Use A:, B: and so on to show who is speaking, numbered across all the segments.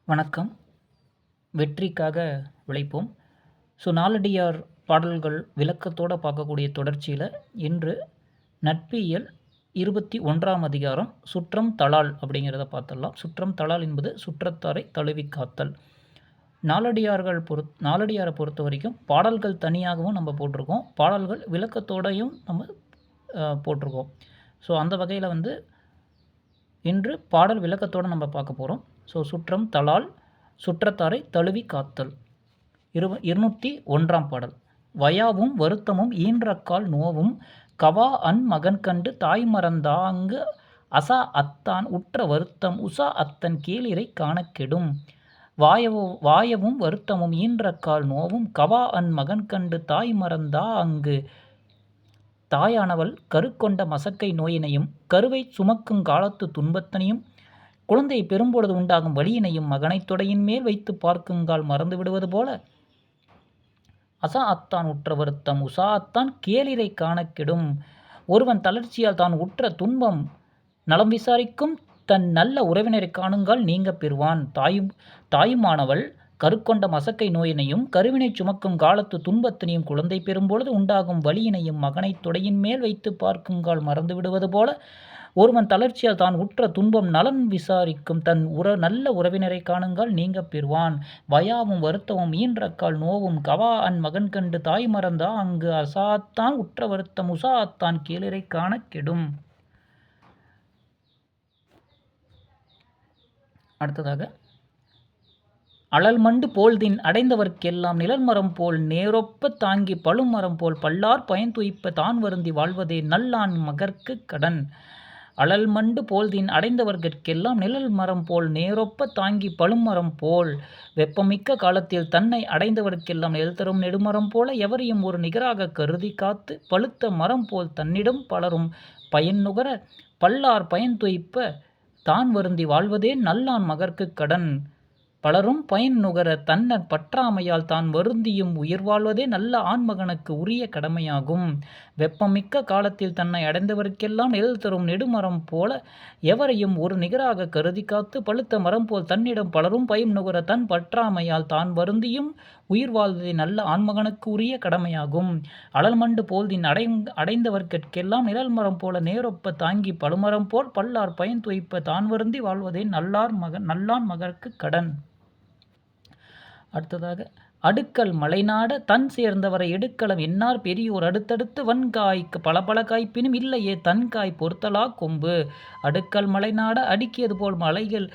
A: வணக்கம். வெற்றிக்காக உழைப்போம். நாலடியார் பாடல்கள் விளக்கத்தோட பார்க்கக்கூடிய தொடர்ச்சியில, இன்று நட்பியல் 21ஆம் அதிகாரம் சுற்றம் தழால் அப்படிங்கிறத பார்த்துடலாம். சுற்றம் தழால் என்பது சுற்றத்தாரை தழுவிக் காத்தல். நாலடியாரை பொறுத்தவரைக்கும் பாடல்கள் தனியாகவும் நம்ம போட்டிருக்கோம். பாடல்கள் விளக்கத்தோடையும் நம்ம போட்டிருக்கோம். அந்த வகையில இன்று பாடல் விளக்கத்தோட நம்ம பார்க்க போறோம். சுற்றம் தழால் சுற்றத்தாரை தழுவி காத்தல். 201ஆம் பாடல். வயாவும் வருத்தமும் ஈன்றக்கால் நோவும் கவாஅன் மகன்கண்டு தாய்மறந்தாங்கு அசா அத்தான் உற்ற வருத்தம் உசா அத்தன் கேளிரைக் காணக் கெடும். வாயவும் வருத்தமும் ஈன்றக்கால் நோவும் கவாஅன் மகன்கண்டு தாய்மறந்தாங்கு தாயானவள் கருக்கொண்ட மசக்கை நோயினையும் கருவைச் சுமக்குங் காலத்துத் துன்பத்தினையும் குழந்தை பெறும்பொழுது உண்டாகும் வலியினையும் மகனைத் தொடையின் மேல் வைத்துப் பார்க்குங்கால் மறந்து விடுவது போல அசா அத்தான் உற்ற வருத்தம் உசா அத்தான் கேளிரைக் காணக் கெடும். ஒருவன் தளர்ச்சியால் தான் உற்ற துன்பம் நலம் விசாரிக்கும் தன் நல்ல உறவினரைக் காணுங்கால் நீங்கப் பெறுவான். தாயுமானவள் கருக்கொண்ட மசக்கை நோயினையும் கருவினைச் சுமக்கும் காலத்து துன்பத்தினையும் குழந்தை பெறும்பொழுது உண்டாகும் வலியினையும் மகனைத் தொடையின் மேல் வைத்துப் பார்க்குங்கால் மறந்து விடுவது போல ஒருவன் தளர்ச்சியால் தான் உற்ற துன்பம் நலன் விசாரிக்கும் தன் நல்ல உறவினரை காணுங்கால் நீங்கப் பெறுவான். வயாவும் வருத்தமும் ஈன்றக்கால் நோவும் கவாஅன் மகன்கண்டு தாய் மறந்தா அங்கு அசாத்தான் உற்ற வருத்தம் உசாத்தான் கேளிரைக் காணக் கெடும். அடுத்ததாக, அழல்மண்டு போல்தின் அடைந்தவர்க்கெல்லாம் நிழல்மரம் போல் நேரொப்பத் தாங்கி பழுமரம் போல் பல்லார் பயன்துய்ப்ப தான் வருந்தி வாழ்வதே நல்லான் மகற்குக் கடன். அழல்மண்டு போல்தின் அடைந்தவர்கட்கெல்லாம் நிழல் மரம் போல் நேரொப்பத் தாங்கி பழுமரம் போல் வெப்பமிக்க காலத்தில் தன்னை அடைந்தவர்க்கெல்லாம் நிழல் தரும் நெடுமரம் போல எவரையும் ஒரு நிகராகக் கருதி காத்து பழுத்த மரம் போல் தன்னிடம் பலரும் பயன் நுகர பல்லார் பயன்துய்ப்ப தான் வருந்தி வாழ்வதே நல்லான் மகற்குக் கடன். பலரும் பயன் நுகர தன்னர் பற்றாமையால் தான் வருந்தியும் உயிர் வாழ்வதே நல்ல ஆண்மகனுக்கு உரிய கடமையாகும். வெப்பமிக்க காலத்தில் தன்னை அடைந்தவர்க்கெல்லாம் நிழல் தரும் நெடுமரம் போல எவரையும் ஒரு நிகராக கருதி காத்து பழுத்த மரம் போல் தன்னிடம் பலரும் பயன் நுகர தன் பற்றாமையால் தான் வருந்தியும் உயிர் வாழ்வதே நல்ல ஆண்மகனுக்கு உரிய கடமையாகும். அழல்மண்டு போல்தின் அடைந்தவர்கட்கெல்லாம் நிழல் மரம் போல நேரொப்ப தாங்கி பழுமரம் போல் பல்லார் பயன் துய்ப்ப தான் வருந்தி வாழ்வதே நல்லான் மகற்குக் கடன். அடுத்ததாக, அடுக்கல் மலைநாட தன் சேர்ந்தவரை எடுக்களம் என்னார் பெரியோர் அடுத்தடுத்து வன்காய்க்கு பல காய்ப்பினும் இல்லையே தன்காய் பொறுத்தலா கொம்பு. அடுக்கல் மலைநாட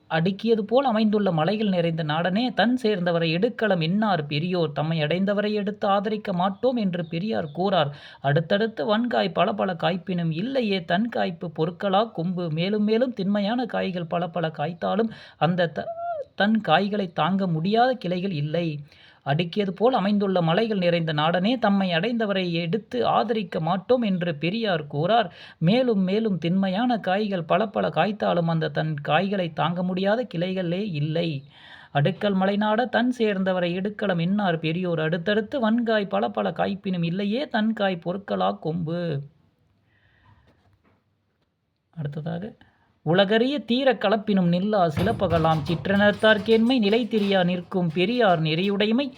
A: அடுக்கியது போல் அமைந்துள்ள மலைகள் நிறைந்த நாடனே தன் சேர்ந்தவரை எடுக்களம் என்னார் பெரியோர் தம்மை அடைந்தவரை எடுத்து ஆதரிக்க மாட்டோம் என்று பெரியார் கூறார். அடுத்தடுத்து வன்காய் பல காய்ப்பினும் இல்லையே தன் காய்ப்பு பொறுக்கலா கொம்பு. மேலும் மேலும் திண்மையான காய்கள் பல காய்த்தாலும் அந்த தன் காய்களை தாங்க முடியாத கிளைகள் இல்லை. அடுக்கியது போல் அமைந்துள்ள மலைகள் நிறைந்த நாடனே தம்மை அடைந்தவரை எடுத்து ஆதரிக்க மாட்டோம் என்று பெரியார் கூறார். மேலும் மேலும் திண்மையான காய்கள் பல காய்த்தாலும் அந்த தன் காய்களை தாங்க முடியாத கிளைகளே இல்லை. அடுக்கல் மலைநாட தன் சேர்ந்தவரை எடுக்களம் என்னார் பெரியோர் அடுத்தடுத்து வன்காய் பல காய்ப்பினும் இல்லையே தன் காய் பொறுக்கலா கொம்பு. அடுத்ததாக, உலகறிய தீரக் கலப்பினும் நில்லா சிலப்பகலாம் சிற்றனத்தார்க்கேண்மை நிலைத்திரியா நிற்கும் பெரியார் நெறியுடைமை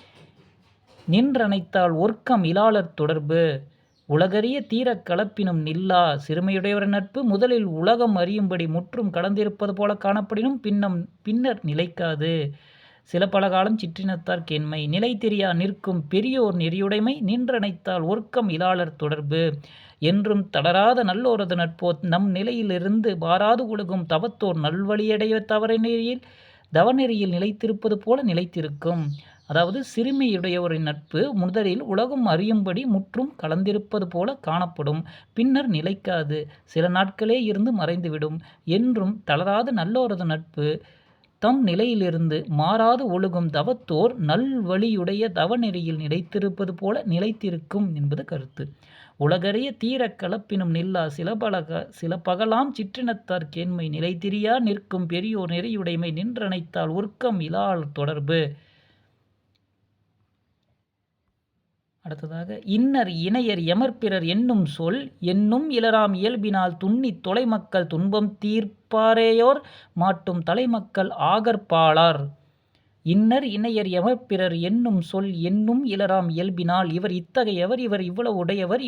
A: நின்றனைத்தால் ஒர்க்கம் இலாளர் தொடர்பு. உலகறிய தீரக் கலப்பினும் நில்லா சிறுமையுடையவர் நட்பு முதலில் உலகம் அறியும்படி முற்றும் கடந்திருப்பது போல காணப்படினும் பின்னர் நிலைக்காது. சிலப்பல காலம் சிற்றினத்தார்க்கேண்மை நிலைத்திரியா நிற்கும் பெரியோர் நெறியுடைமை நின்றனைத்தால் ஒர்க்கம் இலாளர் தொடர்பு. என்றும் தளராத நல்லோரது நட்போ நம் நிலையிலிருந்து வாராது ஒழுகும் தவத்தோர் நல்வழியடைய தவநெறியில் நிலைத்திருப்பது போல நிலைத்திருக்கும். அதாவது, சிறுமியுடையவரின் நட்பு முதலில் உலகம் அறியும்படி முற்றும் கலந்திருப்பது போல காணப்படும், பின்னர் நிலைக்காது, சில நாட்களே இருந்து மறைந்துவிடும். என்றும் தளராத நல்லோரது நட்பு தம் நிலையிலிருந்து மாறாது ஒழுகும் தவத்தோர் நல்வழியுடைய தவநெறியில் நிலைத்திருப்பது போல நிலைத்திருக்கும் என்பது கருத்து. உலகறிய தீரக் கலப்பினும் நில்லா சிலப்பகலாம் சிற்றினத்தார்க்கேண்மை நிலைத்திரியா நிற்கும் பெரியோர் நெறியுடைமை நின்றனைத்தால் ஒர்க்கம் இலாளர் தொடர்பு. அடுத்ததாக இன்னர் இணையர் எமர்பிறர் என்னும் சொல் என்னும் இலராம் இயல்பினால் துன்னித் தொலைமக்கள் துன்பம் தீர்ப்பாரேயோர் மாட்டும் தலைமக்கள் ஆகற்பாலார். இன்னர் இணையர் எமர்பிறர் என்னும் சொல் என்னும் இலராம் இயல்பினால் இவர் இத்தகையவர் இவர் இவ்வளவு உடையவர்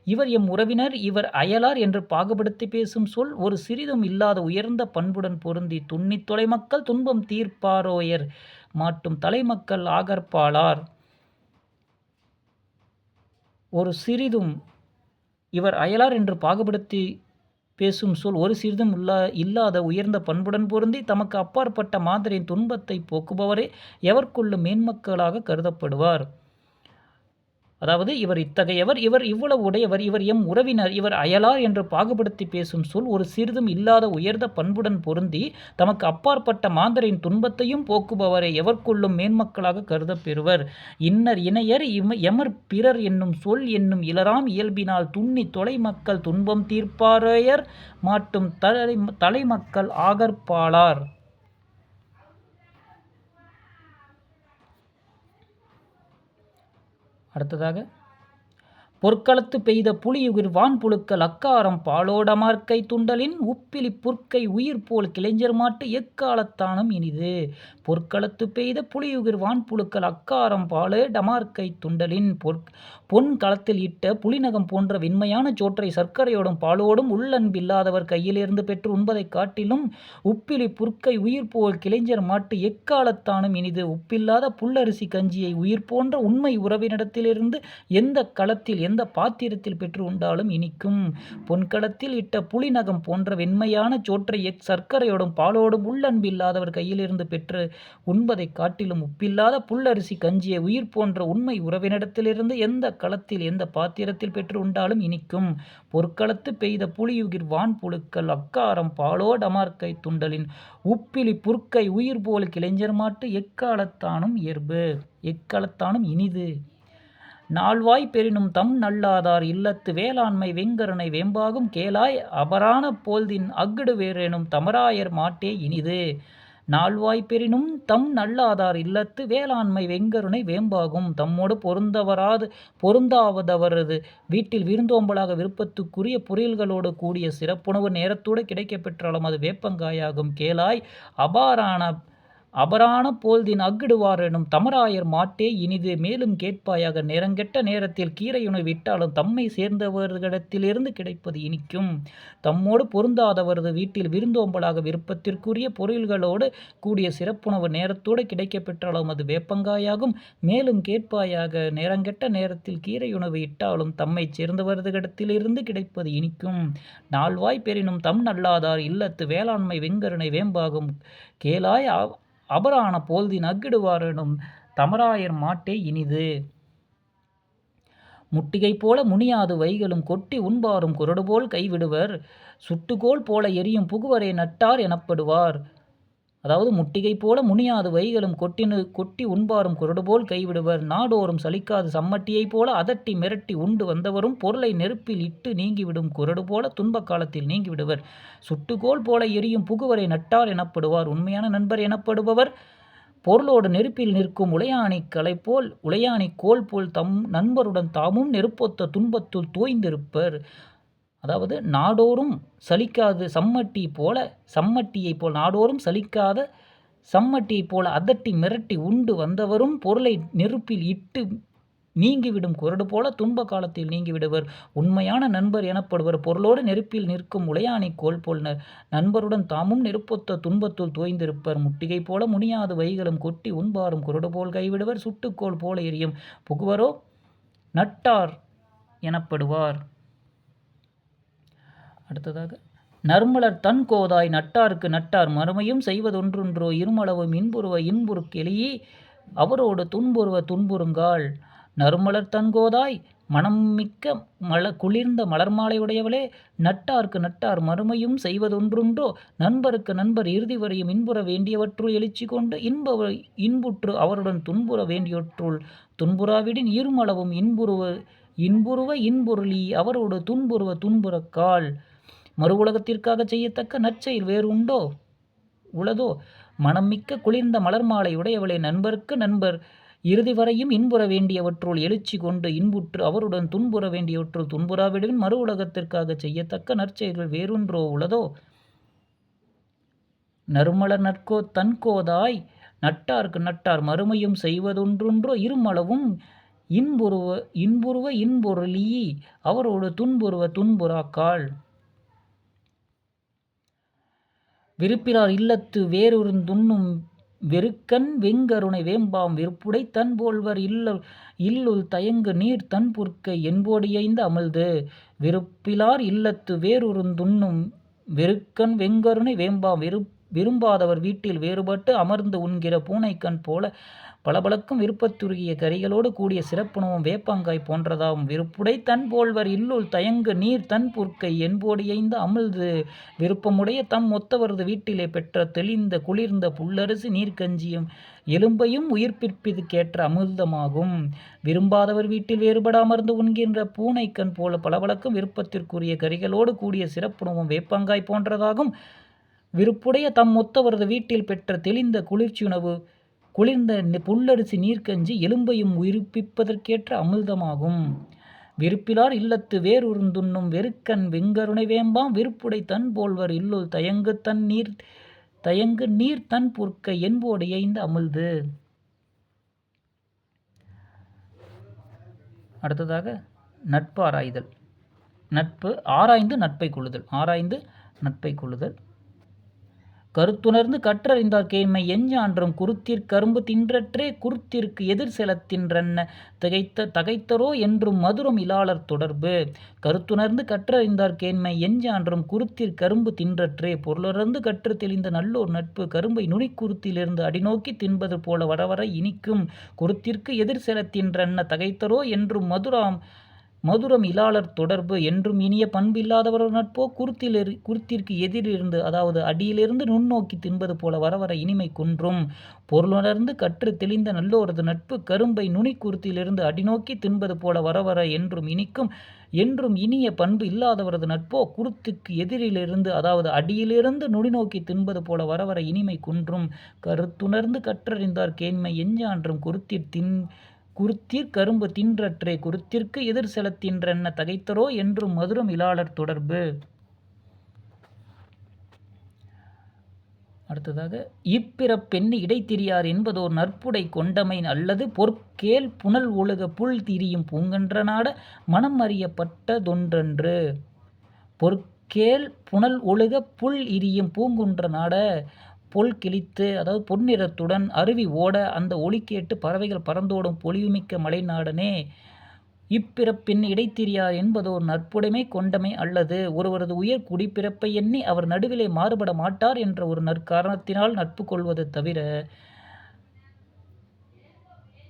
A: இவர் எம் உறவினர் இவர் அயலார் என்று பாகுபடுத்தி பேசும் சொல் ஒரு சிறிதும் இல்லாத உயர்ந்த பண்புடன் பொருந்தி துன்னித் தொலைமக்கள் துன்பம் தீர்ப்பாரோயர் மாட்டும் தலைமக்கள் ஆகற்பாலார். ஒரு சிறிதும் இவர் அயலார் என்று பாகுபடுத்தி பேசும் சொல் ஒரு சிறிதும் இல்லாத உயர்ந்த பண்புடன் பொருந்தி தமக்கு அப்பாற்பட்ட மாந்தரின் துன்பத்தை போக்குபவரே எவர்க்குள்ளும் மேன்மக்களாக கருதப்படுவார். அதாவது இவர் இத்தகையவர் இவர் இவ்வளவு உடையவர் இவர் எம் உறவினர் இவர் அயலார் என்று பாகுபடுத்தி பேசும் சொல் ஒரு சிறிதும் இல்லாத உயர்ந்த பண்புடன் பொருந்தி தமக்கு அப்பாற்பட்ட மாந்தரின் துன்பத்தையும் போக்குபவரை எவர்க்குள்ளும் மேன்மக்களாக கருதப்பெறுவர். இன்னர் இணையர் எமர் பிறர் என்னும் சொல் என்னும் இலராம் இயல்பினால் துண்ணி தொலைமக்கள் துன்பம் தீர்ப்பாரையர் மாட்டும் தலைமக்கள் ஆகற்பாலார். அடுத்ததாக பொற்களத்து பெய்த புலியுகிர் வான்புழுக்கள் அக்காரம் பாலோடமார்க்கை துண்டலின் உப்பிலி புற்கை உயிர் போல் கிளைஞர் மாட்டு எக்காலத்தானும் இனிது. பொற்களத்து பெய்த புலியுகிர் வான்புழுக்கள் அக்காரம் பாலோடமார்க்கை துண்டலின் பொன் களத்தில் இட்ட புலிநகம் போன்ற வெண்மையான சோற்றை சர்க்கரையோடும் பாலோடும் உள்ளன்பில்லாதவர் கையிலிருந்து பெற்று உண்பதைக் காட்டிலும் உப்பிலி புற்கை உயிர் போல் கிளைஞர் மாட்டு எக்காலத்தானும் இனிது. உப்பில்லாத புல்லரிசி கஞ்சியை உயிர் போன்ற உண்மை உறவினிடத்திலிருந்து எந்த களத்தில் எந்த பாத்திரத்தில் பெற்று உண்டாலும் இனிக்கும். பொன்களத்தில் இட்ட புலிநகம் போன்ற வெண்மையான சோற்றை சர்க்கரையோடும் பாலோடும் உள்ளன்பில்லாதவர் கையிலிருந்து பெற்று உண்பதைக் காட்டிலும் உப்பில்லாத புல்லரிசி கஞ்சியை உயிர் போன்ற உண்மை உறவினிடத்திலிருந்து எந்த களத்தில் எந்த பாத்திரத்தில் பெற்று உண்டாலும் இனிக்கும். பொற்களத்து பெய்த புலியுகிர் வான்புழுக்கள் அக்காரம் பாலோடமார்க்கை துண்டலின் உப்பிலி புற்கை உயிர் போல் கிளைஞர் மாட்டு எக்காலத்தானும் இயல்பு எக்காலத்தானும் இனிது. நால்வாய் பெறினும் தம் நல்லாதார் இல்லத்து வேளாண்மை வெங்கருணை வேம்பாகும் கேளாய் அபரான போல்தின் அஃது வேறெனும் தமராயர் மாட்டே இனிது. நால்வாய் பெறினும் தம் நல்லாதார் இல்லத்து வேளாண்மை வெங்கருணை வேம்பாகும் தம்மோடு பொருந்தாவதவரது வீட்டில் விருந்தோம்பலாக விருப்பத்துக்குரிய பொரியல்களோடு கூடிய சிறப்புணவு நேரத்தோடு கிடைக்கப் பெற்றாலும் அது வேப்பங்காயாகும். கேளாய் அபரான போல்தின் அஃது எனும் தமராயர் மாட்டே இனிது. மேலும் கேட்பாயாக நேரங்கெட்ட நேரத்தில் கீரையுணவு விட்டாலும் தம்மை சேர்ந்தவர்களிடத்திலிருந்து கிடைப்பது இனிக்கும். தம்மோடு பொருந்தாதவரது வீட்டில் விருந்தோம்பலாக விருப்பத்திற்குரிய பொருள்களோடு கூடிய சிறப்புணவு நேரத்தோடு கிடைக்கப் பெற்றாலும் அது வேப்பங்காயாகும். மேலும் கேட்பாயாக நேரங்கெட்ட நேரத்தில் கீரையுணவு இட்டாலும் தம்மை சேர்ந்தவர்களிடத்திலிருந்து கிடைப்பது இனிக்கும். நால்வாய் பெறினும் தம் நல்லாதார் இல்லத்து வேளாண்மை வெங்கருணை வேம்பாகும் கேளாய் அபரான போல்தின் அஃது எனும் தமராயர் மாட்டே இனிது. முட்டிகை போல முனியாது வைகளும் கொட்டி உண்பாரும் குரடுபோல் கைவிடுவர் சுட்டுகோல் போல எரியும் புகுவரே நட்டார் எனப்படுவார். அதாவது முட்டிகை போல முனியாது வைகளும் கொட்டி உண்பாரும் குரடுபோல் கைவிடுவர். நாடோறும் சலிக்காது சம்மட்டியைப் போல அதட்டி மிரட்டி உண்டு வந்தவரும் பொருளை நெருப்பில் இட்டு நீங்கிவிடும் குரடு போல துன்ப காலத்தில் நீங்கிவிடுவர். சுட்டுகோல் போல எரியும் புகுவரை நட்டார் எனப்படுவார். உண்மையான நண்பர் எனப்படுபவர் பொருளோடு நெருப்பில் நிற்கும் உளையானி கோல் போல் தம் நண்பருடன் தாமும் நெருப்பொத்த துன்பத்துள் தோய்ந்திருப்பர். அதாவது நாடோறும் சலிக்காது சம்மட்டியைப் போல் நாடோறும் சலிக்காத சம்மட்டியைப் போல அதட்டி மிரட்டி உண்டு வந்தவரும் பொருளை நெருப்பில் இட்டு நீங்கிவிடும் குரடு போல துன்ப காலத்தில் நீங்கிவிடுவர். உண்மையான நண்பர் எனப்படுவர் பொருளோடு நெருப்பில் நிற்கும் உளையானி கோல் போல் நண்பருடன் தாமும் நெருப்பொத்த துன்பத்துள் தோய்ந்திருப்பர். முட்டிகை போல முனியாது வைகளும் கொட்டி உண்பாரும் குரடு போல் கைவிடுவர். சுட்டுக்கோல் போல எரியும் புகுவரோ நட்டார் எனப்படுவார். அடுத்ததாக நறுமலர் தன் கோதாய் நட்டார்க்கு நட்டார் மறுமையும் செய்வதொன்றொன்றோ இருமளவும் இன்புறுவ அவரோடு துன்புறுங்கால். நறுமலர் தன் கோதாய் மனம்மிக்க குளிர்ந்த மலர்மாலை உடையவளே நட்டார்க்கு நட்டார் மறுமையும் செய்வதொன்றுண்டோ நண்பருக்கு நண்பர் இறுதி வரையும் இன்புற வேண்டியவற்றுள் எழுச்சி கொண்டு இன்புற்று அவருடன் துன்புற வேண்டியவற்றுள் துன்புறாவிடின் இருமளவும் இன்புறுவ அவரோடு துன்புறக்கால். மறு உலகத்திற்காக செய்யத்தக்க நற்செயல் வேறு உளதோ? மனம் மிக்க குளிர்ந்த மலர்மாலை உடையவளே நண்பருக்கு நண்பர் இறுதி வரையும் இன்புற வேண்டியவற்றுள் எழுச்சி கொண்டு இன்புற்று அவருடன் துன்புற வேண்டியவற்றுள் துன்புறாவிடுவின் மறு உலகத்திற்காக செய்யத்தக்க நற்செயல்கள் வேறொன்றோ உளதோ? நறுமலர் நற்கோ தன்கோதாய் நட்டார்க்கு நட்டார் மறுமையும் செய்வதொன்றொன்றோ இருமளவும் இன்புறுவ இன்பொருளீ அவரோடு துன்புறுவ துன்புறாக்கால். விருப்பிலார் இல்லத்து வேறொருந்துண்ணும் வெறுக்கண் வெங்கருணை வேம்பாம் விருப்புடை தன்போல்வர் இல்லுள் தயங்கு நீர் தன்புற்கை என்போடியைந்த அமிழ்து. விருப்பிலார் இல்லத்து வேறொருந்துண்ணும் வெறுக்கண் வெங்கருணை வேம்பாம் விரும்பாதவர் வீட்டில் வேறுபட்டு அமர்ந்து உண்கிற பூனைக்கண் போல பளபளக்கும் விருப்பத்துருகிய கரிகளோடு கூடிய சிறப்புணவும் வேப்பங்காய் போன்றதாகும். விருப்புடை தன் போல்வர் இல்லுள் தயங்கு நீர் தன் புற்கை என்போடியைந்த அமிழ்து. விருப்பமுடைய தம் ஒத்தவரது வீட்டிலே பெற்ற தெளிந்த குளிர்ந்த புல்லரிசி நீர்க்கஞ்சியும் எலும்பையும் உயிர்ப்பிற்பிற்கேற்ற அமிர்தமாகும். விரும்பாதவர் வீட்டில் வேறுபட அமர்ந்து உண்கின்ற பூனைக்கண் போல பளபளக்கும் விருப்பத்திற்குரிய கரிகளோடு கூடிய சிறப்புணவும் வேப்பங்காய் போன்றதாகும். விருப்புடைய தம் ஒத்தவரது வீட்டில் பெற்ற தெளிந்த குளிர்ந்த புல்லரிசி நீர்க்கஞ்சி எலும்பையும் உயிர்ப்பிப்பதற்கேற்ற அமிழ்தமாகும். விருப்பிலார் இல்லத்து வேறொருந்துண்ணும் வெறுக்கண் வெங்கருணை வேம்பாம் விருப்புடை தன் போல்வர் இல்லுள் தயங்கு நீர் தன் புற்கை என்போடு இயைந்த அமிழ்து. அடுத்ததாக நட்பு ஆராய்தல். நட்பு ஆராய்ந்து நட்பை கொள்ளுதல். கருத்துணர்ந்து கற்றறிந்தார் கேண்மை எஞ்ஞான்றும் கரும்பு தின்றற்றே குருத்திற்கு எதிர் செலத்தின்றன்ன தகைத்தரோ என்றும் மதுரம் இலாளர் தொடர்பு. கருத்துணர்ந்து கற்றறிந்தார் கேண்மை எஞ்ஞான்றும் கரும்பு தின்றற்றே பொருளுணர்ந்து கற்று தெளிந்த நல்லோர் நட்பு கரும்பை நுனிக்குருத்திலிருந்து அடிநோக்கி தின்பது போல வரவர இனிக்கும். குருத்திற்கு எதிர் செலத்தின்றன்ன தகைத்தரோ என்றும் மதுரம் இலாளர் தொடர்பு. என்றும் இனிய பண்பு இல்லாதவர் நட்போ குருத்திற்கு எதிரிலிருந்து அதாவது அடியிலிருந்து நுண்ணோக்கி தின்பது போல வரவர இனிமை குன்றும். பொருளுணர்ந்து கற்று தெளிந்த நல்லோரது நட்பு கரும்பை நுனிக்குருத்திலிருந்து அடிநோக்கி தின்பது போல வரவர என்றும் இனிக்கும். என்றும் இனிய பண்பு இல்லாதவரது நட்போ குருத்துக்கு எதிரிலிருந்து அதாவது அடியிலிருந்து நுனிநோக்கி தின்பது போல வரவர இனிமை குன்றும். கருத்துணர்ந்து கற்றறிந்தார் கேண்மை எஞ்ஞான்றும் குருத்திற் கரும்பு தின்றற்றே குருத்திற்கு எதிர் செலத்தின்றன்ன தகைத்தரோ என்றும் மதுரம் இலாளர் தொடர்பு. அடுத்ததாக இப்பிறப்பெண்ணி இடைத்திரியார் என்பதோர் நற்புடை கொண்டமை அல்லது பொற்கேள் புனல் ஒழுக புல் திரியும் பூங்கன்ற நாட மனம் அறியப்பட்டதொன்றன்று. பொற்கேள் புனல் ஒழுக புல் இரியும் பூங்குன்ற நாட பொல் கிழித்து அதாவது பொன்னிறத்துடன் அருவி ஓட அந்த ஒளி கேட்டு பறவைகள் பறந்தோடும் பொலிவுமிக்க மலைநாடனே. இப்பிறப்பின் இடைத்திரியார் என்பதோர் நற்புடைமை கொண்டமை அல்லது ஒருவரது உயர் குடிப்பிறப்பை எண்ணி அவர் நடுவிலே மாறுபட மாட்டார் என்ற ஒரு நற்காரணத்தினால் நட்பு கொள்வது தவிர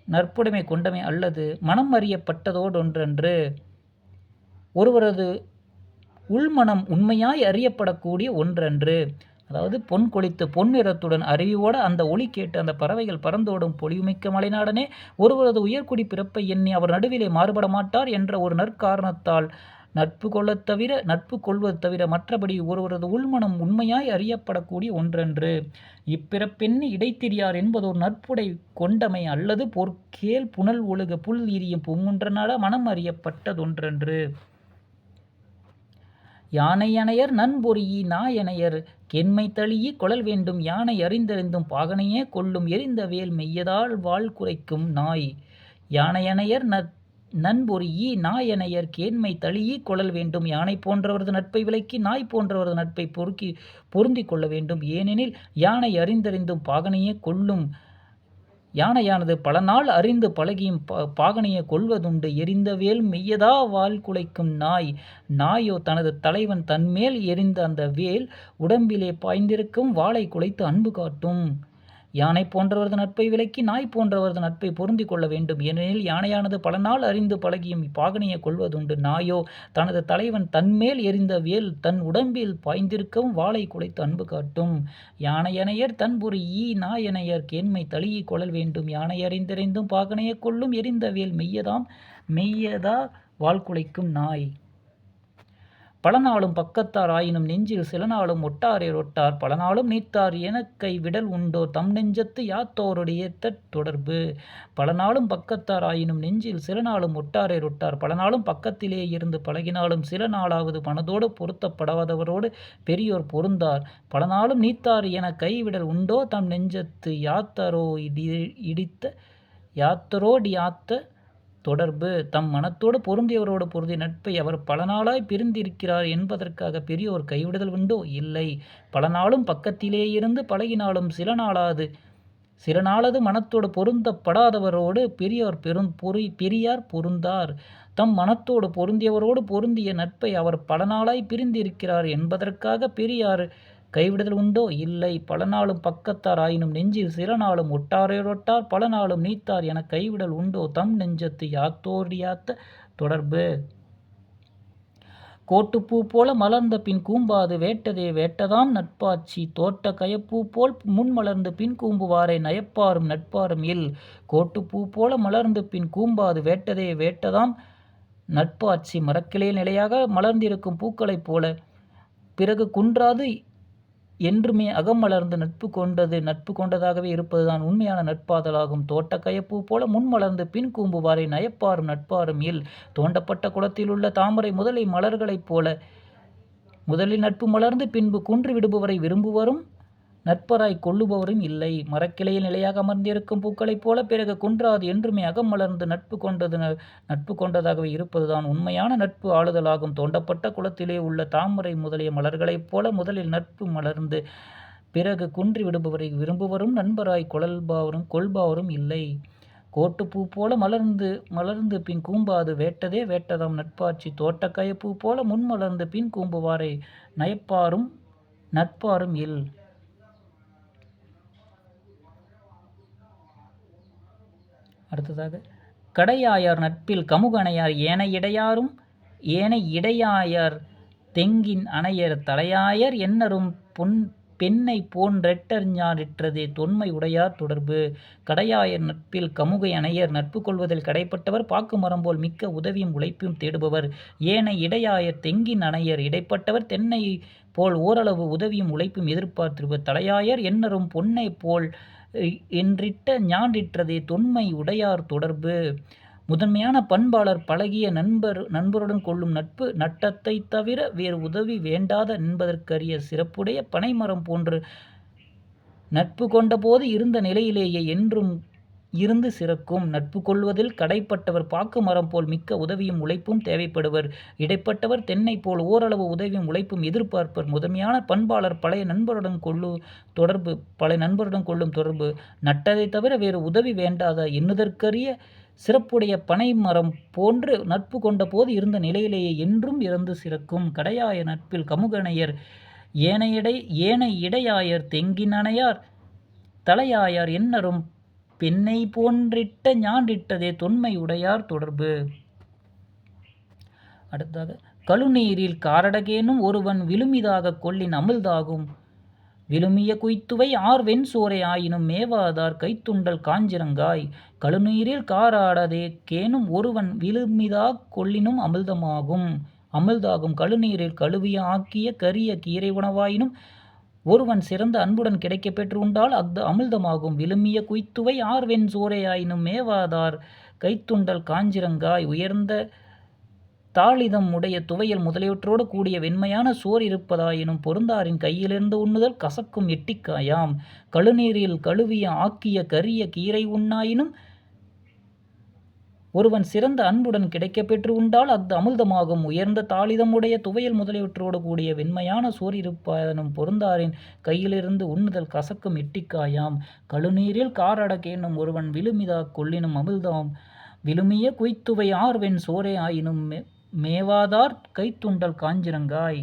A: நற்புடைமை கொண்டமை அல்லது மனம் அறியப்பட்டதோடொன்றன்று. ஒருவரது உள்மனம் உண்மையாய் அறியப்படக்கூடிய ஒன்றன்று. அதாவது பொன் கொளித்து பொன்னிறத்துடன் அருவியோட அந்த ஒளி கேட்டு அந்த பறவைகள் பறந்தோடும் பொலிவுமிக்க மலைநாடனே ஒருவரது உயர்குடி பிறப்பை எண்ணி அவர் நடுவிலே மாறுபட மாட்டார் என்ற ஒரு நற்காரணத்தால் நட்பு கொள்வது தவிர மற்றபடி ஒருவரது உள்மனம் உண்மையாய் அறியப்படக்கூடிய ஒன்றன்று. இப்பிறப்பெண்ணி இடைத்திரியார் என்பதோர் நட்புடை கொண்டமை அல்லது பொற்கேள் புனல் ஒழுக புல் இரியும் பூங்குன்றனால மனம் அறியப்பட்டதொன்றன்று. யானை அணையர் நன்பொறியி நாயனையர் கென்மை தளியி கொளல் வேண்டும் யானை அறிந்தறிந்தும் பாகனையே கொள்ளும் எரிந்த வேல் மெய்யதால் வாழ் குறைக்கும் நாய். யானையனையர் நன்பொறியி நாயனையர் கேண்மை தளியி கொளல் வேண்டும் யானை போன்றவரது நட்பை விலக்கி நாய் போன்றவரது நட்பை பொருந்தி கொள்ள வேண்டும். ஏனெனில் யானை அறிந்தறிந்தும் பாகனையே கொள்ளும். யானையானது பல நாள் அறிந்து பழகியும் பாகனையை கொள்வதுண்டு. எரிந்த வேல் மெய்யதா வால் குலைக்கும் நாய். நாயோ தனது தலைவன் தன்மேல் எரிந்த அந்த வேல் உடம்பிலே பாய்ந்திருக்கும் வாளை குலைத்து அன்பு காட்டும். யானை போன்றவரது நட்பை விலக்கி நாய் போன்றவரது நட்பை பொருந்தி கொள்ள வேண்டும். ஏனெனில் யானையானது பல நாள் அறிந்து பழகியும் பாகனையை கொள்வதுண்டு. நாயோ தனது தலைவன் தன்மேல் எரிந்த வேல் தன் உடம்பில் பாய்ந்திருக்கவும் வாளை குலைத்து அன்பு காட்டும். யானையனையர் தன்புரி நாயனையர் கேண்மை தளியை கொள்ளல் வேண்டும் யானை அறிந்தறிந்தும் பாகனையை கொள்ளும் எரிந்த வேல் மெய்யதா வாள் குலைக்கும் நாய். பலநாளும் பக்கத்தார் ஆயினும் நெஞ்சில் சிலநாளும் ஒட்டாரேர் ஒட்டார் பலநாளும் நீத்தார் எனக்கை விடல் உண்டோ தம் நெஞ்சத்து யாத்தோருடைய தொடர்பு. பலநாளும் பக்கத்தார் ஆயினும் நெஞ்சில் சிலநாளும் ஒட்டாரேர் ஒட்டார் பலநாளும் பக்கத்திலே இருந்து பழகினாலும் சில நாளாவது மனதோடு பொருத்தப்படாதவரோடு பெரியோர் பொருந்தார் பலநாளும் நீத்தார் என கைவிடல் உண்டோ தம் நெஞ்சத்து யாத்தரோடியாத்த தொடர்பு. தம் மனத்தோடு பொருந்தியவரோடு பொருந்திய நட்பை அவர் பல நாளாய் பிரிந்திருக்கிறார் என்பதற்காக பெரியோர் கைவிடுதல் உண்டோ? இல்லை. பல நாளும் பக்கத்திலே இருந்து பழகினாலும் சில நாளது மனத்தோடு பொருந்தப்படாதவரோடு பெரியார் பொருந்தார். தம் மனத்தோடு பொருந்தியவரோடு பொருந்திய நட்பை அவர் பல நாளாய் பிரிந்திருக்கிறார் என்பதற்காக பெரியார் கைவிடுதல் உண்டோ? இல்லை. பல நாளும் பக்கத்தார் ஆயினும் நெஞ்சில் சில நாளும் ஒட்டாரேரொட்டார் பல நாளும் நீத்தார் என கைவிடல் உண்டோ தம் நெஞ்சத்து யாத்தோடியாத்த தொடர்பு. கோட்டுப்பூ போல மலர்ந்த பின் கூம்பாது வேட்டதே வேட்டதாம் நட்பாட்சி தோட்ட கயப்பூ போல் முன் மலர்ந்து பின் கூம்புவாரை நயப்பாரும் நட்பாரும் இல். கோட்டுப்பூ போல மலர்ந்து பின் கூம்பாது வேட்டதே வேட்டதாம் நட்பாட்சி மரக்கிளையில் நிலையாக மலர்ந்திருக்கும் பூக்களைப் போல பிறகு குன்றாது என்றுமே அகம் மலர்ந்து நட்பு கொண்டதாகவே இருப்பதுதான் உண்மையான நட்பாதலாகும். தோட்ட கயப்பூ போல முன் மலர்ந்து பின் கூம்புவாரை நயப்பாரும் நட்பாரும் இல். தோண்டப்பட்ட குளத்தில் உள்ள தாமரை முதலில் மலர்களைப் போல முதலில் நட்பு மலர்ந்து பின்பு குன்று விடுபவரை விரும்புவரும் நட்பராய் கொள்ளுபவரும் இல்லை. மரக்கிளையில் நிலையாக அமர்ந்திருக்கும் பூக்களைப் போல பிறகு குன்றாது என்றுமே அகம் மலர்ந்து நட்பு கொண்டதாகவே இருப்பதுதான் உண்மையான நட்பு ஆளுதலாகும். தோண்டப்பட்ட குளத்திலே உள்ள தாமரை முதலிய மலர்களைப் போல முதலில் நட்பு மலர்ந்து பிறகு குன்றி விடுபவரை விரும்புவரும் நண்பராய் கொள்பவரும் இல்லை. கோட்டுப்பூ போல மலர்ந்து பின் கூம்பாது வேட்டதே வேட்டதாம் நட்பாட்சி தோட்ட கயப்பூ போல முன் மலர்ந்து பின் கூம்புவாரை நயப்பாரும் நட்பாரும் இல். அடுத்ததாக கடையாயார் நட்பில் கமுகணையார் ஏனை இடையாயார் தெங்கின் அணையர் தலையாயர் என்னரும் பெண்ணை போன்றெட்டறிஞாரிற்றதே தொன்மை உடையார் தொடர்பு. கடையாயர் நட்பில் கமுகை அணையர் நட்பு கொள்வதில் கடைப்பட்டவர் பாக்கு மரம் போல் மிக்க உதவியும் உழைப்பும் தேடுபவர். ஏனை இடையாயர் தெங்கின் அணையர் இடைப்பட்டவர் தென்னை போல் ஓரளவு உதவியும் உழைப்பும் எதிர்பார்த்திருப்பர். தலையாயர் என்னரும் பொன்னை போல் என்றிட்ட ஞான்றிற்றதே தொன்மை உடையார் தொடர்பு. முதன்மையான பண்பாளர் பழகிய நண்பருடன் கொள்ளும் நட்பு நட்டத்தை தவிர வேறு உதவி வேண்டாத என்பதற்கரிய சிறப்புடைய பனைமரம் போன்று நட்பு கொண்ட போது இருந்த நிலையிலேயே என்றும் இருந்து சிறக்கும். நட்பு கொள்வதில் கடைப்பட்டவர் பாக்கு மரம் போல் மிக்க உதவியும் உழைப்பும் தேவைப்படுவர். இடைப்பட்டவர் தென்னை போல் ஓரளவு உதவியும் உழைப்பும் எதிர்பார்ப்பர். முதன்மையான பண்பாளர் பழைய நண்பருடன் கொள்ளும் தொடர்பு நட்டதை தவிர வேறு உதவி வேண்டாத எண்ணுதற்கரிய சிறப்புடைய பனை மரம் போன்று நட்பு கொண்ட போது இருந்த நிலையிலேயே என்றும் இருந்து சிறக்கும். கடையாய நட்பில் கமுகணையர் ஏனை இடையாயர் தெங்கின் அணையார் தலையாயார் என்னரும் பெண்ணை போன்றிட்ட ஞான்றிட்டதே தொன்மை உடையார் தொடர்பு. அடுத்ததாக கழுநீரில் காரடகேனும் ஒருவன் விழுமிதாக கொள்ளின் அமிழ்தாகும் விழுமிய குய்த்துவை ஆர்வெண் சோரை ஆயினும் மேவாதார் கைத்துண்டல் காஞ்சிரங்காய். கழுநீரில் காராடதே கேனும் ஒருவன் விழுமிதாக கொள்ளினும் அமிழ்தாகும் கழுநீரில் கழுவிய ஆக்கிய கரிய கீரை உணவாயினும் ஒருவன் சிறந்த அன்புடன் கிடைக்கப் பெற்று உண்டால் அஃது அமிழ்தமாகும். விழுமிய குய்த்துவை ஆர்வெண் சோரை ஆயினும் மேவாதார் கைத்துண்டல் காஞ்சிரங்காய். உயர்ந்த தாளிதம் உடைய துவையல் முதலியவற்றோடு கூடிய வெண்மையான சோர் இருப்பதாயினும் பொருந்தாரின் கையிலிருந்து உண்ணுதல் கசக்கும் எட்டிக்காயாம். கழுநீரில் கழுவிய ஆக்கிய கரிய கீரை உண்ணாயினும் ஒருவன் சிறந்த அன்புடன் கிடைக்கப் பெற்று உண்டால் அஃது அமிழ்தமாகும். உயர்ந்த தாளிதம் உடைய துவையல் முதலியவற்றோடு கூடிய வெண்மையான சோர் இருப்பாயினும் பொருந்தாரின் கையிலிருந்து உண்ணுதல் கசக்கும் எட்டிக்காயாம். கழுநீரில் காரடகேனும் ஒருவன் விழுமிதா கொள்ளினும் அமிழ்தாம். விழுமிய குய்த்துவை ஆர்வெண் சோரே ஆயினும் மேவாதார் கைத்துண்டல் காஞ்சிரங்காய்.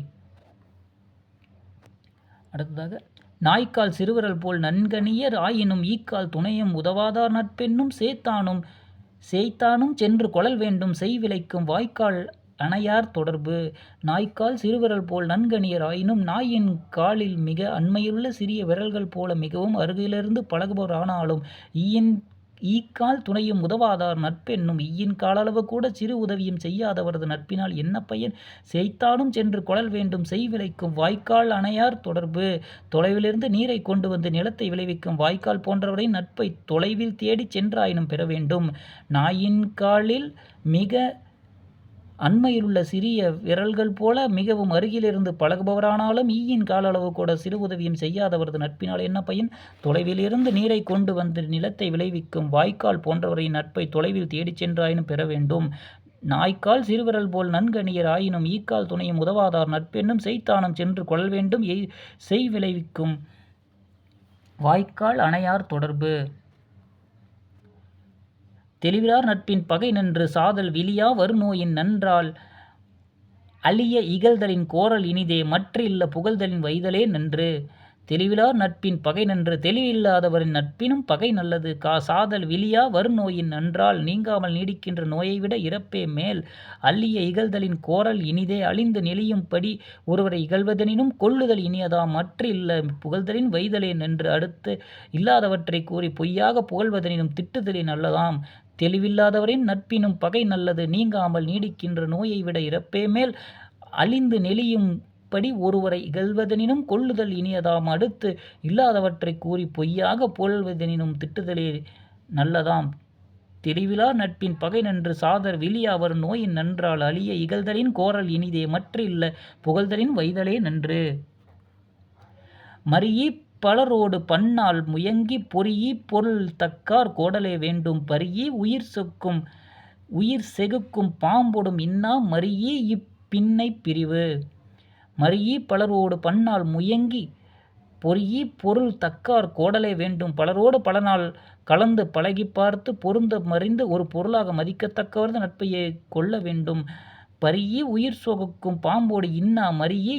A: அடுத்ததாக நாய்க்கால் சிறுவிரல் போல் நன்கணியர் ஆயினும் ஈக்கால் துணையும் உதவாதார் நட்பென்னும் சேய்த்தானும் சென்று கொளல் வேண்டும் செய்விளைக்கும் வாய்க்கால் அணையார் தொடர்பு. நாய்க்கால் சிறுவிரல் போல் நன்கணியர் ஆயினும் நாயின் காலில் மிக அண்மையுள்ள சிறிய விரல்கள் போல மிகவும் அருகிலிருந்து பழகுபவர் ஆனாலும் ஈக்கால் துணையும் உதவாதார் நட்பென்னும் ஈயின் காலளவு கூட சிறு உதவியும் செய்யாதவரது நட்பினால் என்ன பயன்? செய்தானும் சென்று கொளல் வேண்டும் செய்விளைக்கும் வாய்க்கால் அணையார் தொடர்பு. தொலைவிலிருந்து நீரை கொண்டு வந்து நிலத்தை விளைவிக்கும் வாய்க்கால் போன்றவரின் நட்பை தொலைவில் தேடிச் சென்றாயினும் பெற வேண்டும். நாயின் காலில் மிக அண்மையிலுள்ள சிறிய விரல்கள் போல மிகவும் அருகிலிருந்து பழகுபவரானாலும் ஈயின் காலளவு கூட சிறு உதவியும் செய்யாதவரது நட்பினால் என்ன பயன்? தொலைவிலிருந்து நீரை கொண்டு வந்து நிலத்தை விளைவிக்கும் வாய்க்கால் போன்றவரின் நட்பை தொலைவில் தேடிச் சென்றாயினும் பெற வேண்டும். நாய்க்கால் சிறுவிரல் போல் நன்கணியர் ஆயினும் ஈக்கால் துணையும் உதவாதார் நட்பென்னும் செய்தானம் சென்று கொள்ளல் வேண்டும் செய் விளைவிக்கும் வாய்க்கால் அணையார் தொடர்பு. தெளிவிலார் நட்பின் பகை நன்று சாதல் விளியா வருநோயின் நன்றால் அழிய இகழ்தலின் கோரல் இனிதே மற்றில்ல புகழ்தலின் வைதலே நன்று. தெளிவிலார் நட்பின் பகை நன்று தெளிவில்லாதவரின் நட்பினும் பகை நல்லது. சாதல் விளியா வருநோயின் நன்றால் நீங்காமல் நீடிக்கின்ற நோயை விட இறப்பே மேல். அழிய இகழ்தலின் கோரல் இனிதே அழிந்து நெளியும்படி ஒருவரை இகழ்வதெனினும் கொள்ளுதல் இனியதாம் மற்றில்ல புகழ்தலின் வைதலே நன்று. அடுத்து இல்லாதவற்றை கூறி பொய்யாக புகழ்வதெனினும் திட்டுதலே நல்லதாம். தெளிவில்லாதவரின் நட்பினும் பகை நல்லது நீங்காமல் நீடிக்கின்ற நோயை விட இறப்பே மேல். அழிந்து நெளியும் படி ஒருவரை இகழ்வதெனினும் கொள்ளுதல் இனியதாம். அடுத்து இல்லாதவற்றை கூறி பொய்யாக புகழ்வதெனினும் திட்டுதலே நல்லதாம். தெளிவிலார் நட்பின் பகை நன்று சாதர் விளியா வரும் நோயின் நன்றால் அழிய இகழ்தலின் கோரல் இனிதே மற்றில்ல புகழ்தலின் வைதலே நன்று. மறியி பலரோடு பன்னாள் முயங்கி பொறியி பொருள் தக்கார் கோடலே வேண்டும். பறியி உயிர் செகுக்கும் பாம்பொடும் இன்னா மறியி இப்பின்னை பிரிவு. மறியி பலரோடு பன்னாள் முயங்கி பொறியி பொருள் தக்கார் கோடலே வேண்டும். பலரோடு பல நாள் கலந்து பழகி பார்த்து பொருந்த மறிந்து ஒரு பொருளாக மதிக்கத்தக்கவரது நட்பையே கொள்ள வேண்டும். பறியி உயிர் சொகுக்கும் பாம்போடு இன்னா மறியி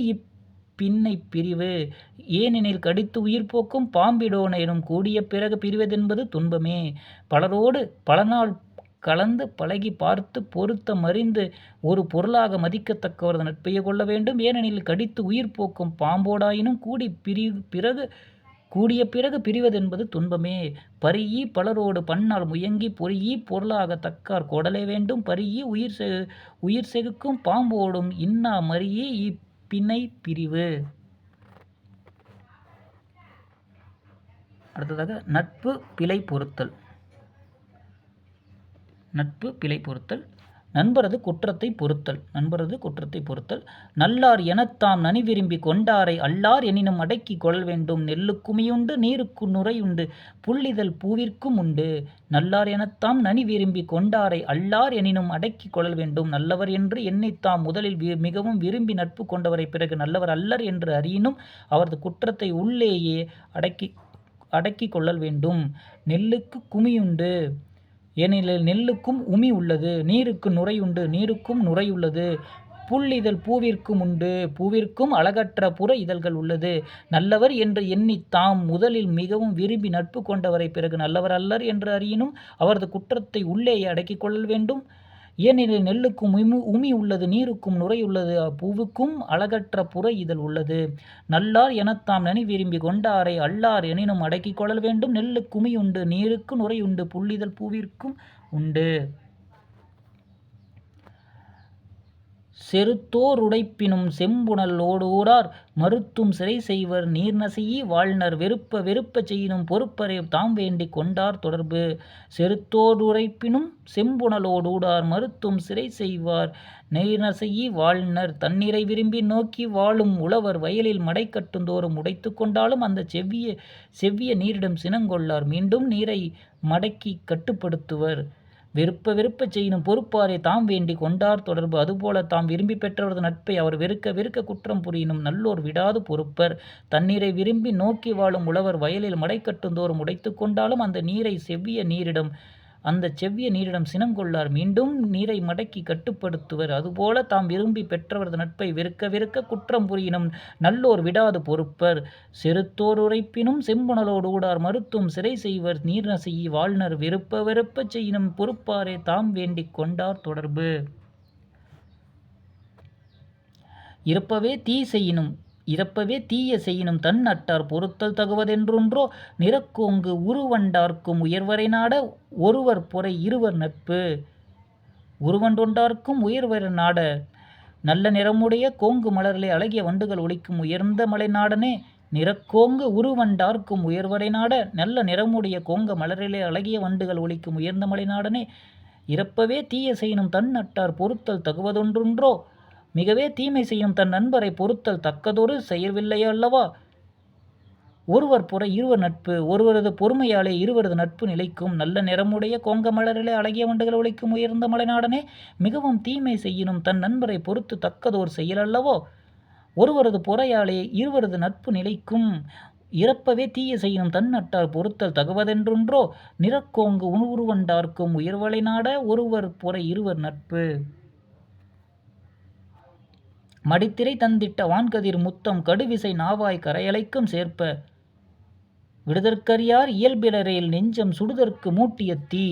A: பின்னை பிரிவு. ஏனெனில் கடித்து உயிர் போக்கும் பாம்பிடோனும் கூடிய பிறகு பிரிவதென்பது துன்பமே. பலரோடு பல நாள் கலந்து பழகி பார்த்து பொருத்த மறிந்து ஒரு பொருளாக மதிக்கத்தக்கவரது நட்பையே கொள்ள வேண்டும். ஏனெனில் கடித்து உயிர் போக்கும் பாம்போடாயினும் கூடிய பிறகு பிரிவதென்பது துன்பமே. பறியி பலரோடு பன்னாள் முயங்கி பொறியி பொருளாக தக்கார் கொடலே வேண்டும். பறியி உயிர் செகுக்கும் பாம்போடும் இன்னா மறியி பின்னை பிரிவு. அடுத்ததாக நட்பு பிழை பொறுத்தல். நட்பு பிழை பொறுத்தல். நண்பரது குற்றத்தை பொறுத்தல். நல்லார் எனத்தாம் நனி விரும்பி கொண்டாரை அல்லார் எனினும் அடக்கி கொள்ளல் வேண்டும். நெல்லுக்குமியுண்டு நீருக்கு நுரையுண்டு புள்ளிதழ் பூவிற்கும் உண்டு. நல்லார் எனத்தாம் நனி விரும்பி கொண்டாரை அல்லார் எனினும் அடக்கி கொள்ளல் வேண்டும். நல்லவர் என்று எண்ணித்தாம் முதலில் மிகவும் விரும்பி நட்பு கொண்டவரை பிறகு நல்லவர் அல்லர் என்று அறியினும் அவரது குற்றத்தை உள்ளேயே அடக்கி கொள்ளல் வேண்டும். நெல்லுக்கு குமியுண்டு ஏனெனில் நெல்லுக்கும் உமி உள்ளது. நீருக்கு நுரையுண்டு நீருக்கும் நுரையுள்ளது. புள்ளிதழ் பூவிற்கும் உண்டு பூவிற்கும் அழகற்ற புற இதழ்கள் உள்ளது. நல்லவர் என்று எண்ணி தாம் முதலில் மிகவும் விரும்பி நட்பு கொண்டவரை பிறகு நல்லவர் அல்லர் என்று அறியினும் அவரது குற்றத்தை உள்ளேயே அடக்கிக் கொள்ளல் வேண்டும். ஏனெனில் நெல்லுக்கும் உமி உள்ளது நீருக்கும் நுரையுள்ளது பூவுக்கும் அழகற்ற புற இதழ் உள்ளது. நல்லார் எனத்தாம் நனி விரும்பி கொண்டாரை அல்லார் எனினும் அடக்கிக் கொள்ளல் வேண்டும். நெல்லுக்கு உமி உண்டு நீருக்கு நுரையுண்டு புள்ளிதழ் பூவிற்கும் உண்டு. செறுத்தோருடைப்பினும் செம்புணல் ஓடூரார் மறுத்தும் சிறை செய்வர் நீர்நசையி வாழ்நர் வெறுப்ப செய்யினும் பொறுப்பரை தாம் வேண்டி கொண்டார் தொடர்பு. செறுத்தோருடைப்பினும் செம்புணலோடூடார் மறுத்தும் சிறை செய்வார் நீர்நசையி வாழ்நர் தண்ணீரை விரும்பி நோக்கி வாழும் உழவர் வயலில் மடை கட்டுந்தோறும் உடைத்து கொண்டாலும் அந்த செவ்விய நீரிடம் சினங்கொள்ளார் மீண்டும் நீரை மடக்கி கட்டுப்படுத்துவர். வெறுப்ப செய்யினும் பொறுப்பாரை தாம் வேண்டி கொண்டார் தொடர்பு. அதுபோல தாம் விரும்பி பெற்றவரது நட்பை அவர் வெறுக்க குற்றம் புரியினும் நல்லோர் விடாது பொறுப்பர். தண்ணீரை விரும்பி நோக்கி வாழும் உழவர் வயலில் மடை கட்டுந்தோறும் உடைத்து கொண்டாலும் அந்த செவ்விய நீரிடம் சினங்கொள்ளார் மீண்டும் நீரை மடக்கி கட்டுப்படுத்துவர். அதுபோல தாம் விரும்பி பெற்றவரது நட்பை வெறுக்க குற்றம் புரியினும் நல்லோர் விடாது பொறுப்பர். செறுத்தோர் உரைப்பினும் செம்புணலோடு ஊடார் மறுத்தும் சிறை செய்வர் நீர்நசையி வாழ்நர் வெறுப்ப செய்யினும் பொறுப்பாரே தாம் வேண்டிக் கொண்டார் தொடர்பு. இருப்பவே தீ செய்யினும் இறப்பவே தீய செய்யினும் தன் நட்டார் பொறுத்தல் தகுவதென்றொன்றோ நிறக்கோங்கு உருவண்டார்க்கும் உயர்வரை நாட ஒருவர் பொறை இருவர் நட்பு. உருவண்டொன்றார்க்கும் உயர்வரை நாட நல்ல நிறமுடைய கோங்கு மலரிலே அழகிய வண்டுகள் ஒலிக்கும் உயர்ந்த மலை நாடனே. நிறக்கோங்கு உருவண்டார்க்கும் உயர்வரை நாட நல்ல நிறமுடைய கோங்க மலரிலே அழகிய வண்டுகள் ஒலிக்கும் உயர்ந்த மலை நாடனே. இறப்பவே தீய செய்யினும் தன் நட்டார் பொறுத்தல் தகுவதொன்றொன்றோ மிகவே தீமை செய்யும் தன் நண்பரை பொறுத்தல் தக்கதொரு செயல்வில்லையோ அல்லவா. ஒருவர் பொறை இருவர் நட்பு. ஒருவரது பொறுமையாலே இருவரது நட்பு நிலைக்கும். நல்ல நிறமுடைய கோங்க மலரிலே அழகிய வண்டுகள் ஒலிக்கும் உயர்ந்த மலைநாடனே. மிகவும் தீமை செய்யினும் தன் நண்பரை பொறுத்து தக்கதோர் செயல் அல்லவோ. ஒருவரது பொறையாலே இருவரது நட்பு நிலைக்கும். இறப்பவே தீய செய்யினும் தன் நட்டார் பொறுத்தல் தகுவதென்றொன்றோ நிறக்கோங்கு உருவண்டார்க்கும் உயர்வலை நாட ஒருவர் பொறை இருவர் நட்பு. மடித்திரை தந்திட்ட வான்கதிர் முத்தம் கடுவிசை நாவாய் கரையலைக்கும் சேர்ப்ப விடுதற்கரியார் இயல்பிலரையில் நெஞ்சம் சுடுதற்கு மூட்டிய தீ.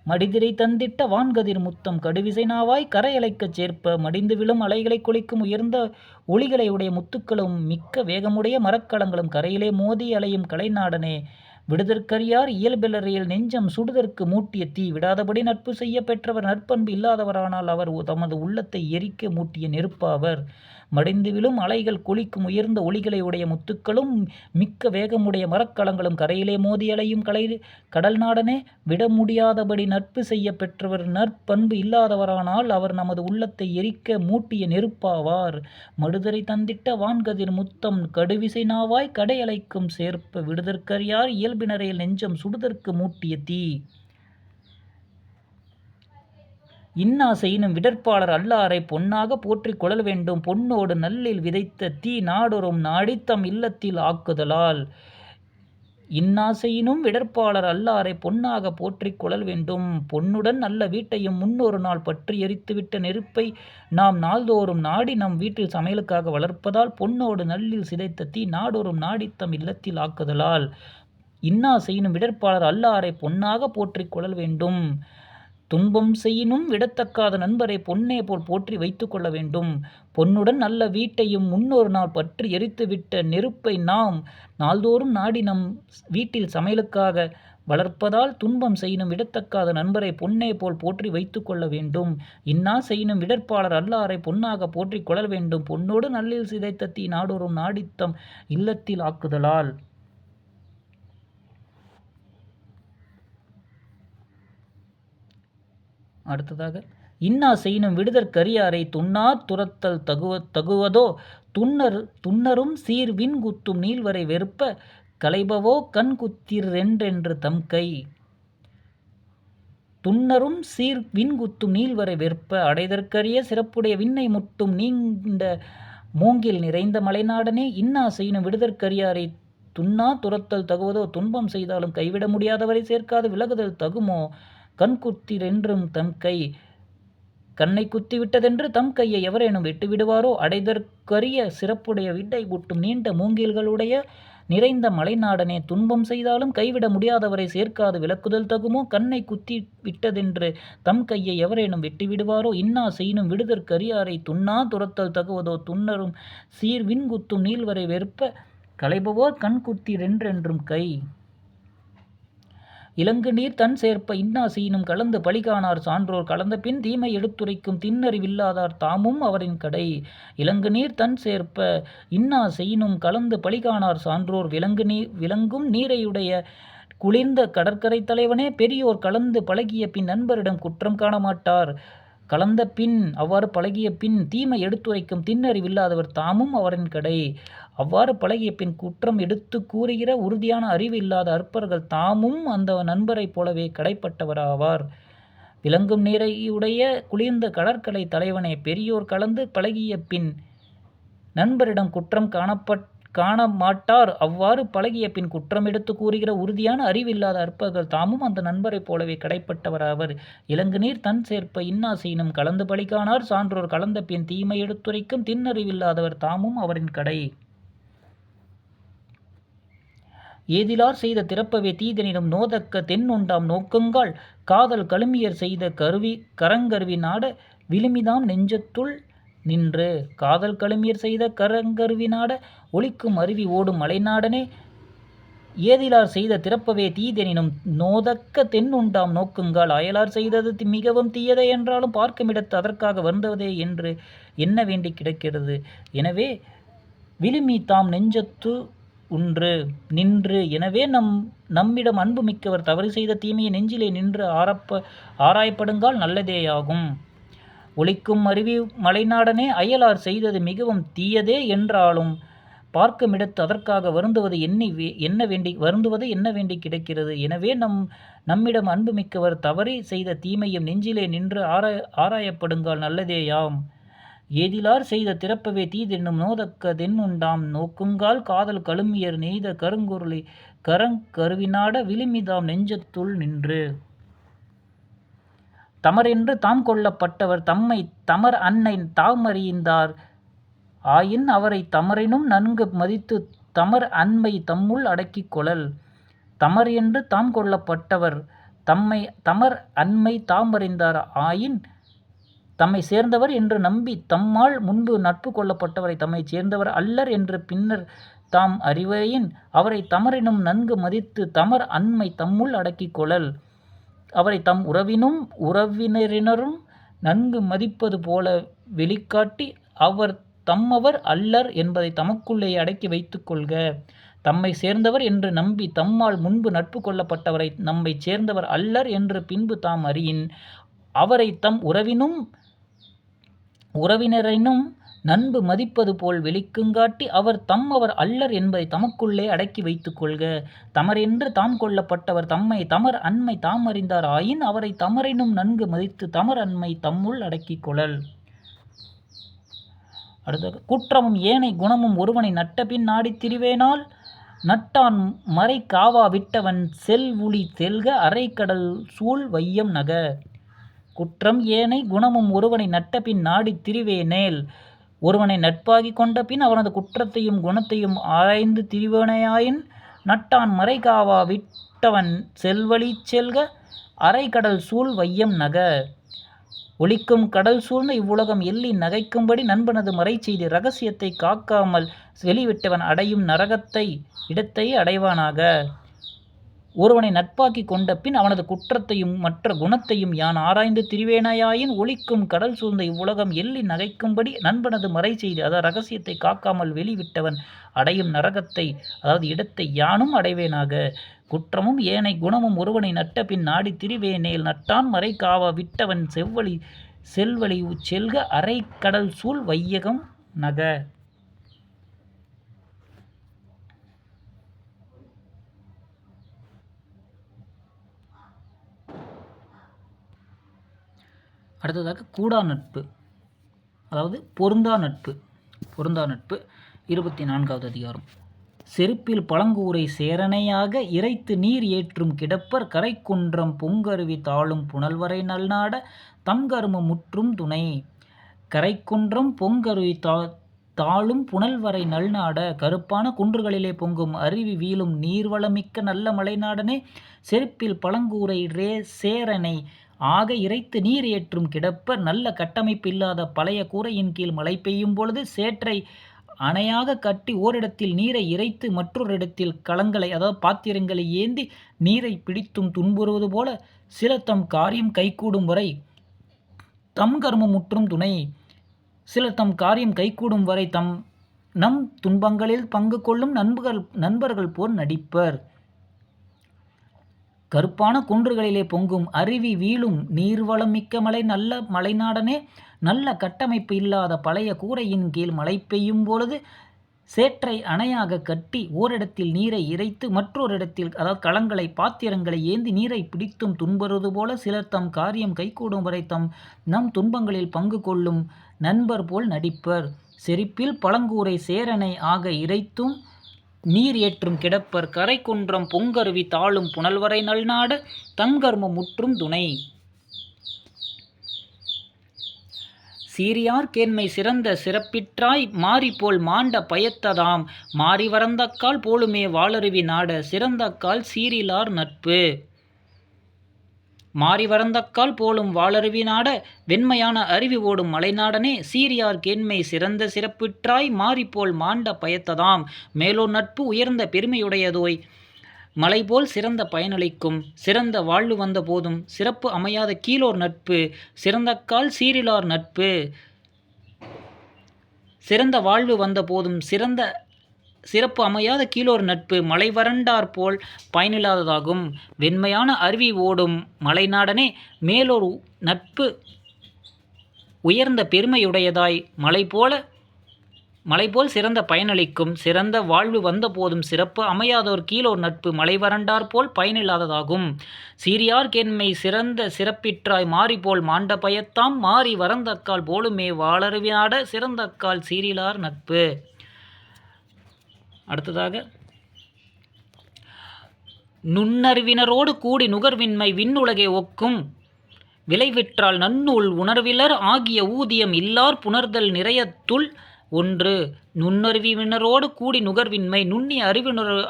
A: மடிதிரை தந்திட்ட வான்கதிர் முத்தம் கடுவிசை நாவாய் கரையலைக்கச் சேர்ப்ப மடிந்து விழும் அலைகளை கொளிக்கும் உயர்ந்த ஒளிகளை உடைய முத்துக்களும் மிக்க வேகமுடைய மரக்கலங்களும் கரையிலே மோதி அலையும் கலைநாடனே. விடுதற்கரியார் இயல்பிலரையில் நெஞ்சம் சுடுதற்கு மூட்டிய தீ. விடாதபடி நட்பு செய்ய பெற்றவர் நற்பண்பு இல்லாதவரானால் அவர் தமது உள்ளத்தை எரிக்க மூட்டிய நெருப்பாவர். மடிந்து விழும் அலைகள் கொளிக்கும் உயர்ந்த ஒளிகளை உடைய முத்துக்களும் மிக்க வேகமுடைய மரக்கலங்களும் கரையிலே மோதி அலையும் கடல் நாடனே. விட முடியாதபடி நட்பு செய்ய பெற்றவர் நற்பண்பு இல்லாதவரானால் அவர் நமது உள்ளத்தை எரிக்க மூட்டிய நெருப்பாவார். மடுதிரை தந்திட்ட வான்கதிர் முத்தம் கடுவிசை நாவாய் கடையலைக்கும் சேர்ப்ப விடுதற்கரியார் இயல்பினரையில் நெஞ்சம் சுடுதற்கு மூட்டிய தீ. இன்னா செய்யினும் விடற்பாளர் அல்லாரை பொன்னாக போற்றிக் கொள்ளல் வேண்டும். பொன்னோடு நல்லில் விதைத்த தீ நாடொரும் நாடித்தம் இல்லத்தில் ஆக்குதலால். இன்னா செய்யினும் விடற்பாளர் அல்லாரை பொன்னாக போற்றிக் கொள்ளல் வேண்டும். பொன்னுடன் நல்ல வீட்டையும் முன்னொரு நாள் பற்றி எரித்துவிட்ட நெருப்பை நாம் நாள்தோறும் நாடி நம் வீட்டில் சமையலுக்காக வளர்ப்பதால் பொன்னோடு நல்லில் சிதைத்த தீ நாடொரும் நாடித்தம் இல்லத்தில் ஆக்குதலால். இன்னா செய்யினும் விடற்பாளர் அல்லாரை பொன்னாக போற்றிக் கொள்ளல் வேண்டும். துன்பம் செய்யினும் விடத்தக்காத நண்பரை பொன்னே போல் போற்றி வைத்து கொள்ள வேண்டும். பொன்னுடன் நல்ல வீட்டையும் முன்னொரு நாள் பற்றி எரித்துவிட்ட நெருப்பை நாம் நாள்தோறும் நாடி நம் வீட்டில் சமையலுக்காக வளர்ப்பதால் துன்பம் செய்யினும் விடத்தக்காத நண்பரை பொன்னே போல் போற்றி வைத்து கொள்ள வேண்டும். இன்னா செய்யினும் விடற்பாளர் அல்லாரை பொன்னாக போற்றிக் கொள்ளல் வேண்டும். பொன்னோடு நல்லில் சிதைத்த தீ நாடொரும் நாடித்தம் இல்லத்தில் ஆக்குதலால். அடுத்ததாக இன்னா செய்யினும் விடுதற்கரியாரை துண்ணா துரத்தல் தகுவதோ துன்னரும் சீர் விண்குத்தும் நீள்வரை வெறுப்ப களைபவோ கண் குத்திரென்றென்று தம் கை. துன்னரும் சீர் விண்குத்தும் நீள்வரை வெறுப்ப அடைதற்கரிய சிறப்புடைய விண்ணை முட்டும் நீண்ட மூங்கில் நிறைந்த மலைநாடனே. இன்னா செய்யினும் விடுதற்கரியாரை துண்ணா துரத்தல் தகுவதோ துன்பம் செய்தாலும் கைவிட முடியாதவரை சேர்க்காது விலகுதல் தகுமோ. கண் குத்திரென்றும் தம் கை. கண்ணை குத்திவிட்டதென்று தம் கையை எவரேனும் விட்டுவிடுவாரோ. அடைதற்கரிய சிறப்புடைய விண்ணை முட்டும் நீண்ட மூங்கில்களுடைய நிறைந்த மலைநாடனே. துன்பம் செய்தாலும் கைவிட முடியாதவரை சேர்க்காது விலக்குதல் தகுமோ. கண்ணை குத்தி விட்டதென்று தம் கையை எவரேனும் விட்டுவிடுவாரோ. இன்னா செய்யினும் விடுதற்கரியாரை துண்ணா துரத்தல் தகுவதோ துன்னரும் சீர் விண்குத்தும் நீள்வரை வெறுப்ப களைபவோர் கண் குத்திரென்றென்றும் கை. இலங்கு நீர் தன் சேர்ப்ப இன்னா செய்யினும் கலந்து பழிகாணார் சான்றோர் கலந்த பின் தீமை எடுத்துரைக்கும் திண்ணறிவில்லாதார் தாமும் அவரின் கடை. இலங்கு நீர் தன் சேர்ப்ப இன்னா செய்யினும் கலந்து பழிகாணார் சான்றோர் விளங்கும் நீரையுடைய குளிர்ந்த கடற்கரை தலைவனே. பெரியோர் கலந்து பழகிய பின் நண்பரிடம் குற்றம் காண மாட்டார். கலந்த பின் அவ்வாறு பழகிய பின் தீமை எடுத்துரைக்கும் திண்ணறிவில்லாதவர் தாமும் அவரின் கடை. அவ்வாறு பழகிய பின் குற்றம் எடுத்து கூறுகிற உறுதியான அறிவு இல்லாத அற்பர்கள் தாமும் அந்த நண்பரைப் போலவே கடைப்பட்டவராவார். விளங்கும் நீரையுடைய குளிர்ந்த கடற்கரை தலைவனே. பெரியோர் கலந்து பழகிய பின் நண்பரிடம் குற்றம் காண மாட்டார். அவ்வாறு பழகிய பின் குற்றம் எடுத்து கூறுகிற உறுதியான அறிவில்லாத அற்பர்கள் தாமும் அந்த நண்பரைப் போலவே கடைப்பட்டவராவர். இலங்கு நீர் தன் சேர்ப்ப இன்னா செய்யினும் கலந்து பழிகாணார் சான்றோர் கலந்த பின் தீமை எடுத்துரைக்கும் திண்ணறிவில்லாதவர் தாமும் அவரின் கடை. ஏதிலார் செய்த திறப்பவே தீதனிடம் நோதக்க தென்னுண்டாம் நோக்குங்கால் காதல் கழுமியர் செய்த கரங்கருவி நாட விழுமிதாம் நெஞ்சத்துள் நின்று காதல் கழுமீர் செய்த கரங்கருவி நாட ஒலிக்கும் அருவி ஓடும் மலைநாடனே ஏதிலார் செய்த திறப்பவே தீதெனினும் நோதக்க தென்னுண்டாம் நோக்குங்கால் அயலார் செய்தது மிகவும் தீயதே என்றாலும் பார்க்குமிடத்து அதற்காக வருந்தவதே என்று என்ன வேண்டி கிடக்கிறது. எனவே விழுமி தாம் நெஞ்சத்து உன்று நின்று எனவே நம்மிடம் அன்பு மிக்கவர் தவறு செய்த தீமையை நெஞ்சிலே நின்று ஆராயப்படுங்கால் நல்லதேயாகும். ஒலிக்கும் அருவி மலைநாடனே அயலார் செய்தது மிகவும் தீயதே என்றாலும் பார்க்குமிடத்து அதற்காக வருந்துவது என்ன வேண்டி கிடக்கிறது. எனவே நம்மிடம் அன்பு மிக்கவர் தவறி செய்த தீமையும் நெஞ்சிலே நின்று ஆராயப்படுங்கால் நல்லதேயாம். ஏதிலார் செய்த திறப்பவே தீதென்னும் நோதக்க தென்னுண்டாம் நோக்குங்கால் காதல் கழுமியர் நெய்த கருவிநாட விழுமிதாம் நெஞ்சத்துள் நின்று. தமரென்று தாம் கொள்ளப்பட்டவர் தம்மை தமர் அன்னை தாமறிந்தார் ஆயின் அவரை தமரினும் நன்கு மதித்து தமர் அன்மை தம்முள் அடக்கிக் கொளல். தமர் என்று தாம் கொள்ளப்பட்டவர் தம்மை தமர் அன்மை தாமறிந்தார் ஆயின் தம்மை சேர்ந்தவர் என்று நம்பி தம்மால் முன்பு நட்பு கொள்ளப்பட்டவரை தம்மை சேர்ந்தவர் அல்லர் என்று பின்னர் தாம் அறிவையின் அவரை தமரினும் நன்கு மதித்து தமர் அன்மை தம்முள் அடக்கிக் கொளல். அவரை தம் உறவினரினரும் நன்கு மதிப்பது போல வெளிக்காட்டி அவர் தம்மவர் அல்லர் என்பதை தமக்குள்ளே அடக்கி வைத்துக் கொள்க. தம்மை சேர்ந்தவர் என்று நம்பி தம்மால் முன்பு நட்பு கொள்ளப்பட்டவரை நம்மை சேர்ந்தவர் அல்லர் என்று பின்பு தாம் அறியின் அவரை தம் உறவினரினும் நன்கு மதிப்பது போல் வெளிக்குங்காட்டி அவர் தம்மவர் அல்லர் என்பதை தமக்குள்ளே அடக்கி வைத்துக் கொள்க. தமரென்று தாம் கொள்ளப்பட்டவர் தம்மை தமர் அன்மை தாம் அறிந்தார் ஆயின் அவரை தமரினும் நன்கு மதித்து தமர் அன்மை தம்முள் அடக்கிக் கொளல். அடுத்த குற்றமும் ஏனை குணமும் ஒருவனை நட்டபின் நாடித் திரிவேனால் நட்டான் மறை காவா விட்டவன் செல்வுளி செல்க அரைக்கடல் சூழ் வையம் நக. குற்றம் ஏனை குணமும் ஒருவனை நட்டபின் நாடித் திரிவேனேல் ஒருவனை நட்பாகி கொண்ட பின் அவனது குற்றத்தையும் குணத்தையும் ஆராய்ந்து திரிவேனையாயின் நட்டான் மறை காவா விட்டவன் செல்வழி செல்க அரைக்கடல் சூழ் வையம் நக. ஒலிக்கும் கடல் சூழ்ந்த இவ்வுலகம் எள்ளி நகைக்கும்படி நண்பனது மறை செய்தி இரகசியத்தை காக்காமல் வெளிவிட்டவன் அடையும் நரகத்தை இடத்தை அடைவானாக. ஒருவனை நட்பாக்கி கொண்ட பின் அவனது குற்றத்தையும் மற்ற குணத்தையும் யான் ஆராய்ந்து திரிவேனையாயின் ஒலிக்கும் கடல் சூழ்ந்த இவ்வுலகம் எள்ளி நகைக்கும்படி நண்பனது மறை செய்தி அதாவது இரகசியத்தை காக்காமல் வெளிவிட்டவன் அடையும் நரகத்தை அதாவது இடத்தை யானும் அடைவேனாக. குற்றமும் ஏனை குணமும் ஒருவனை நட்ட பின் நாடி திரிவேனேல் நட்டான் மறை காவா விட்டவன் செல்வழி செல்க அரை கடல் சூழ் வையகம் நக. அடுத்ததாக கூடா நட்பு அதாவது பொருந்தா நட்பு 24வது அதிகாரம். செருப்பில் பழங்கூரை சேரனையாக இறைத்து நீர் ஏற்றும் கிடப்பர் கரைக்குன்றம் பொங்கருவி தாழும் புனல்வரை நல்நாட தம்கரும முற்றும் துணை. கரைக்குன்றம் பொங்கருவி தாழும் புனல்வரை நல்நாட கருப்பான குன்றுகளிலே பொங்கும் அருவி வீழும் நீர்வளமிக்க நல்ல மலைநாடனே செருப்பில் பழங்கூரை சேரனை ஆக இறைத்து நீர் ஏற்றும் கிடப்பர் நல்ல கட்டமைப்பு இல்லாத பழைய கூரையின் கீழ் மழை பெய்யும் பொழுது சேற்றை அணையாக கட்டி ஓரிடத்தில் நீரை இறைத்து மற்றொரு இடத்தில் களங்களை அதாவது பாத்திரங்களை ஏந்தி நீரை பிடித்தும் துன்புறுவது போல சிலர் தம் காரியம் கைகூடும் வரை தம் கர்மம் முற்றும் துணை. சிலர் தம் காரியம் கைகூடும் வரை நம் துன்பங்களில் பங்கு கொள்ளும் நண்பர்கள் போல் நடிப்பர். கருப்பான குன்றுகளிலே பொங்கும் அருவி வீழும் நீர்வளம் மிக்க நல்ல மலைநாடனே நல்ல கட்டமைப்பு இல்லாத பழைய கூரையின் கீழ் மழை பெய்யும் பொழுது சேற்றை அணையாக கட்டி ஓரிடத்தில் நீரை இறைத்து மற்றொரு இடத்தில் அதாவது களங்களை பாத்திரங்களை ஏந்தி நீரை பிடித்தும் துன்புறுவது போல சிலர் தம் காரியம் கைகூடும் வரை நம் துன்பங்களில் பங்கு கொள்ளும் நண்பர் போல் நடிப்பர். செருப்பில் பழங்கூரை சேரனை ஆக இறைத்தும் நீர் ஏற்றும் கிடப்பர் கரைக்குன்றம் பொங்கருவி தாழும் புனல்வரை நல்நாட தங்கர்ம முற்றும் துணை. சீரியார் கேண்மை சிறந்த சிறப்பிற்றாய் மாறிப்போல் மாண்ட பயத்ததாம் மாறி வரந்தக்கால் போலுமே வாளருவி நாட சிறந்தக்கால் சீரிலார் நட்பு. மாறி வரந்தக்கால் போலும் வாளருவி நாட வெண்மையான அருவி ஓடும் மலைநாடனே சீரியார் கேண்மை சிறந்த சிறப்பிற்றாய் மாறிப்போல் மாண்ட பயத்ததாம் மேலோர் நட்பு உயர்ந்த பெருமையுடையதோய் மலைபோல் சிறந்த பயனளிக்கும் சிறந்த வாழ்வு வந்த போதும் சிறப்பு அமையாத கீழோர் நட்பு சிறந்தக்கால் சீரிலார் நட்பு சிறந்த வாழ்வு வந்த போதும் சிறப்பு அமையாத கீழோர் நட்பு மலை வறண்டார் போல் பயனில்லாததாகும். வெண்மையான அருவி ஓடும் மலைநாடனே மேலோர் நட்பு உயர்ந்த பெருமையுடையதாய் மலைபோல் சிறந்த பயனளிக்கும் சிறந்த வாழ்வு வந்த போதும் சிறப்பு அமையாதோர் கீழோர் நட்பு மலை வறண்டார் போல் பயனில்லாததாகும். சீரியார் கேண்மை சிறந்த சிறப்பிற்றாய் மாறிப்போல் மாண்ட பயத்தாம் மாறி வரந்தக்கால் போலுமே வாளருவினாட சிறந்தக்கால் சீரிலார் நட்பு. அடுத்ததாக நுண்ணறிவினரோடு கூடி நுகர்வின்மை விண்ணுலகை ஒக்கும் விளைவிற்றால் நன்னூல் உணர்விலர் ஆகிய ஊதியம் இல்லார் புணர்தல் நிறையத்துள் ஒன்று. நுண்ணறிவினரோடு கூடி நுகர்வின்மை நுண்ணிய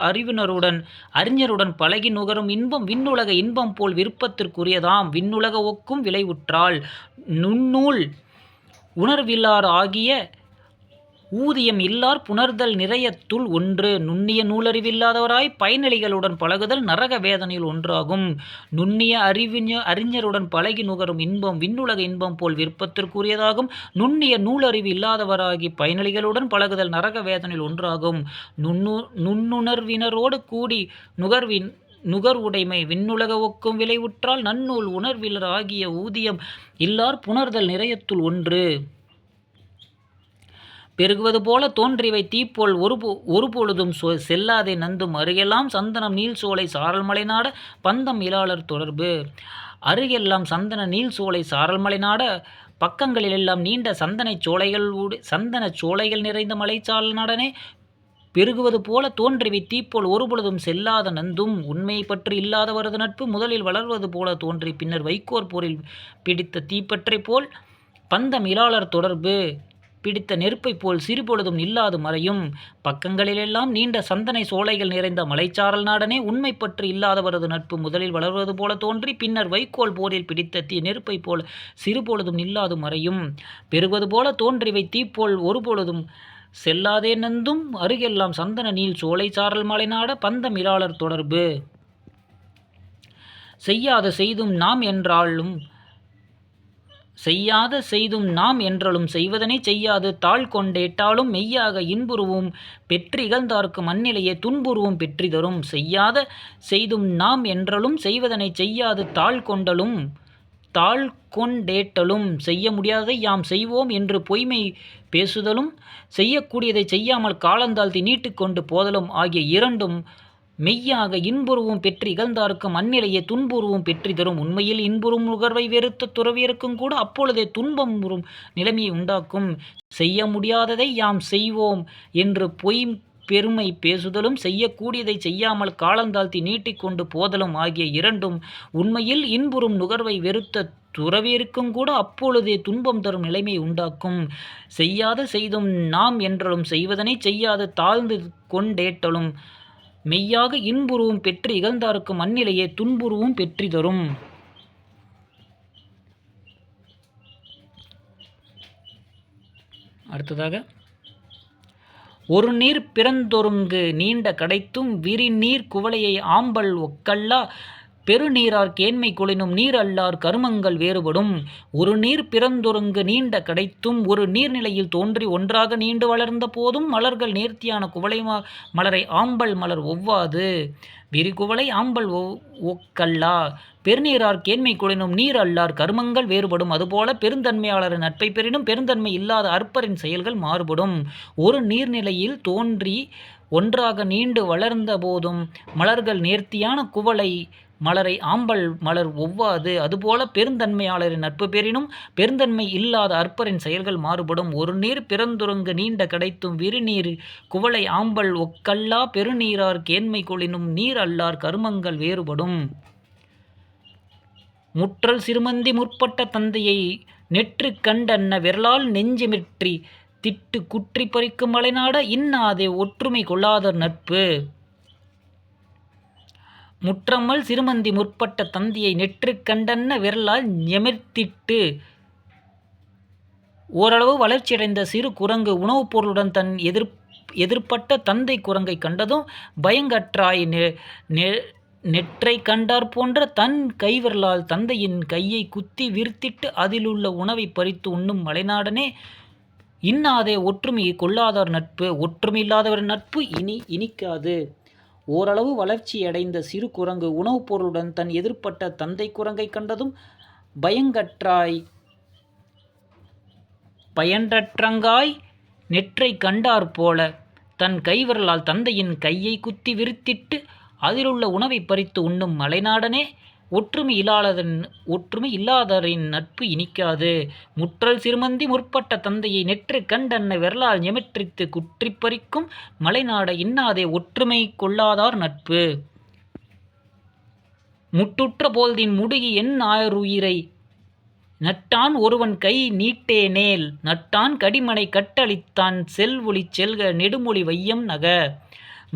A: அறிவினருடன் அறிஞருடன் பழகி நுகரும் இன்பம் விண்ணுலக இன்பம் போல் விருப்பத்திற்குரியதாம். விண்ணுலக ஒக்கும் விளைவுற்றால் நுண்ணூல் உணர்வில்லார் ஆகிய ஊதியம் இல்லார் புணர்தல் நிறையத்துள் ஒன்று. நுண்ணிய நூலறிவில்லாதவராய் பயனிலிகளுடன் பழகுதல் நரக வேதனையில் ஒன்றாகும். நுண்ணிய அறிஞருடன் பழகி நுகரும் இன்பம் விண்ணுலக இன்பம் போல் விருப்பத்திற்குரியதாகும். நுண்ணிய நூலறிவு இல்லாதவராகி பயனிலிகளுடன் பழகுதல் நரக வேதனையில் ஒன்றாகும். நுண்ணுணர்வினரோடு கூடி நுகர்வுடைமை விண்ணுலக ஒக்கும் விளைவுற்றால் நன்னூல் உணர்விலர் ஆகிய ஊதியம் இல்லார் புணர்தல் நிறையத்துள் ஒன்று. பெருகுவது போல தோன்றிவை தீப்போல் ஒருபொழுதும் செல்லாதே நந்தும் அருகெல்லாம் சந்தனம் நீல் சோலை சாரல் மலைநாட பந்தம் இலாளர் தொடர்பு. அருகெல்லாம் சந்தன நீல் சோலை சாரல் மலைநாட பக்கங்களிலெல்லாம் நீண்ட சந்தன சோலைகள் நிறைந்த மலைச்சாரல் நாடனே பெருகுவது போல தோன்றிவை தீப்போல் ஒருபொழுதும் செல்லாத நந்தும் உண்மை பற்றி இல்லாதவரது நட்பு முதலில் வளர்வது போல தோன்றி பின்னர் வைக்கோர் போரில் பிடித்த தீப்பற்றை போல் பந்தம் இலாளர் தொடர்பு பிடித்த நெருப்பை போல் சிறுபொழுதும் நில்லாது மறையும். பக்கங்களிலெல்லாம் நீண்ட சந்தனை சோலைகள் நிறைந்த மலைச்சாரல் நாடனே உண்மை பற்றி இல்லாதவரது நட்பு முதலில் வளர்வது போல தோன்றி பின்னர் வைக்கோல் போரில் பிடித்த நெருப்பை போல் சிறுபொழுதும் நில்லாது மறையும். பெருகுவது போல தோன்றிவை தீப்போல் ஒருபொழுதும் செல்லாதே நந்தும் அருகெல்லாம் சந்தன நீல் சோலை சாரல் மலைநாட பந்தம் இலாளர் தொடர்பு. செய்யாத செய்தும் நாம் என்றாலும் செய்வதனை செய்யாது தாழ் கொண்டேட்டாலும் மெய்யாக இன்புருவும் பெற்று இகழ்ந்தார்க்கு மண்ணிலையே துன்புருவும் பெற்றி தரும். செய்யாத செய்தும் நாம் என்றாலும் செய்வதனை செய்யாது தாழ் கொண்டேட்டலும் செய்ய முடியாததை யாம் செய்வோம் என்று பொய்மை பேசுதலும் செய்யக்கூடியதை செய்யாமல் காலந்தாழ்த்தி நீட்டிக்கொண்டு போதலும் ஆகிய இரண்டும் மெய்யாக இன்புருவும் பெற்று இகழ்ந்தார்க்கு மண்ணிலையே துன்புருவும் பெற்றி தரும். உண்மையில் இன்புறும் நுகர்வை வெறுத்த துறவியருக்கும் கூட அப்பொழுதே துன்பம் உறும் நிலைமையை உண்டாக்கும். செய்ய முடியாததை யாம் செய்வோம் என்று பொய் பெருமை பேசுதலும் செய்யக்கூடியதை செய்யாமல் காலந்தாழ்த்தி நீட்டிக்கொண்டு போதலும் ஆகிய இரண்டும் உண்மையில் இன்புறும் நுகர்வை வெறுத்த துறவியருக்கும் கூட அப்பொழுதே துன்பம் தரும் நிலைமையை உண்டாக்கும். செய்யாத செய்தும் நாம் என்றாலும் செய்வதனை செய்யாது தாழ்ந்து கொண்டேட்டலும் மெய்யாக இன்புருவும் பெற்று இகழ்ந்தார்க்கு மண்ணிலையே துன்புருவும் பெற்றி தரும். அடுத்ததாக ஒரு நீர் பிறந்தொருங்கு நீண்ட கடைத்தும் விரி நீர் குவளையை ஆம்பல் ஒக்கல்லா பெருநீரார் கேண்மை கொளினும் நீர் அல்லார் கருமங்கள் வேறுபடும். ஒரு நீர் பிறந்தொருங்கு நீண்ட கடைத்தும் ஒரு நீர்நிலையில் தோன்றி ஒன்றாக நீண்டு வளர்ந்த போதும் மலர்கள் நேர்த்தியான குவளை மலரை ஆம்பல் மலர் ஒவ்வாது. விரிகுவளை ஆம்பல் ஒக்கல்லா பெருநீரார் கேண்மை கொளினும் நீர் அல்லார் கருமங்கள் வேறுபடும். அதுபோல பெருந்தன்மையாளரின் நட்பை பெறினும் பெருந்தன்மை இல்லாத அற்பரின் செயல்கள் மாறுபடும். ஒரு நீர்நிலையில் தோன்றி ஒன்றாக நீண்டு வளர்ந்த போதும் மலர்கள் நேர்த்தியான குவளை மலரை ஆம்பல் மலர் ஒவ்வாது. அதுபோல பெருந்தன்மையாளரின் நட்பு பெறினும் பெருந்தன்மை இல்லாத அற்பரின் செயல்கள் மாறுபடும். ஒரு நீர் பிறந்துறங்கு நீண்ட கிடைத்தும் விரிநீர் குவளை ஆம்பல் ஒக்கல்லா பெருநீரார் கேண்மை கொளினும் நீர் அல்லார் கருமங்கள் வேறுபடும். முற்றல் சிறுமந்தி முற்பட்ட தந்தையை நெற்று கண்டன்ன விரலால் நெஞ்சுமிற்றி திட்டு குற்றி பறிக்கும் மலைநாட இன்னாதே ஒற்றுமை கொள்ளாதர் நட்பு. முற்றம்மல் சிறுமந்தி முற்பட்ட தந்தையை நெற்றுக் கண்டன்ன விரலால் நிமிர்த்திட்டு ஓரளவு வளர்ச்சியடைந்த சிறு குரங்கு உணவுப் பொருளுடன் தன் எதிர்ப்பட்ட தந்தை குரங்கை கண்டதும் பயங்கற்றாய் நெற்றை கண்டார் போன்ற தன் கைவிரலால் தந்தையின் கையை குத்தி விரித்திட்டு அதிலுள்ள உணவை பறித்து உண்ணும் மலைநாடனே, இன்னாதே ஒற்றுமை கொள்ளாதார் நட்பு, ஒற்றுமை இல்லாதவர் நட்பு இனிக்காது. ஓரளவு வளர்ச்சியடைந்த சிறு குரங்கு உணவுப் பொருளுடன் தன் எதிர்ப்பட்ட தந்தை குரங்கை கண்டதும் பயன்றற்றங்காய் நெற்றை கண்டார் போல தன் கைவிரலால் தந்தையின் கையை குத்தி விரித்திட்டு அதிலுள்ள உணவை பறித்து உண்ணும் மலைநாடனே, ஒற்றுமை இல்லாதரின் நட்பு இனிக்காது. முற்றல் சிறுமந்தி முற்பட்ட தந்தையை நெற்று கண்டன்ன விரலால் நிமிர்த்திட்டு குற்றி பறிக்கும் மலைநாட, இன்னாதே ஒற்றுமை கொள்ளாதார் நட்பு. முட்டுற்ற போழ்தின் முடுகி என் ஆருயிரை நட்டான் ஒருவன் கை நீட்டேனேல், நட்டான் கடிமனை கட்டளித்தான் செல்வொளிச் செல்க நெடுமொழி வையம் நக.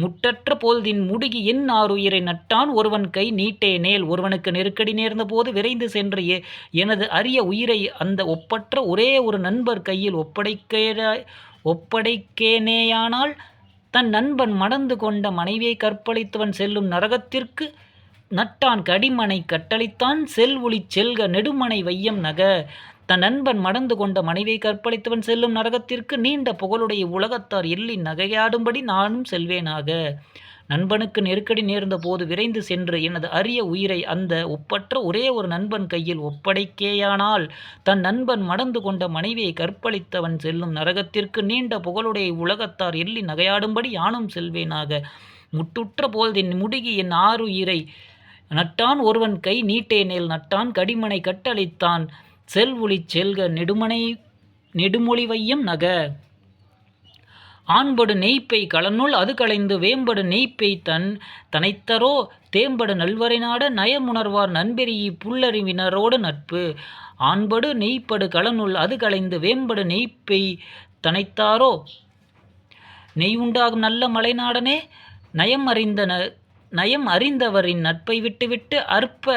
A: முட்டற்ற போழ்தின் முடுகி என் ஆருயிரை நட்டான் ஒருவன் கை நீட்டேனேல், ஒருவனுக்கு நெருக்கடி நேர்ந்த போது விரைந்து சென்று எனது அரிய உயிரை அந்த ஒப்பற்ற ஒரே ஒரு நண்பர் கையில் ஒப்படைக்கேனேயானால், தன் நண்பன் மணந்து கொண்ட மனைவியை கற்பழித்தவன் செல்லும் நரகத்திற்கு நட்டான் கடிமனை கட்டளித்தான் செல்வொளிச் செல்க நெடுமனை வையம் நக. தன் நண்பன் மணந்து கொண்ட மனைவியை கற்பழித்தவன் செல்லும் நரகத்திற்கு நீண்ட புகழுடைய உலகத்தார் எள்ளி நகையாடும்படி நானும் செல்வேனாக. நண்பனுக்கு நெருக்கடி நேர்ந்த போது விரைந்து சென்று எனது அரிய உயிரை அந்த ஒப்பற்ற ஒரே ஒரு நண்பன் கையில் ஒப்படைக்கேயானால், தன் நண்பன் மணந்து கொண்ட மனைவியை கற்பழித்தவன் செல்லும் நரகத்திற்கு நீண்ட புகழுடைய உலகத்தார் எள்ளி நகையாடும்படி யானும் செல்வேனாக. முட்டுற்ற போழ்தின் முடுகி என் ஆருயிரை நட்டான் ஒருவன் கை நீட்டேனேல், நட்டான் கடிமனை கட்டளித்தான் செல்வொளிச் செல்க நெடுமொழி வையம் நக. ஆண்படு நெய்ப்பை களனுள் அது களைந்து வேம்படு நெய்ப்பை தனைத்தரோ, தேம்படு நல்வரை நாட நயமுணர்வார் நண்பெறியி புல்லறிவினரோடு நட்பு. ஆண்படு நெய்ப்படு களனுள் அது களைந்து வேம்படு நெய்ப்பை தனைத்தாரோ, நெய் உண்டாகும் நல்ல மலைநாடனே, நயம் அறிந்தவரின் நட்பை விட்டுவிட்டு அற்ப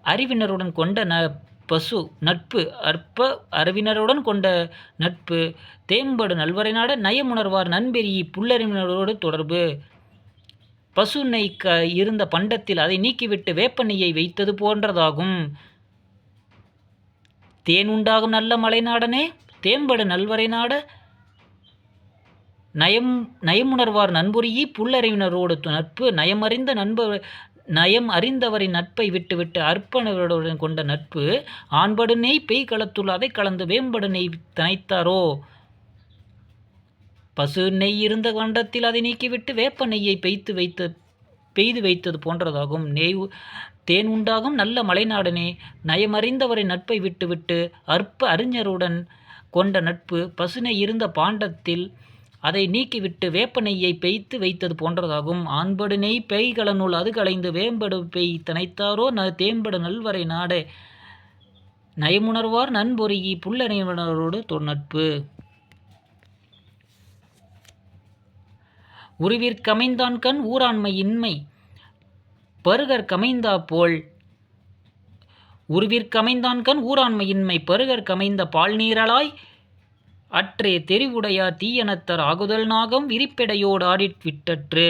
A: அறிவினருடன் கொண்ட பசு நட்பு, அற்ப அறிவினருடன் கொண்ட நட்பு. தேம்படு நல்வரை நாட நயமுணர்வார் நண்பெறியி புல்லறிவினரோடு தொடர்பு. பசு நெய் இருந்த பண்டத்தில் அதை நீக்கிவிட்டு வேப்ப நெய்யை வைத்தது போன்றதாகும். தேன் உண்டாகும் நல்ல மலைநாடனே, தேம்படு நல்வரை நாட நயமுணர்வார் நண்புரியி புல்லறிவினரோடு நட்பு. நயம் அறிந்தவரின் நட்பை விட்டுவிட்டு அற்பனவருடன் கொண்ட நட்பு. ஆண்படு நெய் பெய் களத்துள் அதை கலந்து வேம்படு நெய் தனைத்தாரோ, பசு நெய் இருந்த கண்டத்தில் அதை நீக்கிவிட்டு வேப்ப நெய்யை பெய்து வைத்தது போன்றதாகும். தேன் உண்டாகும் நல்ல மலைநாடனே, நயமறிந்தவரின் நட்பை விட்டுவிட்டு அற்ப அறிஞருடன் கொண்ட நட்பு. பசுனை இருந்த பாண்டத்தில் அதை நீக்கிவிட்டு வேப்ப நெய்யை பெய்த்து வைத்தது போன்றதாகும். ஆண்படு நெய் பெய்களனுள் அது களைந்து வேம்படு பெய் தனைத்தாரோ, தேம்படு நல்வரை நாடே நயமுணர்வார் நண்பொறியி புல்லறிவினரோடு நட்பு. உருவிற்கமைந்தான்கண் ஊராண்மை இன்மை பருகற் கமைந்தா போல், உருவிற்கமைந்தான்கண் ஊராண்மை இன்மை பருகற் கமைந்த பால் நீரலாய் அற்றே தெரிவுடையார் தீயனத்தர் ஆகுதல் நாகம் விரிப்பெடையோடு ஆடிவிட்டற்று.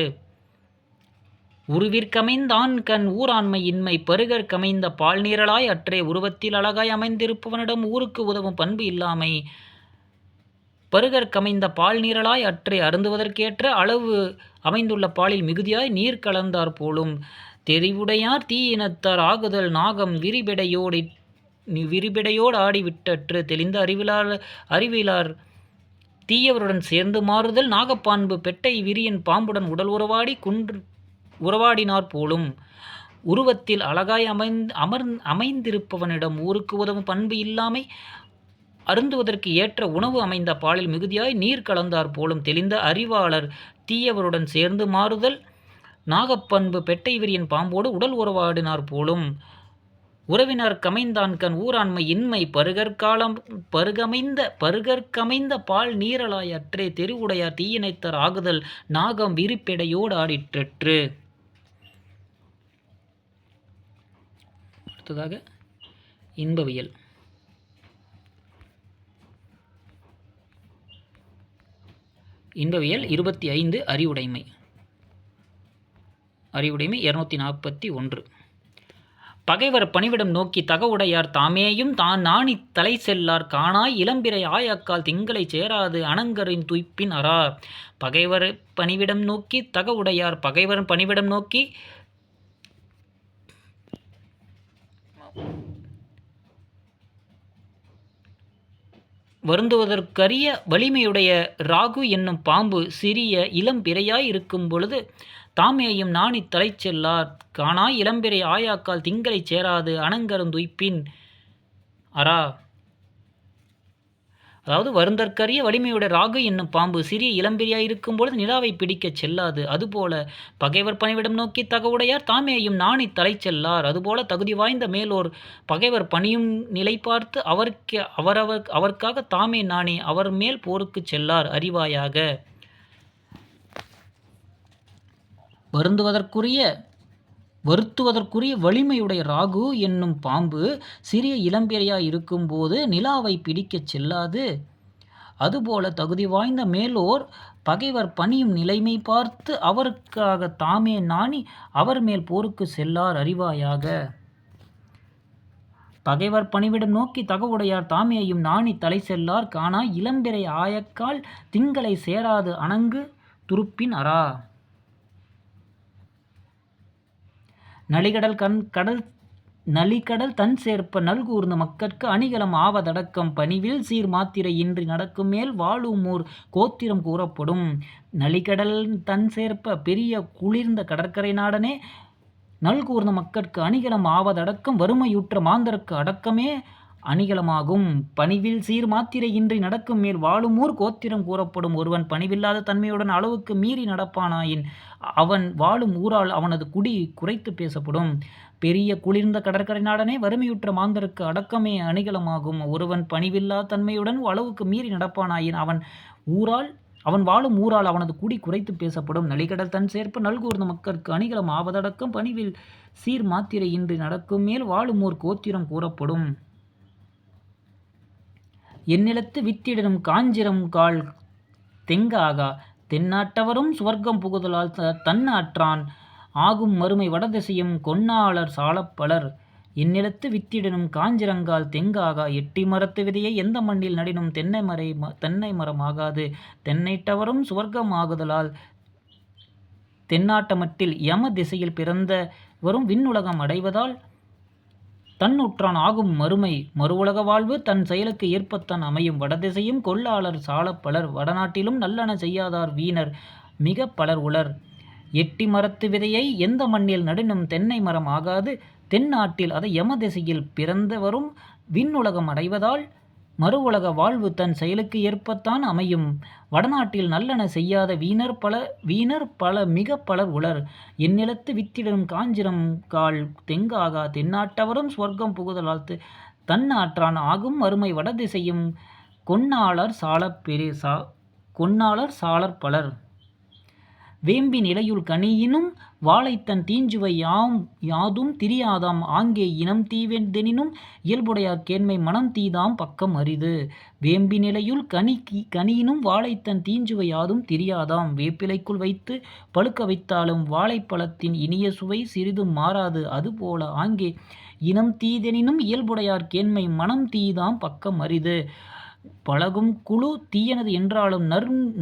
A: உருவிற்கமைந்தான்கண் ஊராண்மை இன்மை பருகற் கமைந்த பால் நீரலாய் அற்றே, உருவத்தில் அழகாய் அமைந்திருப்பவனிடம் ஊருக்கு உதவும் பண்பு இல்லாமை. பருகற் கமைந்த பால் நீரலாய் அற்றே, அருந்துவதற்கேற்ற அளவு அமைந்துள்ள பாலில் மிகுதியாய் நீர் கலந்தார் போலும். தெரிவுடையார் தீயினத்தார் ஆகுதல் நாகம் விரிபெடையோடு ஆடிவிட்டற்று. தெளிந்த அறிவிலார் தீயவருடன் சேர்ந்து மாறுதல் நாகப்பான்பு பெட்டை விரியன் பாம்புடன் உடல் உறவாடினார் போலும். உருவத்தில் அழகாய் அமைந்திருப்பவனிடம் ஊருக்கு உதவும் பண்பு இல்லாமை. அருந்துவதற்கு ஏற்ற உணவு அமைந்த பாலில் மிகுதியாய் நீர் கலந்தார் போலும். தெளிந்த அறிவாளர் தீயவருடன் சேர்ந்து மாறுதல் நாகப்பண்பு பெட்டை விரியன் பாம்போடு உடல் உறவாடினார் போலும். உறவினர் கமைந்தான்கண் ஊராண்மை இன்மை பருகற்கமைந்த பால் நீரலாய் அற்றே, தெரிவுடையார் தீயினைத்தர் ஆகுதல் நாகம் விரிப்பெடையோடு ஆடிற்றற்று. அடுத்ததாக இன்பவியல். இன்பவியல் 25 அறிவுடைமை. அறிவுடைமை 241. பகைவர் பணிவிடம் நோக்கி தகவுடையார் தாமேயும் தான் நாணி தலை செல்லார் காணாய் இளம்பிறை ஆயக்கால் திங்களை சேராது அணங்கரின் துய்ப்பின் அரா. பகைவர் பணிவிடம் நோக்கி தகவுடையார் பகைவர் பணிவிடம் நோக்கி வருந்துவதற்கரிய வலிமையுடைய ராகு என்னும் பாம்பு சிறிய இளம்பிறையாய் இருக்கும் பொழுது தாமேயும் நாணி தலை செல்லார் காணாய் இளம்பிறை ஆயாக்கால் திங்களை சேராது அணங்கருந்துய்ப்பின் அரா. அதாவது வருந்தற்கரிய வலிமையுடைய ராகு என்னும் பாம்பு சிறிய இளம்பிறையாய் இருக்கும் பொழுது நிலாவை பிடிக்கச் செல்லாது. அதுபோல பகைவர் பணிவிடம் நோக்கி தகவுடையார் தாமேயும் நாணி தலை செல்லார். அதுபோல தகுதி வாய்ந்த மேலோர் பகைவர் பணியும் நிலை பார்த்து அவர்க்காக தாமே நாணி அவர் மேல் போருக்கு செல்லார் அறிவாயாக. வருத்துவதற்குரிய வலிமையுடைய ராகு என்னும் பாம்பு சிறிய இளம்பிறையாய் இருக்கும்போது நிலாவை பிடிக்கச் செல்லாது. அதுபோல தகுதி வாய்ந்த மேலோர் பகைவர் பணியும் நிலைமை பார்த்து அவருக்காக தாமே நாணி அவர் மேல் போருக்கு செல்லார் அறிவாயாக. பகைவர் பணிவிடம் நோக்கி தகவுடையார் தாமேயும் நாணி தலை செல்லார் காணாய் இளம்பிறை ஆயக்கால் திங்களை சேராது அணங்கு துருப்பின் அரா. நலிகடல் தன் சேர்ப்ப நல்கூர்ந்த மக்கட்கு அணிகலம் ஆவதடக்கம் பணிவில் சீர் மாத்திரை இன்றி நடக்கும் மேல் வாழுமூர் கோத்திரம் கூறப்படும். நலிகடல் தன் சேர்ப்ப பெரிய குளிர்ந்த கடற்கரை நாடனே நல்கூர்ந்த மக்கட்கு அணிகலம் ஆவதடக்கம் வறுமையுற்ற மாந்தருக்கு அடக்கமே அணிகலமாகும். பணிவில் சீர் மாத்திரை இன்றி நடக்கும் மேல் வாழுமூர் கோத்திரம் கூறப்படும். ஒருவன் பணிவில்லாத தன்மையுடன் அளவுக்கு மீறி நடப்பானாயின் அவன் வாழும் ஊரால் அவனது குடி குறைத்து பேசப்படும். பெரிய குளிர்ந்த கடற்கரை நாடனே வறுமையுற்ற மாந்தருக்கு அடக்கமே அணிகலமாகும். ஒருவன் பணிவில்லாத தன்மையுடன் அளவுக்கு மீறி நடப்பானாயின் அவன் வாழும் ஊரால் அவனது குடி குறைத்து பேசப்படும். நலிகடல் தன் சேர்ப்பு நல்கூர்ந்த மக்களுக்கு அணிகலம் ஆவதடக்கம் பணிவில் சீர் மாத்திரை இன்றி நடக்கும் மேல் வாழுமூர் கோத்திரம் கூறப்படும். எந்நிலத்து வித்திடனும் காஞ்சிரம் கால் தெங்காகா தென்னாட்டவரும் சுவர்க்கம் புகுதலால் தன்னாற்றான் ஆகும் மறுமை வடதிசையும் கொன்னாளர் சாலப்பலர். எந்நிலத்து வித்திடனும் காஞ்சிரங்கால் தெங்காகா எட்டி மரத்து விதையை எந்த மண்ணில் நடினும் தென்னை மரம் ஆகாது. தென்னைட்டவரும் சுவர்க்கம் ஆகுதலால் தென்னாட்டமட்டில் யம திசையில் பிறந்தவரும் விண்ணுலகம் அடைவதால் தன்னுற்றான் ஆகும் மறுவுலக வாழ்வு தன் செயலுக்கு ஏற்பத்தான் அமையும். வடதிசையும் கொல்லாளர் சாலப்பலர். வடநாட்டிலும் நல்லன செய்யாதார் வீணர் மிக பலர் உளர். எட்டி மரத்து விதையை எந்த மண்ணில் நடினும் தென்னை மரம் ஆகாது. தென்னாட்டில் அதை யம திசையில் பிறந்தவரும் விண்ணுலகம் அடைவதால் மறுவுலக வாழ்வு தன் செயலுக்கு ஏற்பத்தான் அமையும். வடநாட்டில் நல்லன செய்யாத வீணர் பல மிக பலர் உளர். எந்நிலத்து வித்திடனும் காஞ்சிரம் கால் தெங்காகா தென்னாட்டவரும் சுவர்க்கம் புகுதலால் தன்னாற்றான் ஆகும் மறுமை வடதிசையும் கொன்னாளர் சாலர் பலர். வேம்பி நிலையுள் கனியினும் வாழைத்தன் தீஞ்சுவை யாதும் திரியாதாம் ஆங்கே இனம் தீவெதெனினும் இயல்புடையார் கேண்மை மனம் தீதாம் பக்கம் அரிது. வேம்பி நிலையுள் கனியினும் வாழைத்தன் தீஞ்சுவை யாதும் திரியாதாம். வேப்பிலைக்குள் வைத்து பழுக்க வைத்தாலும் வாழைப்பழத்தின் இனிய சுவை சிறிதும் மாறாது. அதுபோல ஆங்கே இனம் தீதெனினும் இயல்புடையார் கேண்மை மனம் தீதாம் பக்கம் அரிது. பழகும் குழு தீயனது என்றாலும்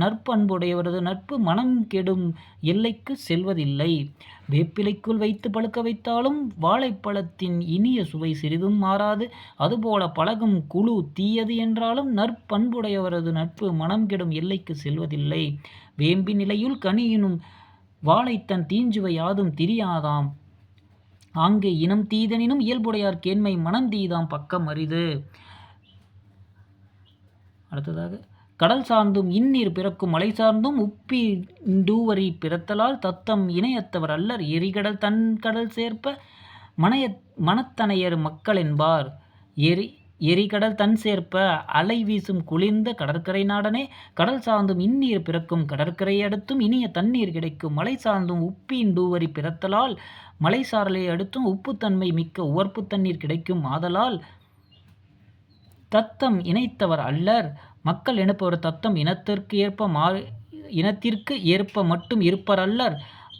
A: நற்பண்புடையவரது நட்பு மனம் கெடும் எல்லைக்கு செல்வதில்லை. வேப்பிலைக்குள் வைத்து பழுக்க வைத்தாலும் வாழைப்பழத்தின் இனிய சுவை சிறிதும் மாறாது. அதுபோல பழகும் குழு தீயது என்றாலும் நற்பண்புடையவரது நட்பு மனம் கெடும் எல்லைக்கு செல்வதில்லை. வேம்பி நிலையுள் கனியினும் வாழைத்தன் தீஞ்சுவை யாதும் திரியாதாம். ஆங்கே இனம் தீதெனினும் இயல்புடையார் கேண்மை மனம் தீதாம் பக்கம் அரிது. அடுத்ததாக கடல் சார்ந்தும் இந்நீர் பிறக்கும் மலை சார்ந்தும் உப்பிண்டூவரி பிறத்தலால் தத்தம் இணையத்தவர் அல்லர். எரிகடல் தன் கடல் சேர்ப்ப மனத்தனையர் மக்கள் என்பார். எரிகடல் தன் சேர்ப்ப அலை வீசும் குளிர்ந்த கடற்கரை நாடனே. கடல் சார்ந்தும் இந்நீர் பிறக்கும் கடற்கரை அடுத்தும் இனிய தண்ணீர் கிடைக்கும். மலை சார்ந்தும் உப்பீண்டூவரி பிறத்தலால் மலை சாரலை அடுத்தும் உப்புத்தன்மை மிக்க உவர்ப்பு தண்ணீர் கிடைக்கும். ஆதலால் தத்தம் இணைத்தவர் அல்லர் மக்கள் எனப்பவர் தத்தம் இனத்திற்கு ஏற்ப மட்டும் இருப்பர் அல்லர்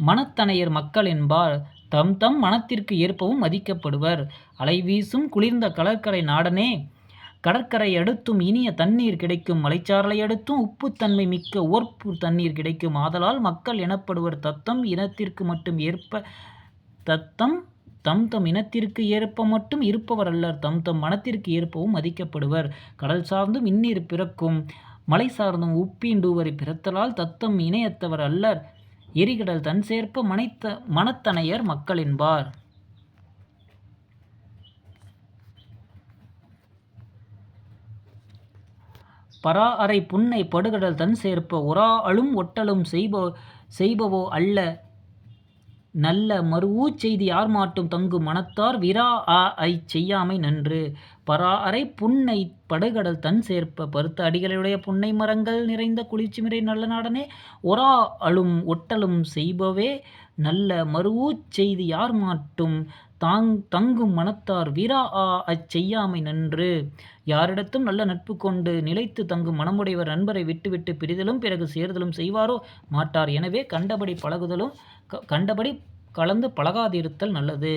A: மனத்தனையர் மக்கள் என்பார். தம் தம் மனத்திற்கு ஏற்பவும் மதிக்கப்படுவர். அலை வீசும் குளிர்ந்த கடற்கரை நாடனே. கடற்கரை அடுத்தும் இனிய தண்ணீர் கிடைக்கும். மலைச்சாரலை அடுத்தும் உப்புத்தன்மை மிக்க உவர்ப்பு தண்ணீர் கிடைக்கும். ஆதலால் மக்கள் எனப்படுவர் தத்தம் இனத்திற்கு மட்டும் ஏற்ப தம் தம் இனத்திற்கு ஏற்ப மட்டும் இருப்பவர் அல்லர் தம் தம் மனத்திற்கு ஏற்பவும் மதிக்கப்படுவர். கடல் சார்ந்தும் இந்நீர் பிறக்கும் மலை சார்ந்தும் உப்பீண்டூவரி பிறத்தலால் தத்தம் இணையத்தவர் அல்லர் எரிகடல் தன் சேர்ப்ப மனத்தனையர் மக்கள் என்பார். பரா அறை புன்னை படுகடல் தன் சேர்ப்ப ஒரா அழும் ஒட்டலும் செய்பவோ அல்ல நல்ல மறுவூச் செய்தி யார் மாட்டும் தங்கும் மனத்தார் விரா ஐ செய்யாமை நன்று. பரா அறை புன்னை படுகடல் தன் சேர்ப்ப பருத்த அடிகளுடைய புன்னை மரங்கள் நிறைந்த குளிர்ச்சிமிரை நல்ல நாடனே. ஒரா அழும் ஒட்டலும் செய்பவே நல்ல மறுவூச் செய்தி யார் மாட்டும் தங்கும் மனத்தார் விரா செய்யாமை நன்று. யாரிடத்தும் நல்ல நட்பு கொண்டு நிலைத்து தங்கும் மனமுடையவர் நண்பரை விட்டுவிட்டு பிரிதலும் பிறகு சேர்தலும் செய்வாரோ மாட்டார். எனவே கண்டபடி கலந்து பழகாதிருத்தல் நல்லது.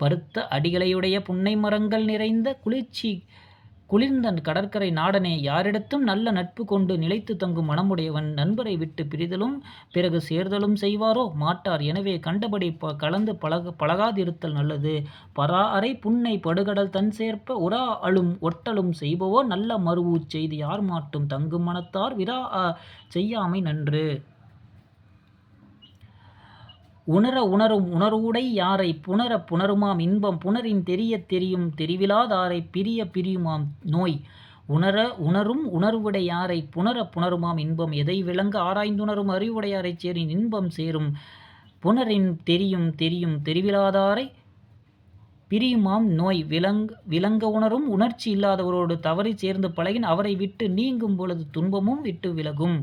A: பருத்த அடிகளையுடைய புன்னை மரங்கள் நிறைந்த குளிர்ந்த கடற்கரை நாடனே. யாரிடத்தும் நல்ல நட்பு கொண்டு நிலைத்து தங்கும் மனமுடையவன் நண்பரை விட்டு பிரிதலும் பிறகு சேர்தலும் செய்வாரோ மாட்டார். எனவே கண்டபடி கலந்து பழகாதிருத்தல் நல்லது. பரா அறை புன்னை படுகடல் தன் சேர்ப்ப உரா அழும் ஒட்டலும் செய்பவோ நல்ல மறுவூச் செய்து யார் மாட்டும் தங்கும் மனத்தார் விரா செய்யாமை நன்று. உணரும் உணர்வுடை யாரை புணருமாம் இன்பம் புணரின் தெரியும் தெரிவிலாதாரை பிரியுமாம் நோய். உணரும் உணர்வுடை யாரை புணருமாம் இன்பம் எதை விளங்க ஆராய்ந்துணரும் அறிவுடையாரை சேரின் இன்பம் சேரும். புணரின் தெரியும் தெரிவிலாதாரை பிரியுமாம் நோய். விளங்க உணரும் உணர்ச்சி இல்லாதவரோடு தவறி சேர்ந்து பழகின் அவரை விட்டு நீங்கும் பொழுது துன்பமும் விட்டு விலகும்.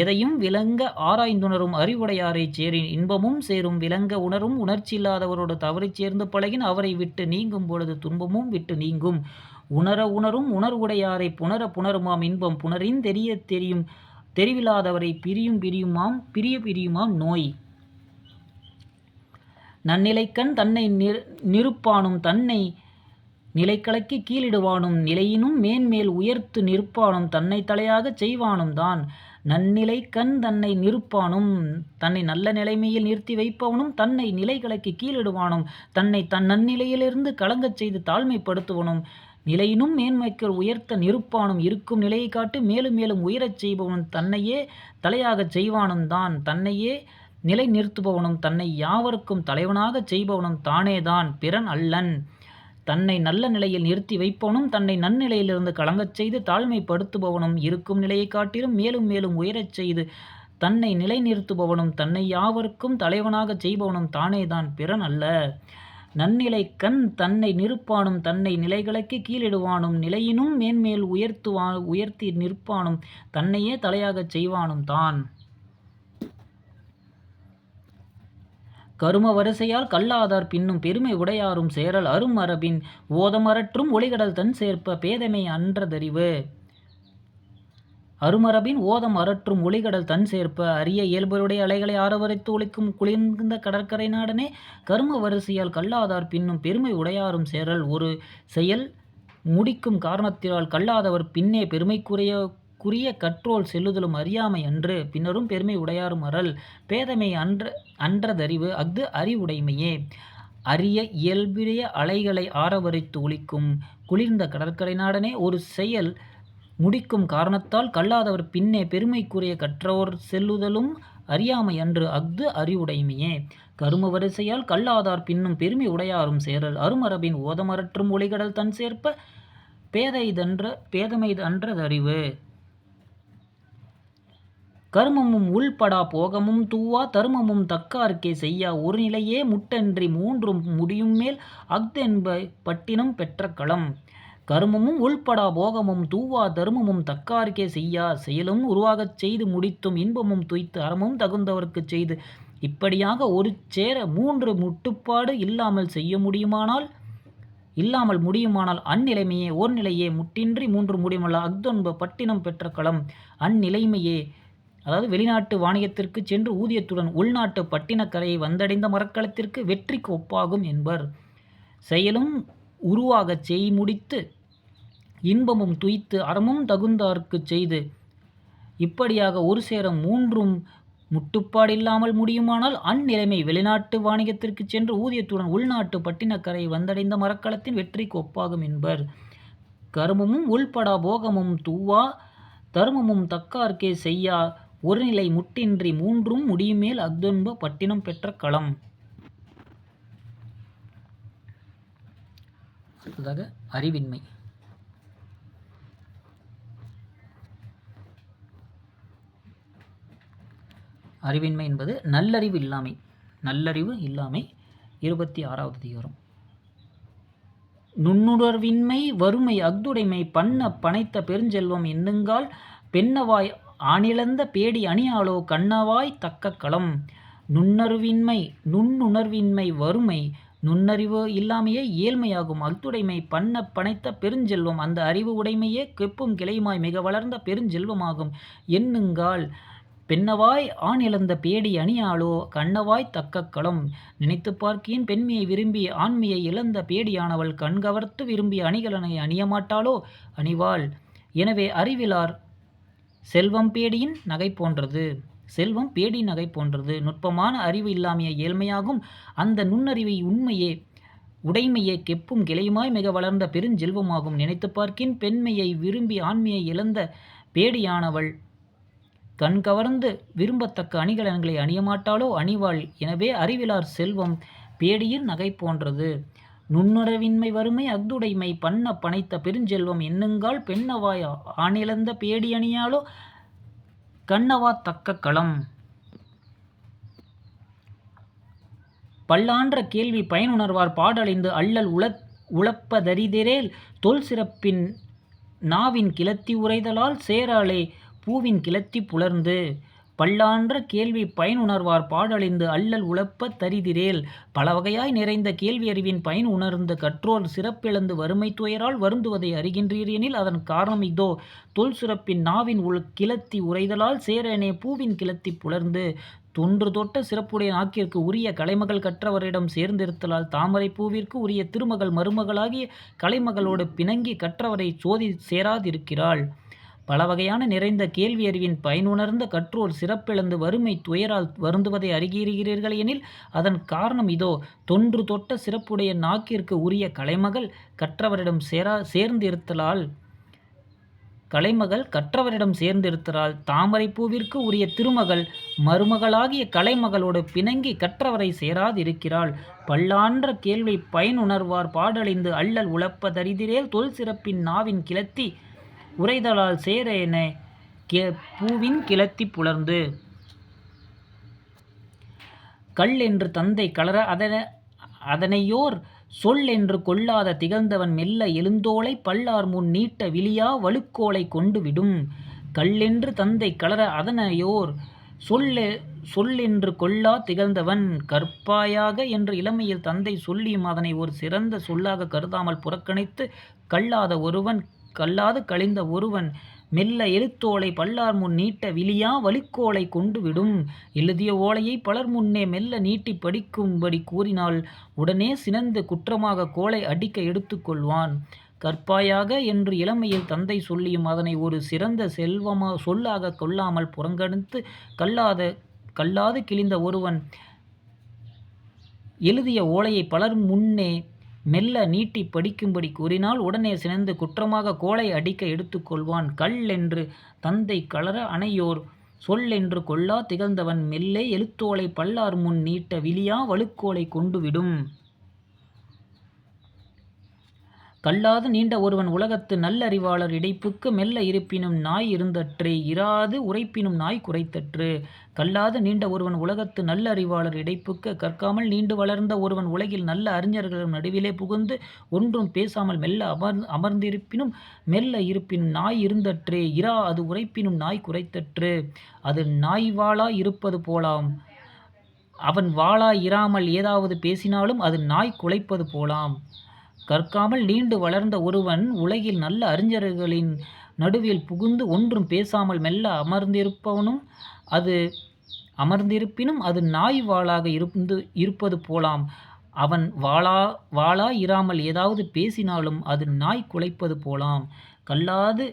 A: எதையும் விளங்க ஆராய்ந்துணரும் அறிவுடையாரை சேரின் இன்பமும் சேரும். விளங்க உணரும் உணர்ச்சி இல்லாதவரோடு தவறி சேர்ந்து பழகின் அவரை விட்டு நீங்கும் பொழுது துன்பமும் விட்டு நீங்கும். உணரும் உணர்வுடையாரை புணருமாம் இன்பம் புணரின் தெரியும் தெரிவில்லாதவரை பிரியுமாம் நோய். நன்னிலைக்கண் தன்னை நிருப்பானும் தன்னை நிலைக்கலக்கி கீழிடுவானும் நிலையினும் மேன்மேல் உயர்த்து நிற்பானும் தன்னை தலையாகச் செய்வானும் தான். நன்னிலை கண் தன்னை நிற்பானும் தன்னை நல்ல நிலைமையில் நிறுத்தி வைப்பவனும் தன்னை நிலை கலக்கி கீழிடுவானும் தன்னை தன் நன்னிலையிலிருந்து கலங்கச் செய்து தாழ்மைப்படுத்துவனும் நிலையினும் மேன்மைக்கு உயர்த்த நிற்பானும் இருக்கும் நிலையை காட்டு மேலும் மேலும் உயரச் செய்பவனும் தன்னையே தலையாகச் செய்வானும் தான். தன்னையே நிலை நிறுத்துபவனும் தன்னை யாவருக்கும் தலைவனாகச் செய்பவனும் தானேதான் பிறன் அல்லன். தன்னை நல்ல நிலையில் நிறுத்தி வைப்பவனும் தன்னை நன்னிலையிலிருந்து கலங்கச் செய்து தாழ்மைப்படுத்துபவனும் இருக்கும் நிலையை காட்டிலும் மேலும் மேலும் உயரச் செய்து தன்னை நிலை நிறுத்துபவனும் தன்னை யாவருக்கும் தலைவனாகச் செய்பவனும் தானேதான் பிறன் அல்ல. நன்னிலை கண் தன்னை நிற்பானும் தன்னை நிலைகளுக்கு கீழிடுவானும் நிலையினும் மேன்மேல் உயர்த்தி நிற்பானும் தன்னையே தலையாகச் செய்வானும் தான். கரும வரிசையால் கல்லாதார் பின்னும் பெருமை உடையாரும் சேரல் அருமரபின் ஓதமரற்றும் ஒளிகடல் தன் சேர்ப்ப பேதமை அன்றதறிவு. அருமரபின் ஓதம் அரற்றும் ஒளிகடல் தன் சேர்ப்ப அரிய இயல்பருடைய அலைகளை ஆரவரைத்து ஒழிக்கும் குளிர்ந்த கடற்கரை நாடனே. கரும வரிசையால் கல்லாதார் பின்னும் பெருமை உடையாரும் சேரல் ஒரு செயல் முடிக்கும் காரணத்தினால் கல்லாதவர் பின்னே பெருமைக்குரிய கற்றோல் செல்லுதலும் அறியாமை அன்று பின்னரும் பெருமை உடையாரும் அறல். பேதமை அன்றதறிவு அஃது அறிவுடைமையே. அரிய இயல்புடைய அலைகளை ஆரவரைத்து ஒழிக்கும் குளிர்ந்த கடற்கரை நாடனே. ஒரு செயல் முடிக்கும் காரணத்தால் கல்லாதவர் பின்னே பெருமைக்குரிய கற்றோர் செல்லுதலும் அறியாமை அன்று அஃது அறிவுடைமையே. கரும வரிசையால் கல்லாதார் பின்னும் பெருமை உடையாரும் சேரல் அருமரபின் ஓதமரற்றும் ஒளிகடல் தன் சேர்ப்ப பேதமைதன்றதறிவு. கருமமும் உள்படா போகமும் தூவா தருமமும் தக்கார்க்கே செய்யா ஒரு நிலையே முட்டன்றி மூன்றும் முடியும் மேல் அஃதென்ப பட்டினம் பெற்ற களம். கருமமும் உள்படா போகமும் தூவா தருமமும் தக்கார்க்கே செய்யா செயலும் உருவாகச் செய்து முடித்தும் இன்பமும் துய்த்து அறமும் தகுந்தவர்க்குச் செய்து இப்படியாக ஒரு சேர 3 முட்டுப்பாடு இல்லாமல் முடியுமானால் அந்நிலைமையே ஓர்நிலையே முட்டின்றி 3 முடியுமல்ல அஃதொன்ப பட்டினம் பெற்ற களம் அந்நிலைமையே. அதாவது வெளிநாட்டு வாணிகத்திற்கு சென்று ஊதியத்துடன் உள்நாட்டு பட்டினக்கரையை வந்தடைந்த மரக்கலத்திற்கு வெற்றிக்கு ஒப்பாகும் என்பர். செயலும் உருவாகச் செய் முடித்து இன்பமும் துய்த்து அறமும் தகுந்தார்க்குச் செய்து இப்படியாக ஒரு சேர 3 முட்டுப்பாடில்லாமல் முடியுமானால் அந்நிலைமை வெளிநாட்டு வாணிகத்திற்கு சென்று ஊதியத்துடன் உள்நாட்டு பட்டினக்கரையை வந்தடைந்த மரக்கலத்தின் வெற்றிக்கு ஒப்பாகும் என்பர். கருமமும் உள்படா போகமும் தூவா தருமமும் தக்கார்க்கே செய்யா ஒருநிலை முட்டின்றி 3 முடியுமேல் அஃதொன்ப பட்டினம் பெற்ற களம். அடுத்ததாக அறிவின்மை. அறிவின்மை என்பது நல்லறிவு இல்லாமை. நல்லறிவு இல்லாமை 26வது அதிகாரம். நுண்ணுணர்வின்மை வறுமை அஃதுடைமை பண்ண பனைத்த பெருஞ்செல்வம் எண்ணுங்கால் பெண்ணவாய் ஆணிழந்த பேடி அணியாளோ கண்ணவாய் தக்க களம். நுண்ணுணர்வின்மை வறுமை நுண்ணறிவு இல்லாமையே ஏழ்மையாகும். அஃதுடைமை பண்ண பனைத்த பெருஞ்செல்வம் அந்த அறிவு உடைமையே கெப்பும் கிளையுமாய் மிக வளர்ந்த பெருஞ்செல்வமாகும். எண்ணுங்கால் பெண்ணவாய் ஆண் இழந்த பேடி அணியாளோ கண்ணவாய் தக்க களம். நினைத்து பார்க்கின் பெண்மையை விரும்பி ஆண்மையை இழந்த பேடியானவள் கண்கவர்த்து விரும்பிய அணிகலனை அணியமாட்டாளோ அணிவாள். எனவே அறிவிலார் செல்வம் பேடியின் நகை போன்றது. செல்வம் பேடியின் நகை போன்றது. நுட்பமான அறிவு இல்லாமைய ஏழ்மையாகும். அந்த நுண்ணறிவை உடைமையே கெப்பும் கிளையுமாய் மிக வளர்ந்த பெருஞ்செல்வமாகும். நினைத்து பார்க்கின் பெண்மையை விரும்பி ஆண்மையை இழந்த பேடியானவள் கண் கவர்ந்து விரும்பத்தக்க அணிகலன்களை அணியமாட்டாளோ அணிவாள். எனவே அறிவிலார் செல்வம் பேடியின் நகை போன்றது. நுண்ணுணர்வின்மை வறுமை அஃதுடைமை பண்ண பனைத்த பெருஞ்செல்வம் எண்ணுங்கால் பெண்ணவாய் ஆணிழந்த பேடி அணியாளோ கண்ணவா தக்க களம். பல்லான்ற கேள்வி பயனுணர்வார் பாடழிந்து அல்லல் உழப்பதரிதிரேல் தொல் சிறப்பின் நாவின் கிளத்தி உரைதலால் சேராலே பூவின் கிளத்தி புலர்ந்து. பல்லான்ற கேள்வி பயனுணர்வார் பாடழிந்து அல்லல் உழப்ப தரிதிரேல் பல வகையாய் நிறைந்த கேள்வி அறிவின் பயன் உணர்ந்த கற்றோர் சிறப்பிழந்து வறுமை துயரால் வருந்துவதை அறிகின்றீர் எனில் அதன் காரணம் இதோ. தொல் சிறப்பின் நாவின் கிளத்தி உரைதலால் சேரனே பூவின் கிளத்தி புலர்ந்து. தொன்று தொட்ட சிறப்புடைய நாக்கிற்கு உரிய கலைமகள் கற்றவரிடம் சேர்ந்திருத்தலால் தாமரை பூவிற்கு உரிய திருமகள் மருமகளாகிய கலைமகளோடு பிணங்கி கற்றவரை சோதி சேராதிருக்கிறாள். பல வகையான நிறைந்த கேள்வி அறிவின் பயனுணர்ந்த கற்றோர் சிறப்பிழந்து வறுமை துயரால் வருந்துவதை அறிகிறீர்கள் எனில் அதன் காரணம் இதோ. தொன்று தொட்ட சிறப்புடைய நாக்கிற்கு உரிய கலைமகள் கற்றவரிடம் சேர்ந்திருத்தலால் தாமரை பூவிற்கு உரிய திருமகள் மருமகளாகிய கலைமகளோடு பிணங்கி கற்றவரை சேராதிருக்கிறாள். பல்லான்ற கேள்வி பயனுணர்வார் பாடழிந்து அல்லல் உழப்பதரிதிரேல் தொல் சிறப்பின் நாவின் கிளத்தி உரைதலால் சேரேன பூவின் கிளத்தி புலர்ந்து. கல் என்று தந்தை கலர அதனையோர் சொல் என்று கொள்ளாத திகழ்ந்தவன் மெல்ல எழுந்தோளை பல்லார் முன் நீட்ட விழியா வலுக்கோலை கொண்டு விடும். கல்லென்று தந்தை கலர அதனையோர் சொல்லென்று கொள்ளா திகழ்ந்தவன் கற்பாயாக என்று இளமையில் தந்தை சொல்லியும் அதனை ஒரு சிறந்த சொல்லாக கருதாமல் புறக்கணித்து கல்லாது கழிந்த ஒருவன் மெல்ல எழுத்தோலை பல்லார் முன் நீட்ட விழியா வலிக்கோலை கொண்டு விடும். எழுதிய ஓலையை பலர் முன்னே மெல்ல நீட்டி படிக்கும்படி கூறினால் உடனே சினந்து குற்றமாக கோலை அடிக்க எடுத்து கொள்வான். கற்பாயாக என்று இளமையில் தந்தை சொல்லியும் அதனை ஒரு சிறந்த சொல்லாக கொள்ளாமல் புறங்கணித்து கல்லாது கிழிந்த ஒருவன் எழுதிய ஓலையை பலர் முன்னே மெல்ல நீட்டி படிக்கும்படி கூறினால் உடனே சினந்து குற்றமாக கோலை அடிக்க எடுத்துக்கொள்வான். கல் என்று தந்தை கலர அனையோர் சொல் என்று கொள்ளா திகழ்ந்தவன் மெல்லே எழுத்தோலை பல்லார் முன் நீட்ட விழியா வலுக்கோலை கொண்டு விடும். கல்லாது நீண்ட ஒருவன் உலகத்து நல்லறிவாளர் இடைப்புக்கு மெல்ல இருப்பினும் நாய் இருந்தற்றே இராது உரைப்பினும் நாய் குரைத்தற்று. கல்லாது நீண்ட ஒருவன் உலகத்து நல்லறிவாளர் இடைப்புக்க கற்காமல் நீண்டு வளர்ந்த ஒருவன் உலகில் நல்ல அறிஞர்களும் நடுவிலே புகுந்து ஒன்றும் பேசாமல் மெல்ல அமர்ந்திருப்பினும் மெல்ல இருப்பினும் நாய் இருந்தற்றே அது உரைப்பினும் நாய் குரைத்தற்று. அது நாய் வாளா இருப்பது போலாம், அவன் வாளா இராமல் ஏதாவது பேசினாலும் அது நாய் குலைப்பது போலாம். கற்காமல் நீண்டு வளர்ந்த ஒருவன் உலகில் நல்ல அறிஞர்களின் நடுவில் புகுந்து ஒன்றும் பேசாமல் மெல்ல அமர்ந்திருப்பினும் அது நாய் வாளாக இருப்பது போலாம், அவன் வாளா இராமல் ஏதாவது பேசினாலும் அது நாய் குலைப்பது போலாம். கல்லாது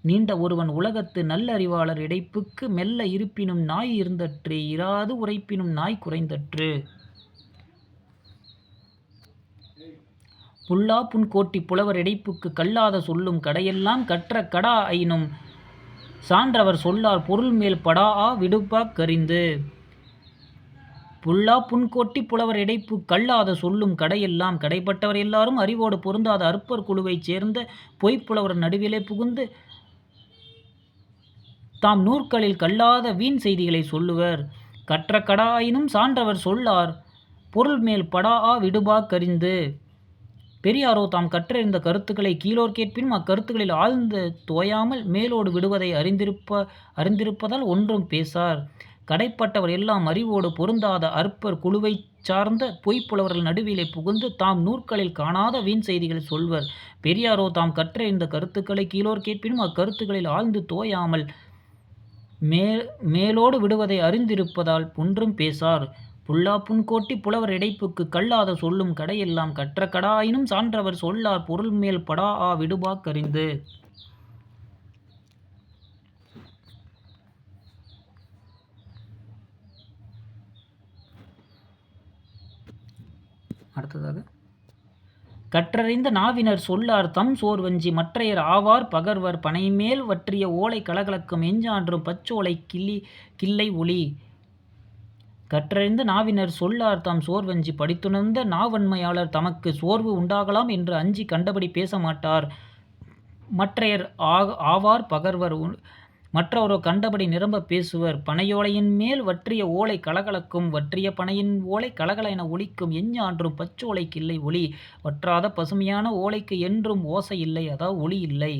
A: நீண்ட ஒருவன் உலகத்து நல்லறிவாளர் இடைப்புக்கு மெல்ல இருப்பினும் நாய் இருந்தற்றே இராது உரைப்பினும் நாய் குரைந்தற்று. புல்லா புன்கோட்டி புலவர் இடைப்புக்கு கல்லாத சொல்லும் கடையெல்லாம் கற்ற கடா ஐனும் சான்றவர் சொல்லார் பொருள்மேல் படாஆ விடுப்பாக் கறிந்து. புல்லா புன்கோட்டி புலவர் இடைப்பு கல்லாத சொல்லும் கடையெல்லாம் கடைப்பட்டவர் எல்லாரும் அறிவோடு பொருந்தாத அற்பர் குழுவைச் சேர்ந்த பொய்ப்புலவர் நடுவிலே புகுந்து தாம் நூற்களில் கல்லாத வீண் செய்திகளை சொல்லுவர். கற்ற கடா ஆயினும் சான்றவர் சொல்லார் பொருள் மேல் படாஆ விடுபாக் கறிந்து. பெரியாரோ தாம் கற்றறிந்த கருத்துக்களை கீழோர் கேட்பினும் அக்கருத்துக்களில் ஆழ்ந்து தோயாமல் மேலோடு விடுவதை அறிந்திருப்பதால் ஒன்றும் பேசார். கடைப்பட்டவர் எல்லாம் அறிவோடு பொருந்தாத அற்பர் குழுவைச் சார்ந்த பொய்ப்புலவர்கள் நடுவிலே புகுந்து தாம் நூற்களில் காணாத வீண் செய்திகள் சொல்வர். பெரியாரோ தாம் கற்றறிந்த கருத்துக்களை கீழோர் கேட்பினும் அக்கருத்துக்களில் ஆழ்ந்து தோயாமல் மேலோடு விடுவதை அறிந்திருப்பதால் ஒன்றும் பேசார். புல்லா புன்கோட்டி புலவர் இடைப்புக்கு கல்லாத சொல்லும் கடையெல்லாம் கற்ற கடா ஆயினும் சான்றவர் சொல்லார் பொருள் மேல் படாஆ விடுபாக் கறிந்து. அடுத்ததாக கற்றறிந்த நாவினர் சொல்லார் தம் சோர்வஞ்சி மற்றையர் ஆவார் பகர்வர் பனைமேல் வற்றிய ஓலை கலகலக்கும் எஞ்சான்றும் பச்சோலை கிள்ளை ஒளி. கற்றறிந்த நாவினர் சொல்லார் தாம் சோர்வஞ்சி படித்துணர்ந்த நாவன்மையாளர் தமக்கு சோர்வு உண்டாகலாம் என்று அஞ்சி கண்டபடி பேச மாட்டார். மற்றையர் ஆவார் பகர்வர் மற்றவரோ கண்டபடி நிரம்ப பேசுவர். பனையோலையின் மேல் வற்றிய ஓலை கலகலக்கும் வற்றிய பனையின் ஓலை கலகல என ஒலிக்கும் எஞ்ஞான்றும் பச்சோலை கிள்ளை ஒளி. வற்றாத பசுமையான ஓலைக்கு என்றும் ஓசை இல்லை, அதாவது ஒளி இல்லை.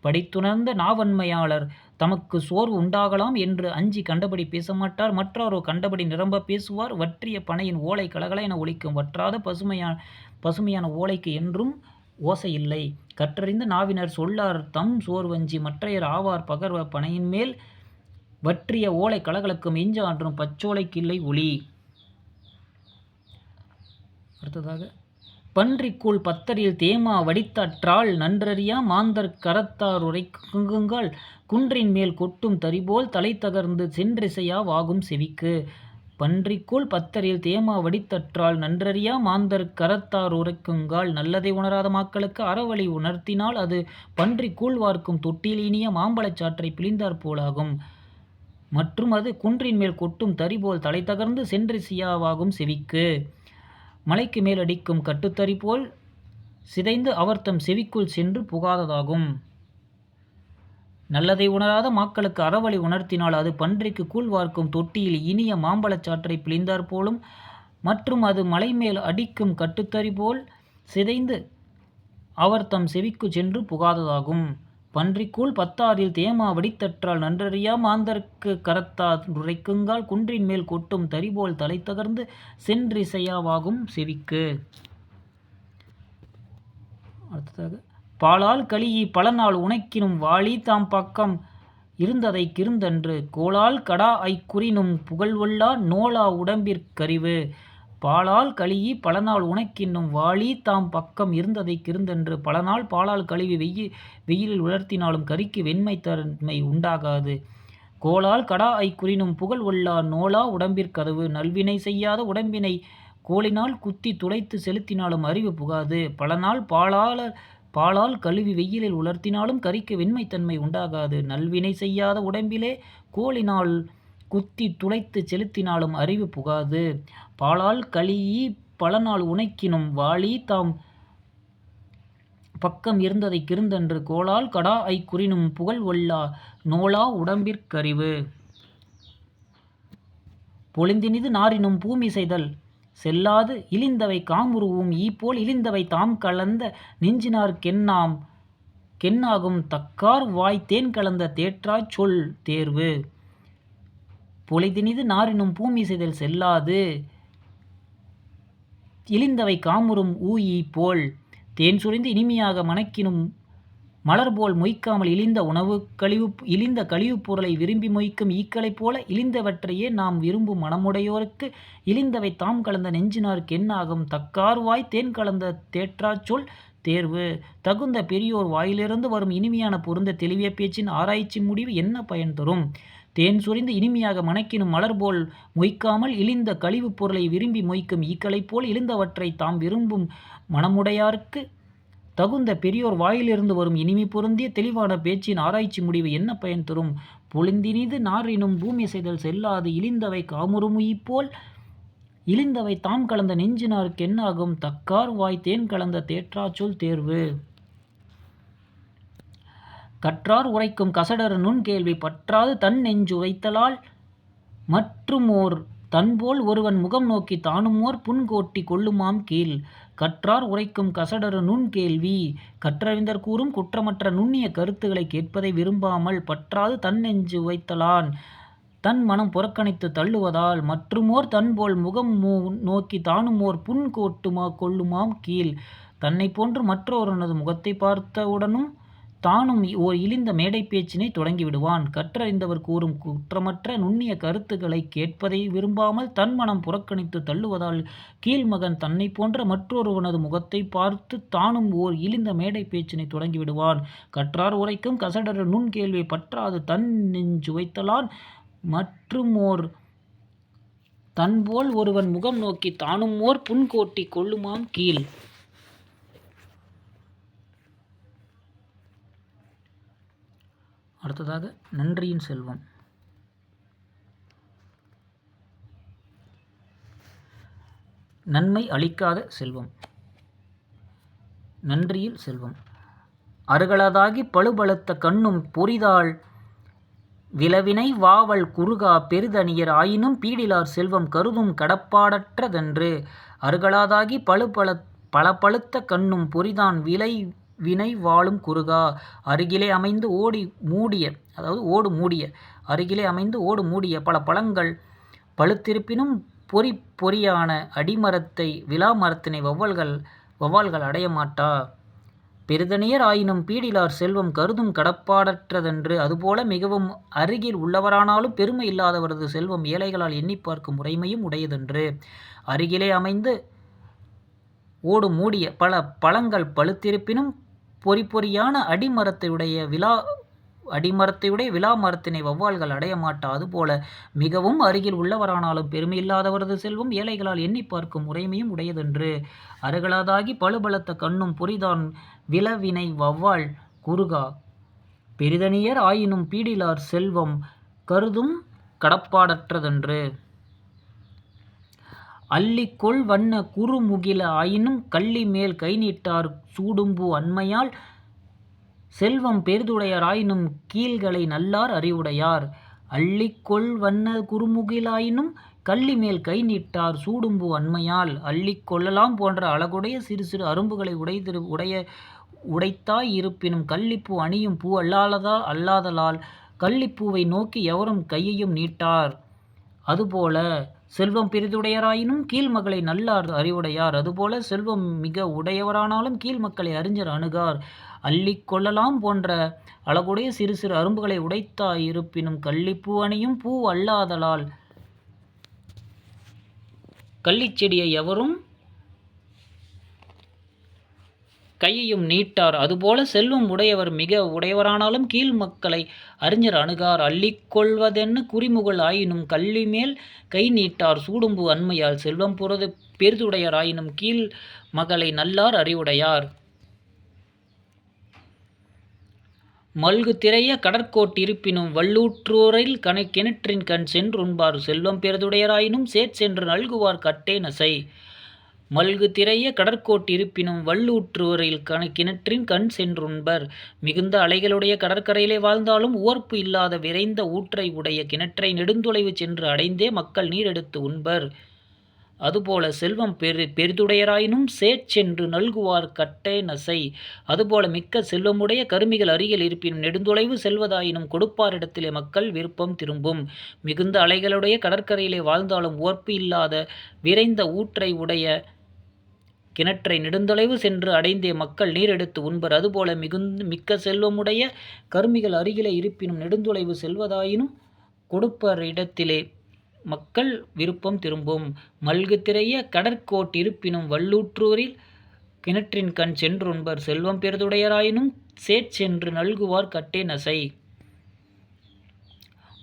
A: படித்துணர்ந்த நாவன்மையாளர் தமக்கு சோர்வு உண்டாகலாம் என்று அஞ்சி கண்டபடி பேசமாட்டார். மற்றவரோ கண்டபடி நிரம்ப பேசுவார். வற்றிய பனையின் ஓலை கலகல என ஒலிக்கும் வற்றாத பசுமையான ஓலைக்கு என்றும் ஓசை இல்லை. கற்றறிந்த நாவினர் சொல்லார் தம் சோர்வஞ்சி மற்றையர் ஆவார் பகர்வர் பனையின் மேல் வற்றிய ஓலை கலகலக்கும் எஞ்சான்றும் பச்சோலை கிள்ளை ஒளி. அடுத்ததாக பன்றிக்கூழ் பத்தரில் தேமா வடித்தற்றால் நன்றறியா மாந்தர் கரத்தார் உரைக்குங்கால் குன்றின் மேல் கொட்டும் தரிபோல் தலை தகர்ந்து சென்றிசையா வாகும் செவிக்கு. பன்றிக்கூழ் பத்தரில் தேமா வடித்தற்றால் நன்றறியா மாந்தர் கரத்தார் உரைக்குங்கால் நல்லதை உணராத மாக்களுக்கு அறவழி உணர்த்தினால் அது பன்றி கூழ் வார்க்கும் தொட்டியில் இனிய மாம்பழச் சாற்றை பிழிந்தாற் போலாகும். மற்றும் அது குன்றின் மேல் கொட்டும் தரிபோல் தலை தகர்ந்து சென்றிசையாவாகும் செவிக்கு. மலைக்கு மேல் அடிக்கும் கட்டுத்தறி போல் சிதைந்து அவர்தம் செவிக்குள் சென்று புகாததாகும். நல்லதை உணராத மாக்களுக்கு அறவழி உணர்த்தினால் அது பன்றிக்கு கூழ் வார்க்கும் தொட்டியில் இனிய மாம்பழச் சாற்றை பிழிந்தாற் போலும். மற்றும் அது மலைமேல் அடிக்கும் கட்டுத்தறி போல் சிதைந்து அவர்தம் செவிக்கு சென்று புகாததாகும். பன்றிக்கூழ் பத்தாரில் தேமா வடித்தற்றால் நன்றறியா மாந்தர்க்கு கரத்தார் உரைக்குங்கால் குன்றின் மேல் கொட்டும் தரிபோல் தலை தகர்ந்து சென்றிசையாவாகும் செவிக்கு. அடுத்ததாக பாலால் கலியி பலநாள் உனக்கினும் வாளி தாம் பக்கம் இருந்ததை கிருந்தன்று கோலால் கடா ஐக்குறினும் புகழ்வொல்லா நோலா உடம்பிற்கறிவு. பாலால் கலியி பலநாள் உனக்கின்னும் வாளி தாம் பக்கம் இருந்ததை கிருந்தன்று. பலநாள் பாலால் கழுவி வெயிலில் உலர்த்தினாலும் கறிக்கு வெண்மை தன்மை உண்டாகாது. கோலால் கடா ஐக்குறினும் புகழ் ஒல்லா நோலா உடம்பிற்கதவு. நல்வினை செய்யாத உடம்பினை கோலினால் குத்தி துளைத்து செலுத்தினாலும் அறிவு புகாது. பலநாள் பாலால் கழுவி வெயிலில் உலர்த்தினாலும் கறிக்கு வெண்மைத்தன்மை உண்டாகாது. நல்வினை செய்யாத உடம்பிலே கோலினால் குத்தி துளைத்து செலுத்தினாலும் அறிவு புகாது. பாலால் கலியி பலநாள் உனக்கினும் வாளி தாம் பக்கம் இருந்ததை கிருந்தன்று கோலால் கடாஅய் குறினும் புகழ் ஒல்லா நோலா உடம்பிற்கறிவு. பொலிந்தினிது நாரினும் பூமிசைதல் செல்லாது இழிந்தவை காமுருவும் ஈபோல் இழிந்தவை தாம் கலந்த நெஞ்சினார்க் கென்னாகும் தக்கார் வாய் தேன் கலந்த தேற்றாச் சொல் தேர்வு. பொலிந்தினிது நாரினும் பூமிசைதல் செல்லாது இழிந்தவை காமுறும் ஊஇ போல் தேன் சுரிந்து இனிமையாக மணக்கினும் மலர்போல் மொய்க்காமல் இழிந்த கழிவுப் பொருளை விரும்பி மொய்க்கும் ஈக்களைப் போல இழிந்தவற்றையே நாம் விரும்பும் மனமுடையோருக்கு இழிந்தவை தாம் கலந்த நெஞ்சினார்க் என்னாகும் தக்கார் வாய் தேன் கலந்த தேற்றாச் சொல் தேர்வு. தகுந்த பெரியோர் வாயிலிருந்து வரும் இனிமையான பொருந்த தெளிவிய பேச்சின் ஆராய்ச்சி முடிவு என்ன பயன் தரும்? தேன் சுரிந்து இனிமையாக மணக்கினும் மலர்போல் மொய்க்காமல் இழிந்த கழிவுப் பொருளை விரும்பி மொய்க்கும் ஈக்களைப் போல் இழிந்தவற்றை தாம் விரும்பும் மனமுடையாருக்கு தகுந்த பெரியோர் வாயிலிருந்து வரும் இனிமை பொருந்திய தெளிவான பேச்சின் ஆராய்ச்சி முடிவு என்ன பயன் தரும்? பொலிந்தினிது நாரினும் பூமிசைதல் செல்லாது இழிந்தவை காமுறுமுயிப்போல் இழிந்தவை தாம் கலந்த நெஞ்சினார்க் என்னாகும் தக்கார் வாய் தேன் கலந்த தேற்றாச்சொல் தேர்வு. கற்றார் உரைக்கும் கசடறு நுண்கேள்வி பற்றாது தன் நெஞ்சு வைத்தலால் மற்றுமோர் தன்போல் ஒருவன் முகம் நோக்கி தானுமோர் புன்கோட்டி கொள்ளுமாம் கீழ். கற்றார் உரைக்கும் கசடறு நுண்கேள்வி கற்றறிந்தர் கூறும் குற்றமற்ற நுண்ணிய கருத்துக்களை கேட்பதை விரும்பாமல் பற்றாது தன் நெஞ்சு வைத்தலான் தன் மனம் புறக்கணித்து தள்ளுவதால் மற்றுமோர் தன்போல் முகம் நோக்கி தானுமோர் கொள்ளுமாம் கீழ். தன்னை போன்று மற்றொருவனது முகத்தை பார்த்தவுடனும் தானும் ஓர் இழிந்த மேடை பேச்சினை தொடங்கிவிடுவான். கற்றறிந்தவர் கூறும் குற்றமற்ற நுண்ணிய கருத்துக்களை கேட்பதை விரும்பாமல் தன் மனம் புறக்கணித்து தள்ளுவதால் கீழ்மகன் தன்னை போன்ற மற்றொருவனது முகத்தை பார்த்து தானும் ஓர் இழிந்த மேடை பேச்சினை தொடங்கிவிடுவான். கற்றார் உரைக்கும் கசடறு நுண்கேள்வி பற்றாது தன் நெஞ்சு வைத்தலான் மற்றுமோர் தன்போல் ஒருவன் முகம் நோக்கி தானுமோர் புன்கோட்டி கொள்ளுமாம் கீழ். அடுத்ததாக நன்றியின் செல்வம். நன்மை அளிக்காத செல்வம். நன்றியில் செல்வம். அருகளதாகி பழுபழுத்த கண்ணும் பொறிதாள் விளவினை வாவல் குறுகா பெருதனியர் ஆயினும் பீடிலார் செல்வம் கருதும் கடப்பாடற்றதன்று. அருகளாதாகி பழுத்த கண்ணும் பொறிதான் வினை வாழும் குறுகா அருகிலே அமைந்து ஓடு மூடிய அருகிலே அமைந்து ஓடு மூடிய பல பழங்கள் பழுத்திருப்பினும் பொறியான அடிமரத்தை விலா மரத்தினை வௌவால்கள் அடையமாட்டா. பெருதனியர் ஆயினும் பீடிலார் செல்வம் கருதும் கடப்பாடற்றதன்று. அதுபோல மிகவும் அருகில் உள்ளவரானாலும் பெருமை இல்லாதவரது செல்வம் ஏழைகளால் எண்ணி பார்க்கும் முறைமையும் உடையதன்று. அருகிலே அமைந்து ஓடு மூடிய பல பழங்கள் பழுத்திருப்பினும் பொறியான அடிமரத்தையுடைய விலா மரத்தினை வௌவால்கள் அடையமாட்டா. அதுபோல மிகவும் அருகில் உள்ளவரானாலும் பெருமை இல்லாதவரது செல்வம் ஏழைகளால் எண்ணி பார்க்கும் முறைமையும் உடையதன்று. அருகளாதாகி பழுபழுத்த கண்ணும் பொறிதான் விளவினை வௌவால் குறுகா பெரிதனியர் ஆயினும் பீடிலார் செல்வம் கருதும் கடப்பாடற்றதன்று. அள்ளிக்கொள் வண்ண குறுமுகில ஆயினும் கள்ளி மேல் கை நீட்டார் சூடும்பூ அண்மையால் செல்வம் பெரிதுடையார் ஆயினும் கீழ்களை நல்லார் அறிவுடையார். அள்ளிக்கொள் வண்ண குறுமுகிலாயினும் கள்ளி மேல் கை நீட்டார் சூடும்பூ அண்மையால். அள்ளிக் கொள்ளலாம் போன்ற அழகுடைய சிறு சிறு அரும்புகளை உடைத்தாய் இருப்பினும் கள்ளிப்பூ அணியும் பூ அல்லாதலால் கள்ளிப்பூவை நோக்கி எவரும் கையையும் நீட்டார். அதுபோல செல்வம் பெரிதுடையராயினும் கீழ்மக்களை நல்லார் அறிவுடையார். அதுபோல செல்வம் மிக உடையவரானாலும் கீழ்மக்களை அறிஞர் அணுகார். அள்ளிக் கொள்ளலாம் போன்ற அழகுடைய சிறு சிறு அரும்புகளை உடைத்தாய் இருப்பினும் கள்ளிப்பூ அணியும் பூ அல்லாதலால் கள்ளிச்செடியை எவரும் கையையும் நீட்டார். அதுபோல செல்வம் உடையவர் மிக உடையவரானாலும் கீழ் மக்களை அறிஞர் அணுகார். அள்ளிக் கொள்வதென்ன குறிமுகல் ஆயினும் கள்ளி மேல் கை நீட்டார் சூடும்பு அண்மையால். செல்வம் பெரிதுடையார் ஆயினும் கீழ் மகளை நல்லார் அறிவுடையார். மல்கு திரைய கடற்கோட்டிருப்பினும் வல்லூற்றோரில் கிணற்றின் கண் சென்றுண்பார். செல்வம் பெரிதுடையராயினும் சென்று நல்குவார் கட்டே நசை. மல்கு திரைய கடற்கோட் இருப்பினும் வல்லூற்றுவரில் கிணற்றின் கண் சென்றுண்பர். மிகுந்த அலைகளுடைய கடற்கரையிலே வாழ்ந்தாலும் உவர்ப்பு இல்லாத விரைந்த ஊற்றை உடைய கிணற்றை நெடுந்தொலைவு சென்று அடைந்தே மக்கள் நீர் எடுத்து உண்பர். அதுபோல செல்வம் பெரிதுடையராயினும் சென்று நல்குவார் கட்டே நசை. அதுபோல மிக்க செல்வமுடைய கருமிகள் அருகில் இருப்பினும் நெடுந்தொலைவு செல்வதாயினும் கொடுப்பாரிடத்திலே மக்கள் விருப்பம் திரும்பும். மிகுந்த அலைகளுடைய கடற்கரையிலே வாழ்ந்தாலும் உவர்ப்பு இல்லாத விரைந்த ஊற்றை உடைய கிணற்றை நெடுந்தொலைவு சென்று அடைந்தே மக்கள் நீர் எடுத்து உண்பர். அதுபோல மிக்க செல்வமுடைய கருமிகள் அருகிலே இருப்பினும் நெடுந்தொலைவு செல்வதாயினும் கொடுப்பர் இடத்திலே மக்கள் விருப்பம் திரும்பும். மல்கு திரைய கடற்கோட் இருப்பினும் வல்லூற்றூரில் கிணற்றின் கண் சென்றுண்பர். செல்வம் பெரிதுடையராயினும் சென்று நல்குவார் கட்டே நசை.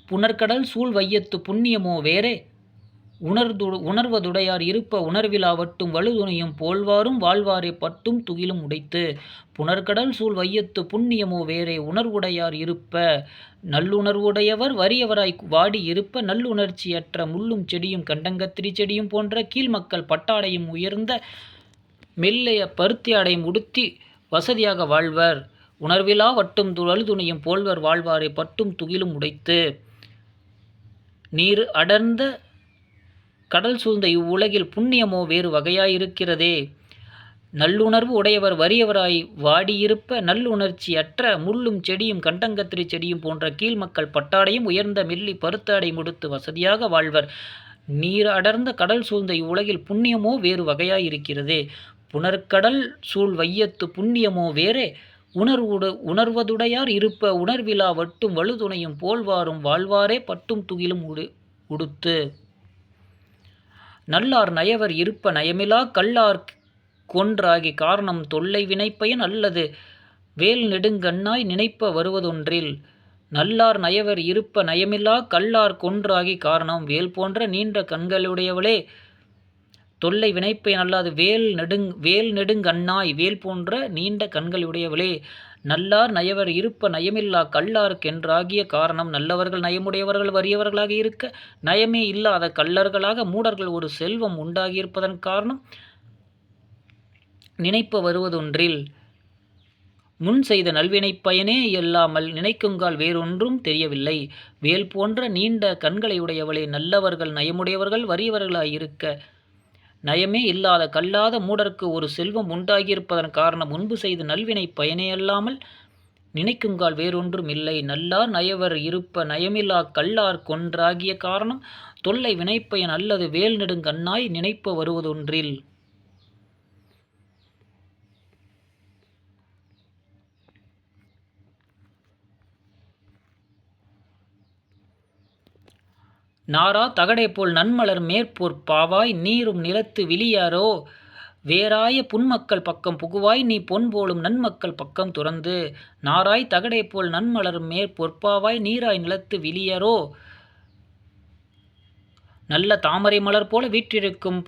A: புனர்கடல் சூழ் வையத்து புண்ணியமோ வேறே உணர்வதுடையார் இருப்ப உணர்விலாவட்டும் வலுதுணையும் போல்வாரும் வாழ்வாரே பட்டும் துகிலும் உடைத்து. புனர்கடல் சூழ் வையத்து புண்ணியமோ வேறே உணர்வுடையார் இருப்ப நல்லுணர்வுடையவர் வறியவராய் வாடி இருப்ப நல்லுணர்ச்சியற்ற முள்ளும் செடியும் கண்டங்கத்திரி செடியும் போன்ற கீழ்மக்கள் பட்டாடையும் உயர்ந்த மெல்லைய பருத்தியாடையும் உடுத்தி வசதியாக வாழ்வர். உணர்விலா வட்டும் வலுதுணையும் போல்வர் வாழ்வாரே பட்டும் துகிலும் உடைத்து. நீர் அடர்ந்த கடல் சூழ்ந்த இவ்வுலகில் புண்ணியமோ வேறு வகையாயிருக்கிறதே. நல்லுணர்வு உடையவர் வறியவராய் வாடியிருப்ப நல்லுணர்ச்சி அற்ற முள்ளும் செடியும் கண்டங்கத்திரி செடியும் போன்ற கீழ்மக்கள் பட்டாடையும் உயர்ந்த மெல்லி பருத்தாடை முடுத்து வசதியாக வாழ்வர். நீர் அடர்ந்த கடல் சூழ்ந்த இவ்வுலகில் புண்ணியமோ வேறு வகையாயிருக்கிறதே. புனர்கடல் சூழ் வையத்து புண்ணியமோ வேறே உணர்வதுடையார் இருப்ப உணர்விலா வட்டும் வலுதுணையும் போல்வாரும் வாழ்வாரே பட்டும் துகிலும் உடுத்து. நல்லார் நயவர் இருப்ப நயமிலா கல்லார் கொன்றாகி காரணம் தொல்லை வினைப்பயன் அல்லது வேல் நெடுங்கண்ணாய் நினைப்ப வருவதொன்றில். நல்லார் நயவர் இருப்ப நயமிலா கல்லார் கொன்றாகி காரணம் வேல் போன்ற நீண்ட கண்களுடையவளே தொல்லை வினைப்பயன் அல்லாது வேல் நெடுங்கண்ணாய் வேல் போன்ற நீண்ட கண்களுடையவளே. நல்லார் நயவர் இருப்ப நயமில்லா கல்லார்க்கென்றாகிய காரணம் நல்லவர்கள் நயமுடையவர்கள் வறியவர்களாக இருக்க நயமே இல்லாத கள்ளர்களாக மூடர்கள் ஒரு செல்வம் உண்டாகியிருப்பதன் காரணம் நினைப்ப வருவதொன்றில். முன் செய்த நல்வினைப் பயனே இல்லாமல் நினைக்குங்கால் வேறொன்றும் தெரியவில்லை. வேல் போன்ற நீண்ட கண்களையுடையவளே நல்லவர்கள் நயமுடையவர்கள் வறியவர்களாயிருக்க நயமே இல்லாத கல்லாத மூடர்க்கு ஒரு செல்வம் உண்டாகியிருப்பதன் காரணம் முன்பு செய்த நல்வினைப் பயனே அல்லாமல் நினைக்குங்கால் வேறொன்றும் இல்லை. நல்லார் நயவர் இருப்ப நயமில்லா கல்லார் கொன்றாகிய காரணம் தொல்லை வினைப்பயன் அல்லது வேல் நெடுங்கண்ணாய் நினைப்ப வருவதொன்றில். நாரா தகடைப்போல் நன்மலர் மேற்பொற் பாவாய் நீரும் நிலத்து விளியாரோ வேறாய புன்மக்கள் பக்கம் புகுவாய் நீ பொன் போலும் நன்மக்கள் பக்கம் துறந்து. நாராய் தகடைப்போல் நன்மலர் மேற்பொற்பாவாய் நீராய் நிலத்து விளியரோ நல்ல தாமரை மலர் போல வீற்றிருக்கும்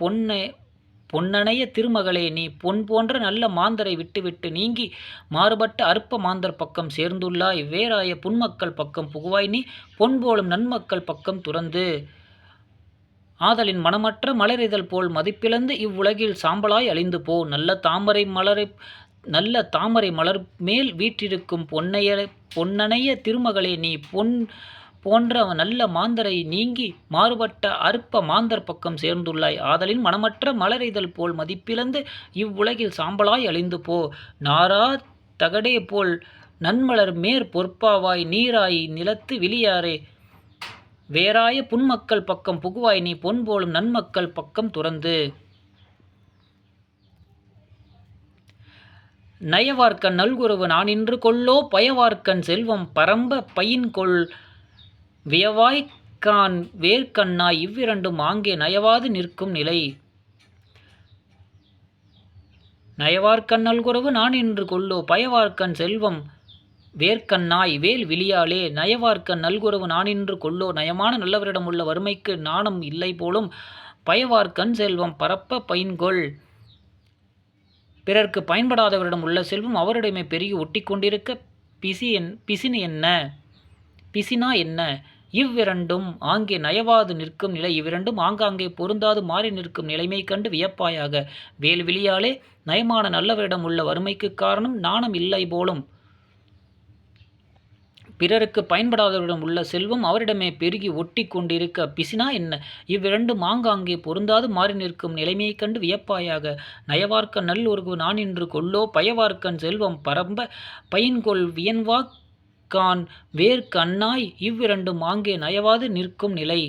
A: பொன்னணைய திருமகளே நீ பொன் போன்ற நல்ல மாந்தரை விட்டுவிட்டு நீங்கி மாறுபட்ட அற்ப மாந்தர் பக்கம் சேர்ந்துள்ளாய். வேறாய புன்மக்கள் பக்கம் புகுவாய் நீ பொன் போலும் நன்மக்கள் பக்கம் துறந்து. ஆதலின் மனமற்ற மலரிதழ் போல் மதிப்பிழந்து இவ்வுலகில் சாம்பலாய் அழிந்து போ. நல்ல தாமரை மலர் மேல் வீற்றிருக்கும் பொன்னணைய திருமகளே நீ பொன் போன்ற நல்ல மாந்தரை நீங்கி மாறுபட்ட அற்ப மாந்தர் பக்கம் சேர்ந்துள்ளாய். ஆதலின் மனமற்ற மலரிதழ் போல் மதிப்பிழந்து இவ்வுலகில் சாம்பலாய் அழிந்து போ. நாரா தகடே போல் நன்மலர் பொற்பாவாய் நீராய் நிலத்து விளியாரே வேறாய புன்மக்கள் பக்கம் புகுவாய் நீ பொன் போலும் நன்மக்கள் பக்கம் துறந்து. நயவார்க்கண் நல்குரவு நானின்று கொல்லோ பயவார்க்கண் செல்வம் பரம்ப பயின்கொள் வியவாய்க்கான் வேர்க்கண்ணாய் இவ்விரண்டும் ஆங்கே நயவாது நிற்கும் நிலை. நயவார்க்கண் நல்குரவு நானின்று கொல்லோ பயவார்க்கண் செல்வம் வேர்க்கண்ணாய் வேல் விளியாலே. நயவார்க்கண் நல்குரவு நானின்று கொல்லோ நயமான நல்லவரிடம் உள்ள வறுமைக்கு நாணம் இல்லை போலும் பயவார்க்கண் செல்வம் பரப்ப பயின்கொள். பிறர்க்கு பயன்படாதவரிடம் உள்ள செல்வம் அவரிடமே பெருகி ஒட்டி கொண்டிருக்க பிசினா என்ன. இவ்விரண்டும் ஆங்கே நயவாது நிற்கும் நிலை. இவ்விரண்டும் ஆங்காங்கே பொருந்தாது மாறி நிற்கும் நிலைமை கண்டு வியப்பாயாக. வேல்விழியாலே நயமான நல்லவரிடம் உள்ள வறுமைக்குக் காரணம் நாணம் இல்லை போலும். பிறருக்கு பயன்படாதவரிடம் உள்ள செல்வம் அவரிடமே பெருகி ஒட்டி கொண்டிருக்க பிசினா என்ன? இவ்விரண்டும் ஆங்காங்கே பொருந்தாது மாறி நிற்கும் நிலைமையைக் கண்டு வியப்பாயாக. நயவார்க்கண் நல்லுறவு நான் இன்று கொல்லோ பயவார்க்கண் செல்வம் பரம்ப பயன்கொள் வியன்வாக்கான் வேர்க்கண்ணாய். இவ்விரண்டும் ஆங்கே நயவாது நிற்கும் நிலை.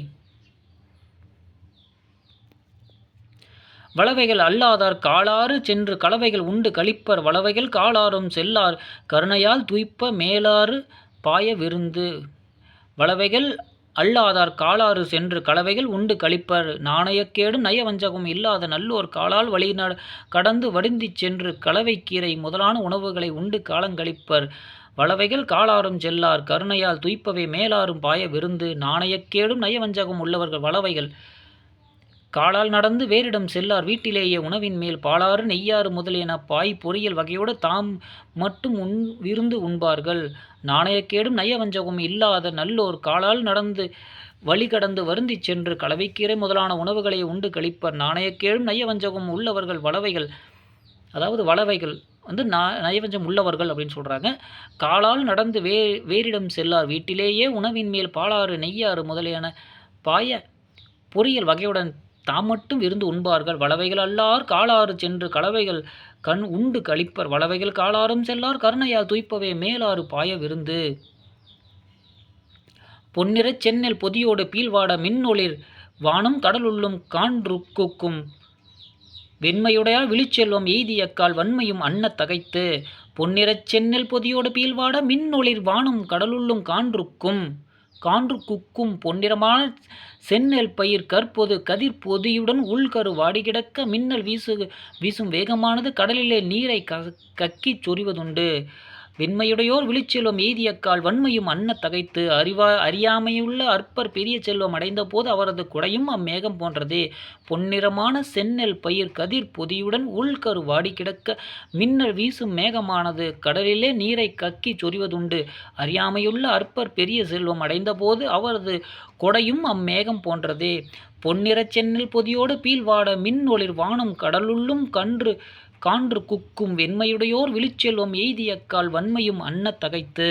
A: வளவைகள் அல்லாதார் காலாறு சென்று களவைகள் உண்டு களிப்பர். வளவைகள் காலாரும் செல்லார் கருணையால் துய்ப்ப மேலாறு பாய விருந்து. வளவைகள் அல்லாதார் காலாறு சென்று களவைகள் உண்டு களிப்பர். நாணயக்கேடும் நயவஞ்சகம் இல்லாத நல்லோர் காலால் வழி கடந்து வடிந்திச் சென்று களவைக்கீரை முதலான உணவுகளை உண்டு காலங்களிப்பர். வளவைகள் காலாரும் செல்லார் கருணையால் துய்ப்பவே மேலாரும் பாய விருந்து. நாணயக்கேடும் நயவஞ்சகம் உள்ளவர்கள் வளவைகள் காலால் நடந்து வேறிடம் செல்லார் வீட்டிலேயே உணவின் மேல் பாலாறு நெய்யாறு முதலியன பாய் பொரியல் வகையோடு தாம் மட்டும் விருந்து உண்பார்கள். நாணயக்கேடும் நயவஞ்சகம் இல்லாத நல்லோர் காலால் நடந்து வழி கடந்து வருந்திச் சென்று களவைக்கீரை முதலான உணவுகளை உண்டு கழிப்பர். நாணயக்கேடும் நயவஞ்சகம் உள்ளவர்கள் வளவைகள், அதாவது வளவைகள் நயவஞ்சம் உள்ளவர்கள் அப்படின்னு சொல்கிறாங்க. காலால் நடந்து வேறிடம் செல்லார் வீட்டிலேயே உணவின் மேல் பாலாறு நெய்யாறு முதலியன பாய பொரியல் வகையுடன் தாம் மட்டும் விருந்து உண்பார்கள். வளவைகள் அல்லார் காலாறு சென்று களவைகள் கண் உண்டு கழிப்பர். வளவைகள் காலாரும் செல்லார் கருணையால் துய்ப்பவே மேலாறு பாய விருந்து. பொன்னிறச் செந்நெல் பொதியோடு பீழ்வாட மின்னொளிர் வானும் கடலுள்ளும் கான்றுக்கும் வெண்மையுடையால் விழிச்செல்வம் எய்தியக்கால் வன்மையும் அன்ன தகைத்து. பொன்னிறச் செந்நெல் பொதியோடு பீழ்வாட மின்னொளிர் வானும் கடலுள்ளும் கான்றுக்கும் பொன்னிறமான செந்நெல் பயிர் கற்பொது கதிர் பொதியுடன் உள்கரு வாடிக்கிடக்க மின்னல் வீசும் வேகமானது கடலிலே நீரை கக்கிச் சொரிவதுண்டு. வெண்மையுடையோர் விழிச்செல்வம் எய்தியக்கால் வன்மையும் அன்ன தகைத்து. அறியாமையுள்ள அற்பர் பெரிய செல்வம் அடைந்த போது அவரது குடையும் அம்மேகம் போன்றதே. பொன்னிறமான செந்நெல் பயிர் கதிர் பொதியுடன் உள்கரு வாடி கிடக்க மின்னல் வீசும் மேகமானது கடலிலே நீரை கக்கி சொரிவதுண்டு. அறியாமையுள்ள அற்பர் பெரிய செல்வம் அடைந்த போது அவரது கொடையும் அம்மேகம் போன்றதே. பொன்னிறச் செந்நெல் பொதியோடு பீழ்வாட மின்னொளிர் வானும் கடலுள்ளும் கான்று குக்கும் வெண்மையுடையோர் விழிச்செல்வம் எய்தியக்கால் வன்மையும் அன்ன தகைத்து.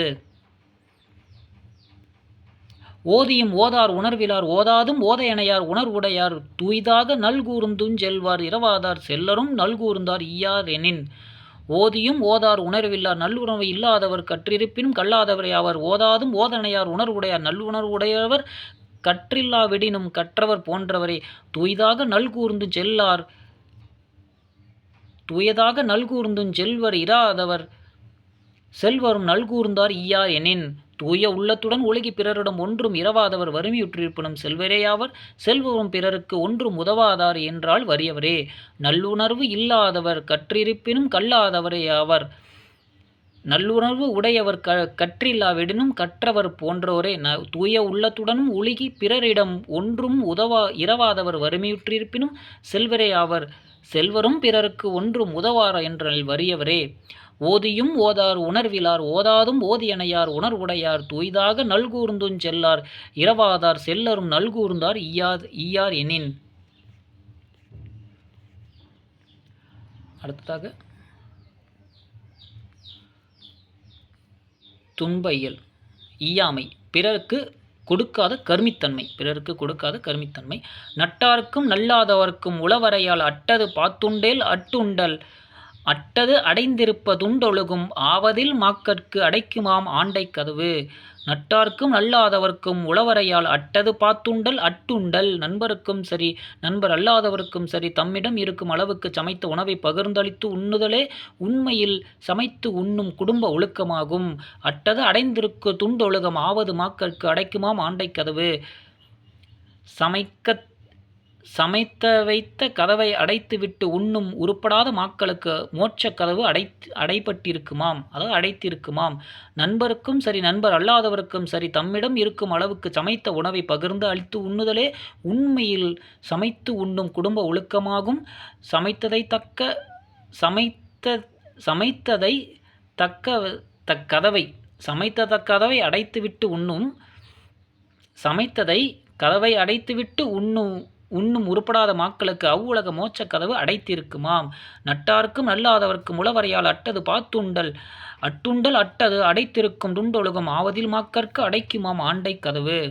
A: ஓதியும் ஓதார் உணர்விலார் ஓதாதும் ஓதையணையார் உணர்வுடையார் தூய்தாக நல்கூர்ந்துஞ் செல்வார் இரவாதார் செல்லரும் நல்கூர்ந்தார் ஈயார் எனின். ஓதியும் ஓதார் உணர்வில்லார் நல்லுணர்வு இல்லாதவர் கற்றிருப்பினும் கல்லாதவரே ஆவர். ஓதாதும் ஓதனையார் உணர்வுடையார் நல்லுணர்வுடையவர் கற்றில்லா விடினும் கற்றவர் போன்றவரே. தூய்தாக நல்கூர்ந்துஞ் செல்வர் இராதவர் செல்வரும் நல்கூர்ந்தார் ஈயார் எனின். தூய உள்ளத்துடன் ஒழுகி பிறரிடம் ஒன்றும் இரவாதவர் வறுமையுற்றிருப்பினும் செல்வரேயாவர். செல்வரும் பிறருக்கு ஒன்றும் உதவாதார் என்றால் வறியவரே. நல்லுணர்வு இல்லாதவர் கற்றிருப்பினும் கல்லாதவரே ஆவர். நல்லுணர்வு உடையவர் கற்றில்லாவிடனும் கற்றவர் போன்றோரே. தூய உள்ளத்துடனும் ஒழுகி பிறரிடம் ஒன்றும் இரவாதவர் வறுமையுற்றிருப்பினும் செல்வரே ஆவர். செல்வரும் பிறருக்கு ஒன்றும் உதவார என்றால் வறியவரே. ஓதியும் ஓதார் உணர்விலார் ஓதாதும் ஓதியணையார் உணர்வுடையார் தூய்தாக நல்கூர்ந்துஞ் செல்லார் இரவாதார் செல்லரும் நல்கூர்ந்தார் ஈயார் எனின். அடுத்ததாக துன்ப இயல். ஈயாமை பிறருக்கு கொடுக்காத கருமித்தன்மை. நட்டார்க்கும் நல்லாதவர்க்கும் உளவரையால் அட்டது பாத்துண்டேல் அட்டுண்டல் அட்டது அடைந்திருப்பதுண்டொழுகும் ஆவதில் மாக்கற்கு அடைக்குமாம் ஆண்டை கதவு. நட்டார்க்கும் நல்லாதவர்க்கும் உளவரையால் அட்டது பாத்துண்டல் அட்டுண்டல். நண்பருக்கும் சரி நண்பர் அல்லாதவருக்கும் சரி தம்மிடம் இருக்கும் அளவுக்கு சமைத்த உணவை பகிர்ந்தளித்து உண்ணுதலே உண்மையில் சமைத்து உண்ணும் குடும்ப ஒழுக்கமாகும். அட்டது அடைந்திருக்கு துண்டொழுகம் ஆவது மாக்கற்கு அடைக்குமாம் ஆண்டை கதவு. சமைத்த வைத்த கதவை அடைத்துவிட்டு உண்ணும் உருப்படாத மாக்களுக்கு மோட்ச கதவு அடைபட்டிருக்குமாம், அதாவது அடைத்திருக்குமாம். நண்பருக்கும் சரி நண்பர் அல்லாதவருக்கும் சரி தம்மிடம் இருக்கும் அளவுக்கு சமைத்த உணவை பகிர்ந்து அளித்து உண்ணுதலே உண்மையில் சமைத்து உண்ணும் குடும்ப ஒழுக்கமாகும். சமைத்ததை தக்கதவை அடைத்துவிட்டு உண்ணும் சமைத்ததை கதவை அடைத்துவிட்டு உண்ணும் உருப்படாத மாக்களுக்கு அவ்வுலக மோட்சக் கதவு அடைத்திருக்குமாம். நட்டார்க்கும் நல்லாதவர்க்கும் உளவரையால் அட்டது பாத்துண்டல் அட்டுண்டல் அட்டது அடைத்திருக்கும் துண்டொழுகும் ஆவதில் மாக்கற்கு அடைக்குமாம் ஆண்டை கதவு.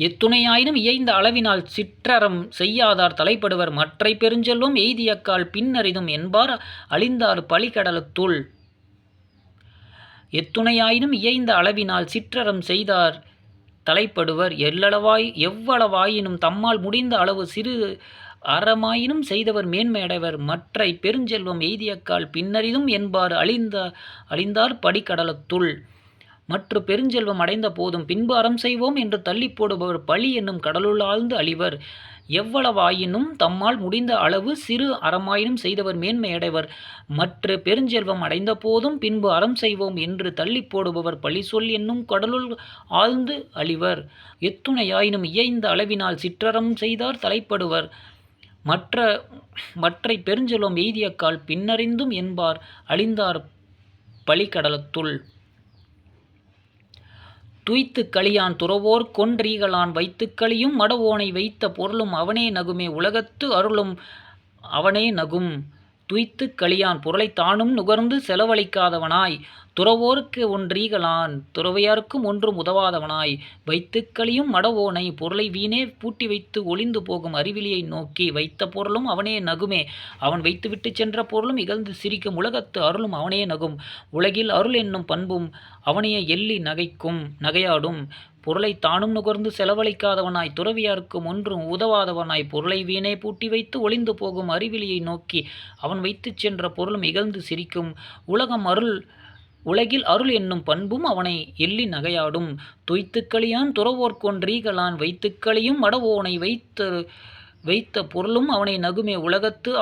A: எத்துணையாயினும் இயைந்த அளவினால் சிற்றறம் செய்யாதார் தலைப்படுவர் மற்றை பெருஞ்செல்வம் எய்தியக்கால் பின்னரிதும் என்பார் அழிந்தார் பழிகடலத்துள். எத்துணையாயினும் இயைந்த அளவினால் சிற்றறம் செய்தார் தலைப்படுவர் எவ்வளவாயினும் தம்மால் முடிந்த அளவு சிறு அறமாயினும் செய்தவர் மேன்மையடைவர் மற்றை பெருஞ்செல்வம் எய்தியக்கால் பின்னரிதும் என்பார் அழிந்தார் படிக்கடலத்துள். மற்ற பெருஞ்செல்வம் அடைந்த போதும் பின்பு அறம் செய்வோம் என்று தள்ளி போடுபவர் பழி என்னும் கடலுள் ஆழ்ந்து அழிவர். எவ்வளவாயினும் தம்மால் முடிந்த அளவு சிறு அறமாயினும் செய்தவர் மேன்மையடைவர் மற்ற பெருஞ்செல்வம் அடைந்த போதும் பின்பு அறம் செய்வோம் என்று தள்ளி போடுபவர் பழி சொல் என்னும் கடலுள் ஆழ்ந்து அழிவர். எத்துணையாயினும் இயைந்த அளவினால் சிற்றறம் செய்தார் தலைப்படுவர் மற்றை பெருஞ்செல்வம் எய்தியக்கால் பின்னறிந்தும் என்பார் அழிந்தார் பழிகடலத்துள். துய்த்து களியான் துறவோர் கொன்றீகளான் வைத்து களியும் மடவோனை வைத்த பொருளும் அவனே நகுமே உலகத்து அருளும் அவனே நகும். துய்த்து களியான் பொருளை தானும் நுகர்ந்து செலவழிக்காதவனாய் துறவோருக்கு ஒன்றீகளான் துறவையாருக்கும் ஒன்றும் உதவாதவனாய் வைத்து களியும் மடவோனை பொருளை வீணே பூட்டி வைத்து ஒளிந்து போகும் அறிவிலியை நோக்கி வைத்த பொருளும் அவனே நகுமே அவன் வைத்துவிட்டு சென்ற பொருளும் இகழ்ந்து சிரிக்கும் உலகத்து அருளும் அவனே நகும். உலகில் அருள் என்னும் பண்பும் அவனையே எள்ளி நகையாடும் பொருளை தானும் நுகர்ந்து செலவழிக்காதவனாய் துறவியாருக்கும் ஒன்றும் உதவாதவனாய் பொருளை வீணே பூட்டி வைத்து ஒளிந்து போகும் அறிவிலியை நோக்கி அவன் வைத்து சென்ற பொருளும் இகழ்ந்து சிரிக்கும் உலகில் அருள் என்னும் பண்பும் அவனை எள்ளி நகையாடும். துய்த்துக்களியான் துறவோர்க்கொன்றீகளான் வைத்துக்களியும் மடவோனை வைத்த பொருளும் அவனை நகுமே உலகத்து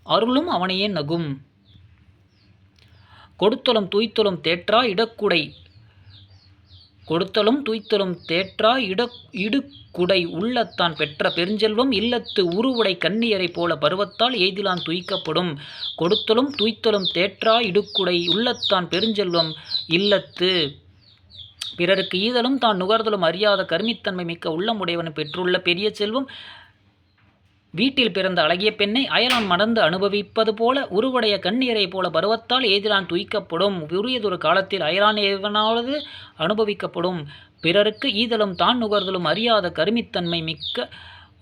A: அருளும் அவனையே நகும். கொடுத்தலும் தூய்த்தலும் தேற்றா இடக்குடை இடுக்குடை உள்ளத்தான் பெற்ற பெருஞ்செல்வம் இல்லத்து உருவுடை கண்ணியரை போல பருவத்தால் எய்திலான் துய்க்கப்படும். கொடுத்தலும் தூய்த்தலும் தேற்றா இடுக்குடை உள்ளத்தான் பெருஞ்செல்வம் இல்லத்து பிறருக்கு ஈதலும் தான் நுகர்தலும் அறியாத கருமித்தன்மை மிக்க உள்ளமுடையவன் பெற்றுள்ள பெரிய செல்வம் வீட்டில் பிறந்த அழகிய பெண்ணை அயலான் மணந்து அனுபவிப்பது போல உருவடைய கண்ணீரை போல பருவத்தால் ஏதிலான் துய்க்கப்படும். உரியதொரு காலத்தில் அயலான் எவனாவது அனுபவிக்கப்படும். பிறருக்கு ஈதலும் தான் நுகர்தலும் அறியாத கருமித்தன்மை மிக்க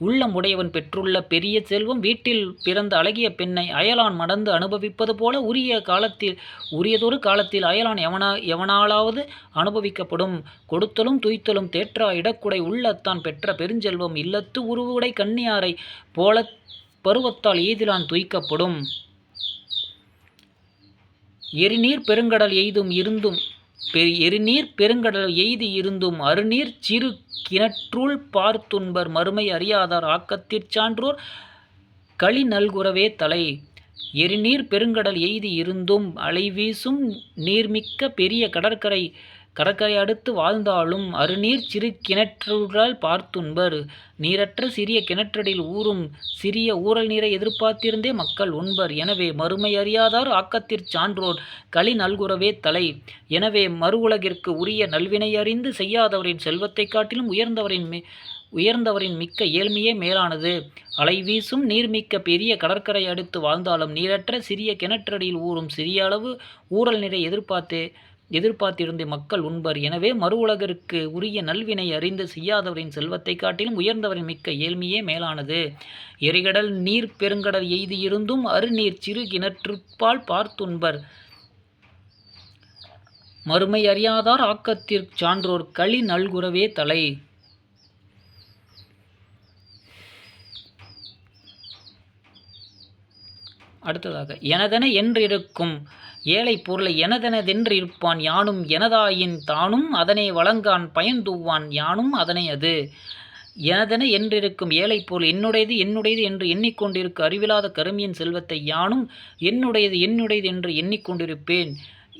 A: உள்ளமுடையவன் பெற்றுள்ள பெரிய செல்வம் வீட்டில் பிறந்த அழகிய பெண்ணை அயலான் மணந்து அனுபவிப்பது போல உரியதொரு காலத்தில் அயலான் எவனாலாவது அனுபவிக்கப்படும். கொடுத்தலும் துய்த்தலும் தேற்றா இடக்குடை உள்ளத்தான் பெற்ற பெருஞ்செல்வம் இல்லத்து உருவுடை கண்ணியாரை போல பருவத்தால் ஏதிலான் துய்க்கப்படும். எரிநீர் பெருங்கடல் எய்தி இருந்தும் அருநீர் சிறு கிணற்றுள் பார்த்துண்பர் மறுமை அறியாதார் ஆக்கத்திற் சான்றோர் களி நல்குரவே தலை. எரிநீர் பெருங்கடல் எய்தி இருந்தும் அலைவீசும் நீர்மிக்க பெரிய கடற்கரை அடுத்து வாழ்ந்தாலும் அருநீர் சிறு கிணற்றுள் பார்த்துண்பர். நீரற்ற சிறிய கிணற்றடில் ஊறும் சிறிய ஊறல் நீரை எதிர்பார்த்திருந்தே மக்கள் உண்பர். எனவே மறுமை அறியாதார் ஆக்கத்திற் சான்றோர் களி நல்குரவே தலை. எனவே மறு உலகிற்கு உரிய நல்வினை அறிந்து செய்யாதவரின் செல்வத்தை காட்டிலும் உயர்ந்தவரின் மிக்க ஏழ்மையே மேலானது. அலைவீசும் நீர்மிக்க பெரிய கடற்கரை அடுத்து வாழ்ந்தாலும் நீரற்ற சிறிய கிணற்றடியில் ஊறும் சிறிய அளவு ஊறல் நீரை எதிர்பார்த்திருந்த மக்கள் உண்பர். எனவே மறு உலகிற்கு உரிய நல்வினை அறிந்து செய்யாதவரின் செல்வத்தை காட்டிலும் உயர்ந்தவரின் மிக்க ஏழ்மையே மேலானது. எரிகடல் நீர் பெருங்கடல் எய்தி இருந்தும் அருநீர் சிறு கிணற்றுப்பால் பார்த்துண்பர் மறுமை அறியாதார் ஆக்கத்திற் சான்றோர் களி நல்குரவே தலை. அடுத்ததாக எனதென என்றிருக்கும் ஏழை பொருளை எனதெனதென்று இருப்பான் யானும் எனதாயின் தானும் அதனை வழங்கான் பயன்தூவான் யானும் அதனை அது. எனதென என்றிருக்கும் ஏழை பொருள் என்னுடையது என்று எண்ணிக்கொண்டிருக்க அறிவிலாத கருமியின் செல்வத்தை யானும் என்னுடையது என்று எண்ணிக்கொண்டிருப்பேன்.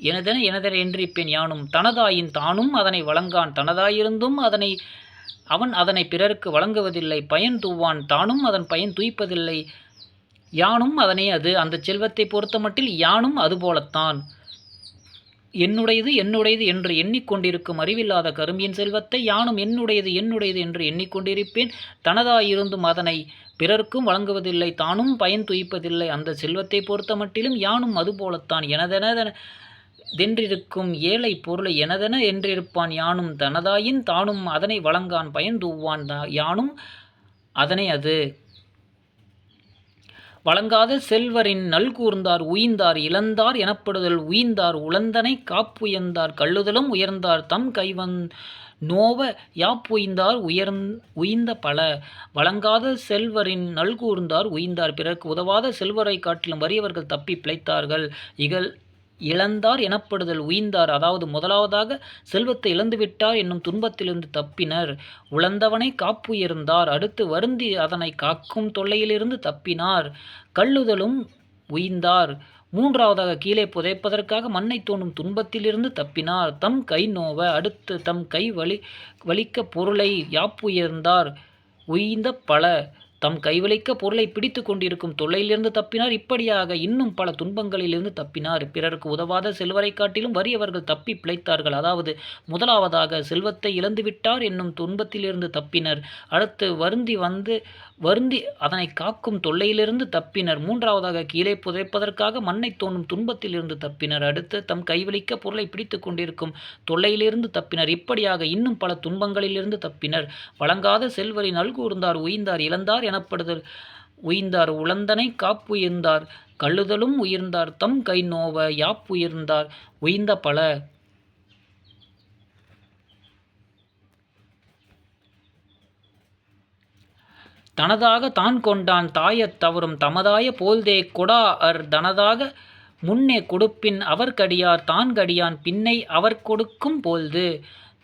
A: எனதென என்றிருப்பேன் யானும் தனதாயின் தானும் அதனை வழங்கான் தனதாயிருந்தும் அவன் அதனை பிறருக்கு வழங்குவதில்லை. பயன் தூவான் தானும் அதன் பயன் துய்ப்பதில்லை. யானும் அதனை அது. அந்த செல்வத்தை பொறுத்த மட்டில் யானும் அதுபோலத்தான். என்னுடையது என்னுடையது என்று எண்ணிக்கொண்டிருக்கும் அறிவில்லாத கரும்பியின் செல்வத்தை யானும் என்னுடையது என்னுடையது என்று எண்ணிக்கொண்டிருப்பேன். தனதாயிருந்தும் அதனை பிறர்க்கும் வழங்குவதில்லை, தானும் பயன் துய்ப்பதில்லை. அந்த செல்வத்தை பொறுத்த மட்டிலும் யானும் அதுபோலத்தான். எனதெனதென்றிருக்கும் ஏழை பொருளை எனதென என்றிருப்பான் யானும். தனதாயின் தானும் அதனை வழங்கான் பயன் தூவான் யானும் அதனை அது வழங்காத செல்வரின் நல்கூர்ந்தார் உய்ந்தார் இழந்தார் எனப்படுதல் உய்ந்தார் உழந்தனை காப்புயர்ந்தார் கள்ளுதலும் உயர்ந்தார் தம் கைவன் நோவ யாப்புய்ந்தார் உய்ந்த பல. வழங்காத செல்வரின் நல்கூர்ந்தார் உய்ந்தார். பிறர்க்கு உதவாத செல்வரை காட்டிலும் வறியவர்கள் தப்பி பிழைத்தார்கள். இழந்தார் எனப்படுதல் உய்ந்தார், அதாவது முதலாவதாக செல்வத்தை இழந்துவிட்டார் என்னும் துன்பத்திலிருந்து தப்பினர். உழந்தவனை காப்புயர்ந்தார், அடுத்து வருந்தி அதனை காக்கும் தொல்லையிலிருந்து தப்பினார். கள்ளுதலும் உய்ந்தார், மூன்றாவதாக கீழே புதைப்பதற்காக மண்ணை தோண்டும் துன்பத்திலிருந்து தப்பினார். தம் கை நோவ, அடுத்து தம் கை வலிக்க பொருளை யாப்புயர்ந்தார் உய்ந்த பல. தம் கைவலிக்க பொருளை பிடித்து கொண்டிருக்கும் தொல்லையிலிருந்து தப்பினார். இப்படியாக இன்னும் பல துன்பங்களிலிருந்து தப்பினார். பிறருக்கு உதவாத செல்வரை காட்டிலும் வறியவர்கள் தப்பி பிழைத்தார்கள். அதாவது முதலாவதாக செல்வத்தை இழந்துவிட்டார் என்னும் துன்பத்திலிருந்து தப்பினர். அடுத்து வருந்தி அதனை காக்கும் தொல்லையிலிருந்து தப்பினர். மூன்றாவதாக கீழே புதைப்பதற்காக மண்ணை தோண்டும் துன்பத்திலிருந்து தப்பினர். அடுத்து தம் கைவலிக்க பொருளை பிடித்து கொண்டிருக்கும் தொல்லையிலிருந்து தப்பினர். இப்படியாக இன்னும் பல துன்பங்களிலிருந்து தப்பினர். வழங்காத செல்வரை நல்கூர்ந்தார் உய்ந்தார் இழந்தார் எனப்படுதல் உய்ந்தார் உழந்தனை காப்புயர்ந்தார் கள்ளுதலும் உயர்ந்தார் தம் கை நோவ யாப்புயர்ந்தார் உய்ந்த பல. தனதாக தான் கொண்டான் தாயத் தவறும் தமதாய போல்தே கொடாஅர் தனதாக முன்னே கொடுப்பின் அவர் கடியார் தான் கடியான் பின்னை அவர் கொடுக்கும் போல்து.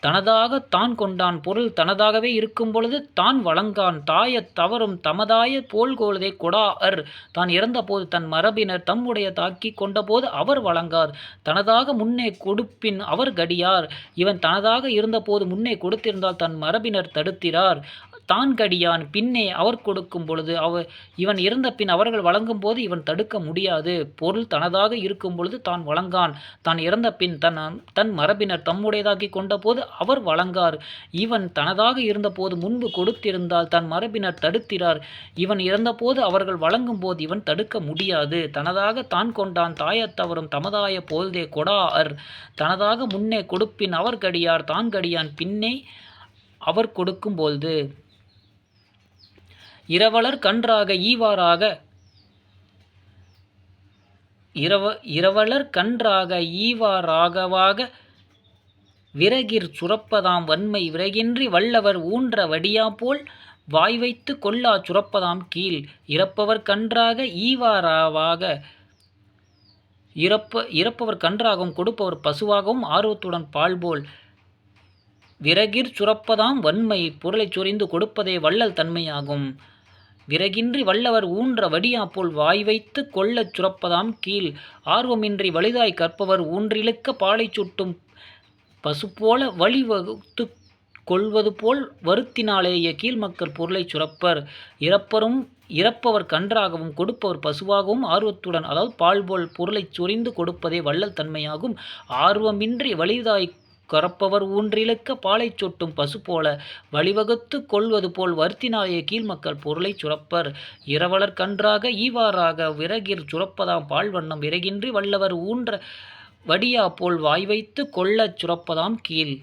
A: தனதாக தான் கொண்டான் பொருள் தனதாகவே இருக்கும் பொழுது தான் வழங்கான். தாயத் தவறும் தமதாய போல்கோலதே கொடாஅர் தான் இறந்தபோது தன் மரபினர் தம்முடைய தாக்கி கொண்டபோது அவர் வழங்கார். தனதாக முன்னே கொடுப்பின் அவர் கடியார், இவன் தனதாக இருந்தபோது முன்னே கொடுத்திருந்தால் தன் மரபினர் தடுத்திரார். தான் கடியான் பின்னே அவர் கொடுக்கும் பொழுது இவன் இறந்த பின் அவர்கள் வழங்கும் போது இவன் தடுக்க முடியாது. பொருள் தனதாக இருக்கும் பொழுது தான் வழங்கான், தான் இறந்த பின் தன் மரபினர் தம்முடையதாக்கி கொண்ட போது அவர் வழங்கார். இவன் தனதாக இருந்தபோது முன்பு கொடுத்திருந்தால் தன் மரபினர் தடுத்திரார். இவன் இறந்தபோது அவர்கள் வழங்கும் போது இவன் தடுக்க முடியாது. தனதாக தான் கொண்டான் தாயத்தவரும் தமதாய போல்தே கொடாஅர் தனதாக முன்னே கொடுப்பின் அவர் கடியார் தான் கடியான் பின்னே அவர் கொடுக்கும் போல்து. இரவலர் கன்றாக ஈவாராக இரவலர் கன்றாக ஈவாராகவாக விறகிற் சுரப்பதாம் வன்மை விறகின்றி வல்லவர் ஊன்ற வடியாப்போல் வாய்வைத்து கொள்ளா சுரப்பதாம் கீழ். இறப்பவர் கன்றாக ஈவாராவாக இறப்பவர் கன்றாகவும் கொடுப்பவர் பசுவாகவும் ஆர்வத்துடன் பால்போல் விறகிற் சுரப்பதாம் வன்மை பொருளைச் சொரிந்து கொடுப்பதே வள்ளல் தன்மையாகும். விறகின்றி வல்லவர் ஊன்ற வடியாப்போல் வாய்வைத்து கொள்ளச் சுரப்பதாம் கீழ். ஆர்வமின்றி வலிதாய் கற்பவர் ஊன்றிழுக்க பாலைச் சுட்டும் பசுபோல வழிவகுத்து கொள்வது போல் வருத்தினாலேயே கீழ்மக்கள் பொருளைச் சுரப்பர். இறப்பவர் கன்றாகவும் கொடுப்பவர் பசுவாகவும் ஆர்வத்துடன், அதாவது பால்போல் பொருளைச் சொரிந்து கொடுப்பதே வள்ளல் தன்மையாகும். ஆர்வமின்றி வலிதாய் கறப்பவர் ஊன்றிழுக்க பாலைச் சொட்டும் பசு போல வழிவகுத்து கொள்வது போல் வருத்தினாலேயே கீழ்மக்கள் பொருளைச் சுரப்பர். இரவலர் கன்றாக ஈவாராக விறகிற் சுரப்பதாம் பால்வண்ணம் விறகின்றி வல்லவர் ஊன்ற வடியா போல் வாய்வைத்து கொள்ளச் சுரப்பதாம் கீழ்.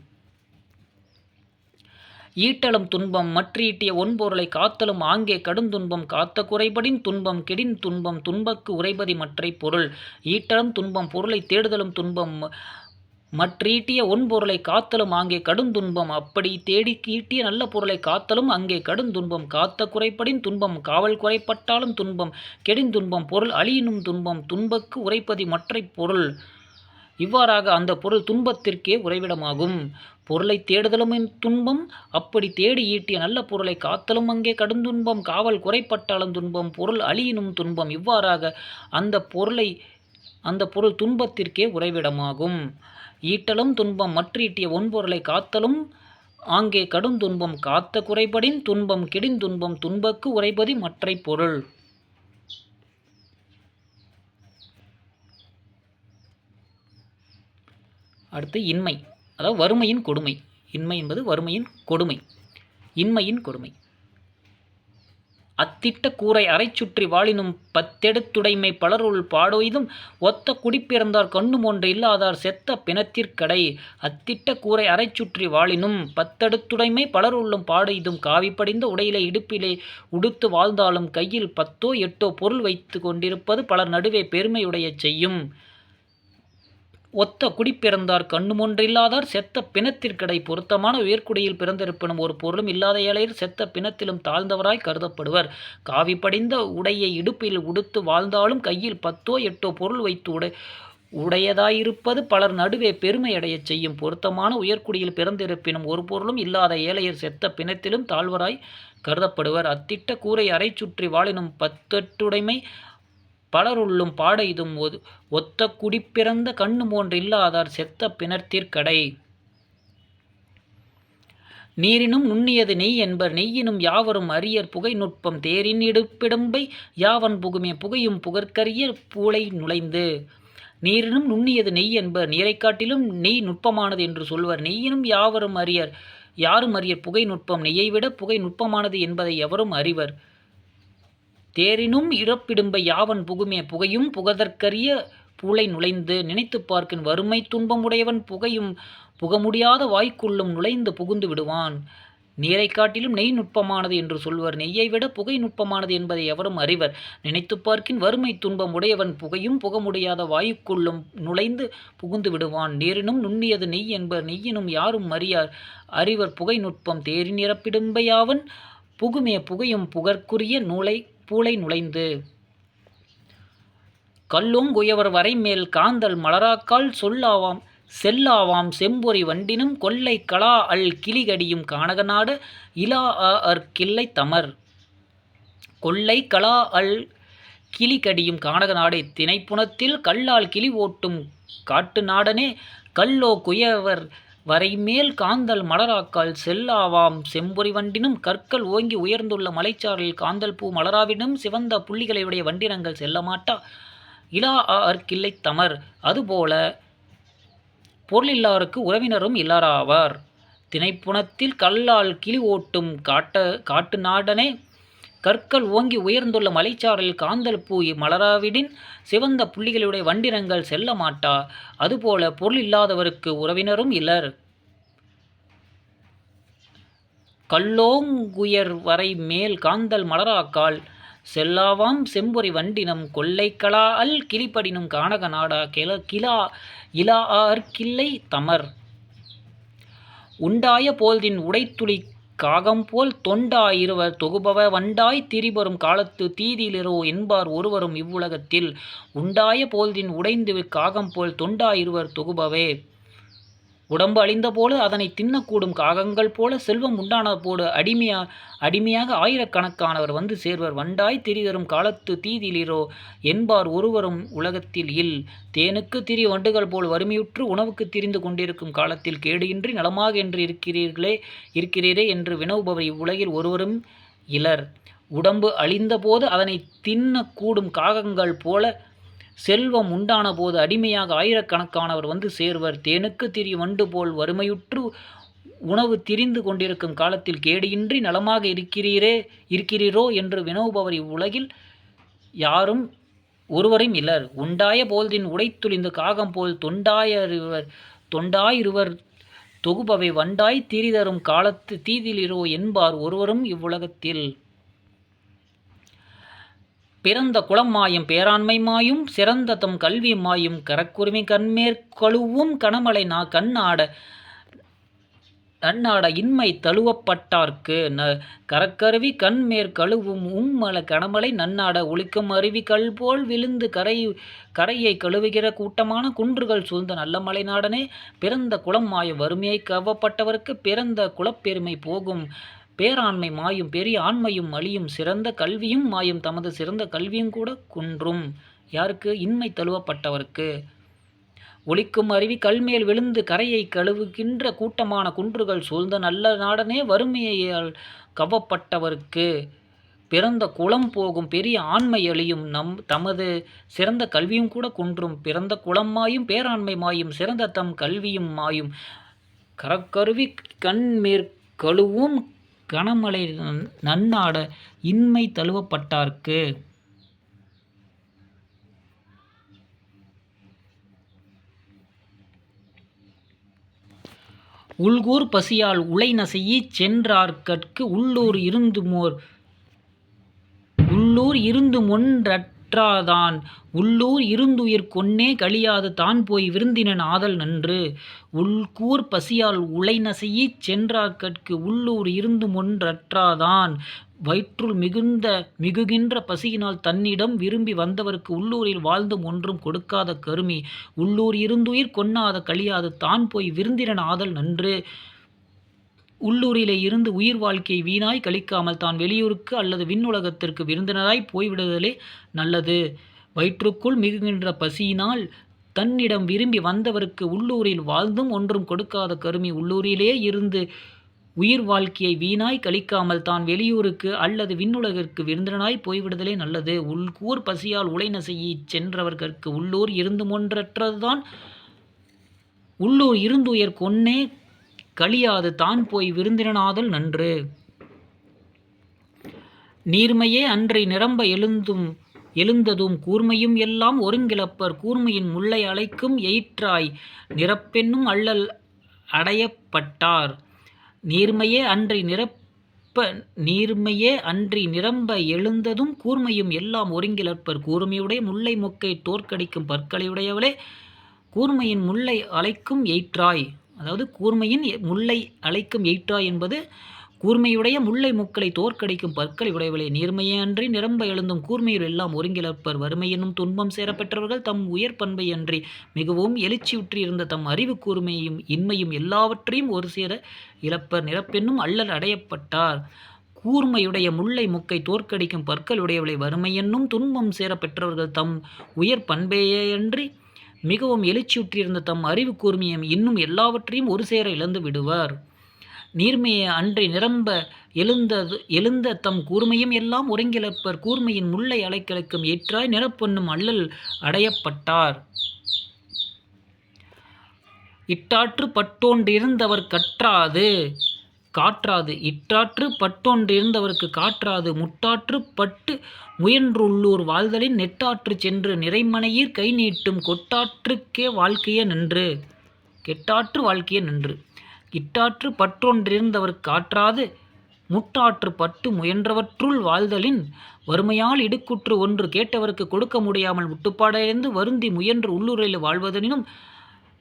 A: ஈட்டலும் துன்பம் மற்றீட்டிய ஒன்பொருளை காத்தலும் ஆங்கே கடுந்துன்பம் காத்த குறைபடின் துன்பம் கெடின் துன்பம் துன்பக்கு உரைபதி மற்றை பொருள். ஈட்டலும் துன்பம் பொருளை தேடுதலும் துன்பம் மற்றீட்டிய ஒன்பொருளை காத்தலும் ஆங்கே கடுந்துன்பம். அப்படி தேடி ஈட்டிய நல்ல பொருளை காத்தலும் அங்கே கடுந்துன்பம். காத்த குறைப்படின் துன்பம் காவல் குறைப்பட்டாலும் துன்பம் கெடின் துன்பம் பொருள் அழியினும் துன்பம் துன்பக்கு உரைப்பதி மற்றை பொருள். இவ்வாறாக அந்த பொருள் துன்பத்திற்கே உறைவிடமாகும். பொருளை தேடுதலும் துன்பம், அப்படி தேடி ஈட்டிய நல்ல பொருளை காத்தலும் அங்கே கடுந்துன்பம் காவல் குறைப்பட்டாலும் துன்பம் பொருள் அழியினும் துன்பம். இவ்வாறாக அந்த பொருள் துன்பத்திற்கே உறைவிடமாகும். ஈட்டலும் துன்பம் மற்றீட்டிய ஒன்பொருளை காத்தலும் ஆங்கே கடுந்துன்பம் காத்த குறைபடின் துன்பம் கெடின் துன்பம் துன்பக்கு உரைபதி மற்றை பொருள். அடுத்து இன்மை, அதாவது வறுமையின் கொடுமை. இன்மை என்பது வறுமையின் கொடுமை, இன்மையின் கொடுமை. அத்திட்ட கூரை அரைச்சுற்றி வாழினும் பத்தெடுத்துடைமை பலருள் பாடொய்தும் ஒத்த குடிப்பிறந்தார் கண்ணும் ஒன்று இல்லாதார் செத்த பிணத்திற்கடை. அத்திட்ட கூரை அரைச்சுற்றி வாழினும் பத்தெடுத்துடைமை பலருள்ளும் பாடொய்தும் காவி படிந்த உடையிலே இடுப்பிலே உடுத்து வாழ்ந்தாலும் கையில் 10 8 பொருள் வைத்து கொண்டிருப்பது பலர் நடுவே பெருமையுடைய செய்யும். ஒத்த குடிப்பிறந்தார் கண்ணுமொன்றில்லாதார் செத்த பிணத்திற்கடை. பொருத்தமான உயர்குடியில் பிறந்திருப்பினும் ஒரு பொருளும் இல்லாத ஏழையர் செத்த பிணத்திலும் தாழ்ந்தவராய் கருதப்படுவர். காவி படிந்த உடையை இடுப்பில் உடுத்து வாழ்ந்தாலும் கையில் 10 8 பொருள் வைத்து உடையதாயிருப்பது பலர் நடுவே பெருமையடையச் செய்யும். பொருத்தமான உயர்குடியில் பிறந்திருப்பினும் ஒரு பொருளும் இல்லாத ஏழையர் செத்த பிணத்திலும் தாழ்வராய் கருதப்படுவர். அத்திட்ட கூரை அரை சுற்றி வாழினும் 10 பலருள்ளும் பாடெய்தும் ஒத்த குடிப்பிறந்த கண்ணும் ஒன்று இல்லாதார் செத்த பிணத்திற்கடை. நீரினும் நுண்ணியது நெய் என்பர் நெய்யினும் யாவரும் அரியர் புகை நுட்பம் தேரின் இடுப்பிடம்பை யாவன் புகுமே புகையும் புகற்கரிய பூளை நுழைந்து. நீரினும் நுண்ணியது நெய் என்பர் நீரைக் காட்டிலும் நெய் நுட்பமானது என்று சொல்வர். நெய்யினும் யாரும் அறியர் புகை நுட்பம் நெய்யை விட புகை நுட்பமானது என்பதை எவரும் அறிவர். தேரினும் இறப்பிடும்பை யாவன் புகுமே புகையும் புகதற்கரிய பூளை நுழைந்து. நினைத்து பார்க்கின் வறுமை துன்பம் உடையவன் புகையும் புக முடியாத வாய்க்குள்ளும் நுழைந்து புகுந்து விடுவான். நீரைக் காட்டிலும் நெய் நுட்பமானது என்று சொல்வர். நெய்யை விட புகை நுட்பமானது என்பதை எவரும் அறிவர். நினைத்து பார்க்கின் வறுமை துன்பம் உடையவன் புகையும் புக முடியாத வாயுக்குள்ளும் நுழைந்து புகுந்து விடுவான். நீரினும் நுண்ணியது நெய் என்பர் நெய்யினும் யாரும் அறிவர் புகை நுட்பம் தேரின் இறப்பிடும்பை யாவன் புகுமே புகையும் புகற்குரிய பூளை நுழைந்து. கல்லோங்குயவர் வரைமேல் காந்தல் மலராக்கால் செல்லாவாம் செம்பொறி வண்டினும் கொல்லை கலா அல் கிளிகடியும் கானகநாட இலா கிள்ளை தமர். கொல்லை கலா அல் கிளிகடியும் கானகநாடே திணைப்புணத்தில் கல்லால் கிளி ஓட்டும் காட்டு நாடனே. கல்லோ குயவர் வரைமேல் காந்தல் மலராக்கால் செல்லாவாம் செம்பொறி வண்டினும் கற்கள் ஓங்கி உயர்ந்துள்ள மலைச்சாரலில் காந்தல் பூ மலராவினும் சிவந்த புள்ளிகளையுடைய வண்டினங்கள் செல்லமாட்டா இலா கிள்ளை தமர். அதுபோல பொருளில்லாருக்கு உறவினரும் இல்லாராவார். திணைப்புணத்தில் கல்லால் கிளி ஓட்டும் காட்டு நாடனே. கற்கள் ஓங்கி உயர்ந்துள்ள மலைச்சாரலில் காந்தல் பூ மலராவிடின் சிவந்த புள்ளிகளுடைய வண்டினங்கள் செல்ல மாட்டா. அதுபோல பொருள் இல்லாதவருக்கு உறவினரும் இலர். கல்லோங்குயர் வரை மேல் காந்தல் மலராக்கால் செல்லாவாம் செம்பொறி வண்டினம் கொல்லை கலா அல் கிளிப்படினும் கானக நாடா இலா கிள்ளை தமர். உண்டாய போல்தின் உடைத்துளி காகம்போல் தொண்டா இருவர் தொகுபவ வண்டாய் திரிபரும் காலத்து தீதிலிரோ என்பார் ஒருவரும் இவ்வுலகத்தில். உண்டாய போல்தின் உடைந்து காகம்போல் தொண்டா இருவர் தொகுபவே. உடம்பு அழிந்த போல அதனை தின்னக்கூடும் காகங்கள் போல செல்வம் உண்டான போடு அடிமையாக ஆயிரக்கணக்கானவர் வந்து சேர்வர். வண்டாய் திரிதரும் காலத்து தீதிலிரோ என்பார் ஒருவரும் உலகத்தில் இல். தேனுக்கு திரி வண்டுகள் போல் வறுமையுற்று உணவுக்கு திரிந்து கொண்டிருக்கும் காலத்தில் கேடு இன்றி நலமாக என்று இருக்கிறீரே என்று வினவுபவர் இவ்வுலகில் ஒருவரும் இலர். உடம்பு அழிந்த போது அதனை தின்னக்கூடும் காகங்கள் போல செல்வம் உண்டான போது அடிமையாக ஆயிரக்கணக்கானவர் வந்து சேர்வர். தேனுக்கு திரி வண்டு போல் வறுமையுற்று உணவு திரிந்து கொண்டிருக்கும் காலத்தில் கேடியின்றி நலமாக இருக்கிறீரோ என்று வினவுபவர் இவ்வுலகில் யாரும் ஒருவரும் இலர். உண்டாய போல்தின் உடைத்துளிந்து காகம் போல் தொண்டாயிருவர் தொகுபவை வண்டாய் திரிதரும் காலத்து தீதிலிரோ என்பார் ஒருவரும் இவ்வுலகத்தில். பிறந்த குலம் மாயும் பேராண்மை மாயும் சிறந்த தம் கல்வி மாயும் கரக்குரிமை கண்மேற்கழுவும் கணமலை நன்னாட இன்மை தழுவப்பட்டார்க்கு. கரக்கருவி கண்மேற்கழுவும் உம்மல கணமலை நன்னாட ஒளிக்கும் அருவி கல்போல் விழுந்து கரையை கழுவுகிற கூட்டமான குன்றுகள் சூழ்ந்த நல்ல மலை நாடனே. பிறந்த குலம் மாயும் வறுமையை கவ்வப்பட்டவருக்கு பிறந்த குலப்பெருமை போகும். பேராண்மை மாயும் பெரிய ஆண்மையும் அழியும் சிறந்த கல்வியும் மாயும் தமது சிறந்த கல்வியும் கூட குன்றும். யாருக்கு? இன்மை தழுவப்பட்டவருக்கு. ஒளிக்கும் அருவி கல்மேல் விழுந்து கரையை கழுவுகின்ற கூட்டமான குன்றுகள் சூழ்ந்த நல்ல நாடனே வறுமையால் கவ்வப்பட்டவருக்கு. பிறந்த குலம் போகும் பெரிய ஆண்மை அழியும் தமது சிறந்த கல்வியும் கூட குன்றும் பிறந்த குலம் மாயும் பேராண்மை மாயும் சிறந்த தம் கல்வியும் மாயும் கரக்கருவி கண்மேற்கழுவும் கனமழை நன்னாட இன்மை தழுவப்பட்டார்க்கு. உள்கூர் பசியால் உளைநசையீச் சென்றார்கட்கு உள்ளூர் இருந்துமொன்றற்றாதான் உள்ளூர் இருந்துயிர் கொன்னே கழியாது தான்போய் விருந்தினன் ஆதல் நன்று. உள்கூர் பசியால் உளைநசையீச் சென்றார்கட்கு உள்ளூர் இருந்துமொன்றற்றாதான் வயிற்றுள் மிகுகின்ற பசியினால் தன்னிடம் விரும்பி வந்தவர்க்கு உள்ளூரில் வாழ்ந்தும் ஒன்றும் கொடுக்காத கருமி உள்ளூர் இருந்துயிர் கொன்னாத கழியாது தான்போய் விருந்தினன் ஆதல் நன்று. உள்ளூரிலே இருந்து உயிர் வாழ்க்கையை வீணாய் கழிக்காமல் தான் வெளியூருக்கு அல்லது விண்ணுலகத்திற்கு விருந்தினராய் போய்விடுதலே நல்லது. வயிற்றுக்குள் மிகுகின்ற பசியினால் தன்னிடம் விரும்பி வந்தவர்க்கு உள்ளூரில் வாழ்ந்தும் ஒன்றும் கொடுக்காத கருமி உள்ளூரிலே இருந்து உயிர் வாழ்க்கையை வீணாய் கழிக்காமல் தான் வெளியூருக்கு அல்லது விண்ணுலகிற்கு விருந்தினராய் போய்விடுதலே நல்லது. உள்கூர் பசியால் உளைநசையீச் சென்றவர்கட்கு உள்ளூர் இருந்துமொன்றற்றதுதான் உள்ளூர் இருந்துயர் கொன்னே கழியாது தான் போய் விருந்தினனாதல் நன்று. நீர்மையே அன்றி நிரம்ப எழுந்ததும் கூர்மையும் எல்லாம் ஒருங்கிழப்பர் கூர்மையின் முல்லை அலைக்கும் எயிற்றாய் நிரப்பென்னும் அல்லல் அடையப்பட்டார். நீர்மையே அன்றி நிரம்ப எழுந்ததும் கூர்மையும் எல்லாம் ஒருங்கிழப்பர் கூர்மையுடைய முல்லை மொக்கை தோற்கடிக்கும் பற்களையுடையவளே கூர்மையின் முல்லை அலைக்கும் எயிற்றாய். அதாவது கூர்மையின் முல்லை அலைக்கும் எயிற்றாய் என்பது கூர்மையுடைய முல்லை முக்களை தோற்கடிக்கும் பற்களை உடையவளே. நீர்மையே அன்றி நிரம்ப எழுந்தும் கூர்மையில் எல்லாம் ஒருங்கிழப்பர் வறுமை என்னும் துன்பம் சேரப்பெற்றவர்கள் தம் உயர் பண்பை அன்றி மிகவும் எழுச்சியுற்றிருந்த தம் அறிவு கூர்மையும் இன்மையும் எல்லாவற்றையும் ஒரு சேர இழப்பர் நிரப்பென்னும் அல்லல் அடையப்பட்டார். கூர்மையுடைய முல்லை முக்கை தோற்கடிக்கும் பற்களுடையவளை வறுமை என்னும் துன்பம் சேரப்பெற்றவர்கள் தம் உயர் பண்பையன்றி மிகவும் எழுச்சியுற்றிருந்த தம் அறிவு கூர்மையும் இன்னும் எல்லாவற்றையும் ஒரு சேர இழந்து விடுவார். நீர்மையை அன்றி நிரம்ப எழுந்த தம் கூர்மையும் எல்லாம் ஒருங்கிழப்பர் கூர்மையின் முல்லை அலைக்கழிக்கும் ஏற்றாய் நிரப்பென்னும் அல்லல் அடையப்பட்டார். இட்டாற்று பட்டோன்றிருந்தவர் காற்றாது இட்டாற்று பட்டொன்றிருந்தவர்க்கு காற்றாது முட்டாற்று பட்டு முயன்றுள்ளூர் வாழ்தலின் நெட்டாற்று சென்று நிறைமனையீர் கை நீட்டும் கெட்டாற்று வாழ்க்கையே நன்று. இட்டாற்று பற்றொன்றிருந்தவர் காற்றாது முட்டாற்று பட்டு முயன்றவற்றுள் வாழ்தலின் வறுமையால் இடுக்குற்று ஒன்று கேட்டவர்க்கு கொடுக்க முடியாமல் முட்டுப்பாடைந்து வருந்தி முயன்று உள்ளூரில் வாழ்வதனினும்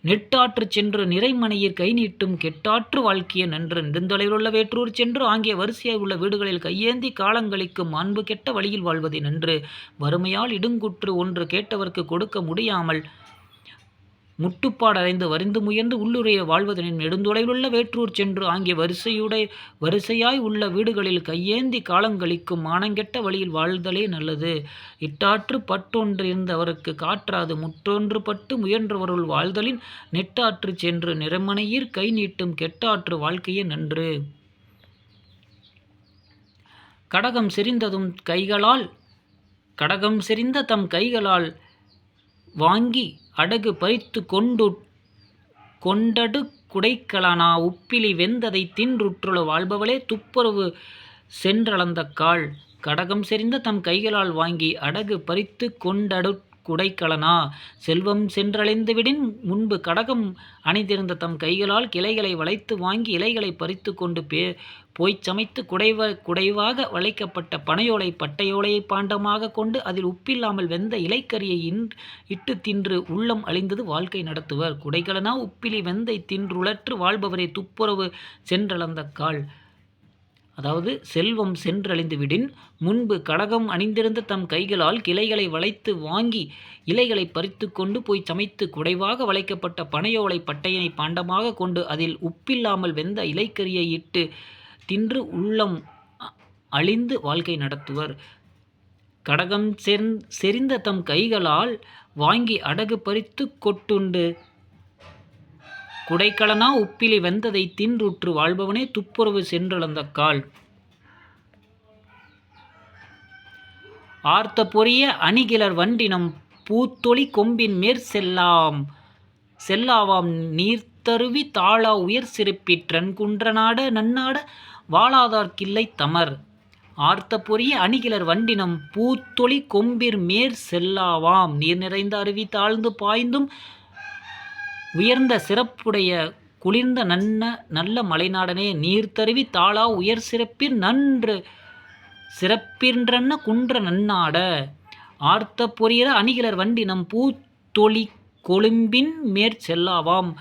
A: நெட்டாற்று சென்று நிறைமனையீர் கை நீட்டும் கெட்டாற்று வாழ்க்கைய நன்று. நெடுந்தொலைவிலுள்ள வேற்றூர் சென்று ஆகிய வரிசையாய் உள்ள வீடுகளில் கையேந்தி காலங்களிக்கும் அன்பு கெட்ட வழியில் வாழ்வதை நன்று. வறுமையால் இடுங்குற்று ஒன்று கேட்டவர்க்கு கொடுக்க முடியாமல் முட்டுப்பாடடைந்து வரிந்து முயன்று உள்ளுரைய வாழ்வதனின் நெடுந்தொலைவிலுள்ள வேற்றூர் சென்று ஆகிய வரிசையாய் உள்ள வீடுகளில் கையேந்தி காலங்களிக்கும் மானங்கெட்ட வழியில் வாழ்தலே நல்லது. இட்டாற்று பட்டொன்றிருந்தவர்க்கு காற்றாது முட்டொன்று பட்டு முயன்றவருள் வாழ்தலின் நெட்டாற்று சென்று நிறமனையீர் கை நீட்டும் கெட்டாற்று வாழ்க்கையே நன்று. கடகம் செறிந்த தம் கைகளால் வாங்கி அடகு பறித்து கொண்டடு குடைக்கலனா உப்பிலி வெந்ததை தின்றுற்றுள வாழ்பவளே துப்புரவு சென்றளந்தக்காள். கடகம் செறிந்த தம் கைகளால் வாங்கி அடகு பறித்து கொண்டடு குடைக்கலனா செல்வம் சென்றடைந்துவிடின் முன்பு கடகம் அணிந்திருந்த தம் கைகளால் கிளைகளை வளைத்து வாங்கி இலைகளை பறித்து கொண்டு போய்ச் சமைத்து குடைவாக வளைக்கப்பட்ட பனையோலை பட்டையோலையை பாண்டமாக கொண்டு அதில் உப்பில்லாமல் வெந்த இலைக்கரியை இட்டு தின்று உள்ளம் அழிந்தது வாழ்க்கை நடத்துவர். குடைக்கலனா உப்பிலி வெந்தை தின்றுளற்று வாழ்பவரே துப்புரவு சென்றளந்தக்காள். அதாவது செல்வம் சென்றழிந்துவிடின் முன்பு கடகம் அணிந்திருந்த தம் கைகளால் கிளைகளை வளைத்து வாங்கி இலைகளை பறித்து கொண்டு போய் சமைத்து குடைவாக வளைக்கப்பட்ட பனையோலை பட்டையினை பாண்டமாக கொண்டு அதில் உப்பில்லாமல் வெந்த இலைக்கரியை இட்டு தின்று உள்ளம் அழிந்து வாழ்க்கை நடத்துவர். கடகம் செறிந்த தம் கைகளால் வாங்கி அடகு பறித்து கொட்டுண்டு குடைக்கலனா உப்பிலி வெந்ததை தின்றுற்று வாழ்பவனே துப்புரவு சென்றளந்தக்காள். ஆர்த்த பொரிய அணிகிளர் வண்டினம் பூத்தொளி கொம்பின் செல்லாவாம் நீர்த்தருவி தாழா உயர் சிறப்பிற் றன்குன்ற நாட நன்னாட வாழாதார்க்கில்லை தமர். ஆர்த்த பொரிய அணிகிளர் வண்டினம் பூத்தொளி கொம்பிற் செல்லாவாம் நீர் நிறைந்த அருவி தாழ்ந்து பாய்ந்தும் உயர்ந்த சிறப்புடைய குளிர்ந்த நல்ல மலைநாடனே நீர்த்தருவி தாழா உயர் சிறப்பிற் நன்று சிறப்பின்றன்ன குன்ற நன்னாட. ஆர்த்த பொரிய அணிகிளர் வண்டினம் பூத்தொளி கொழும்பின் செல்லாவாம்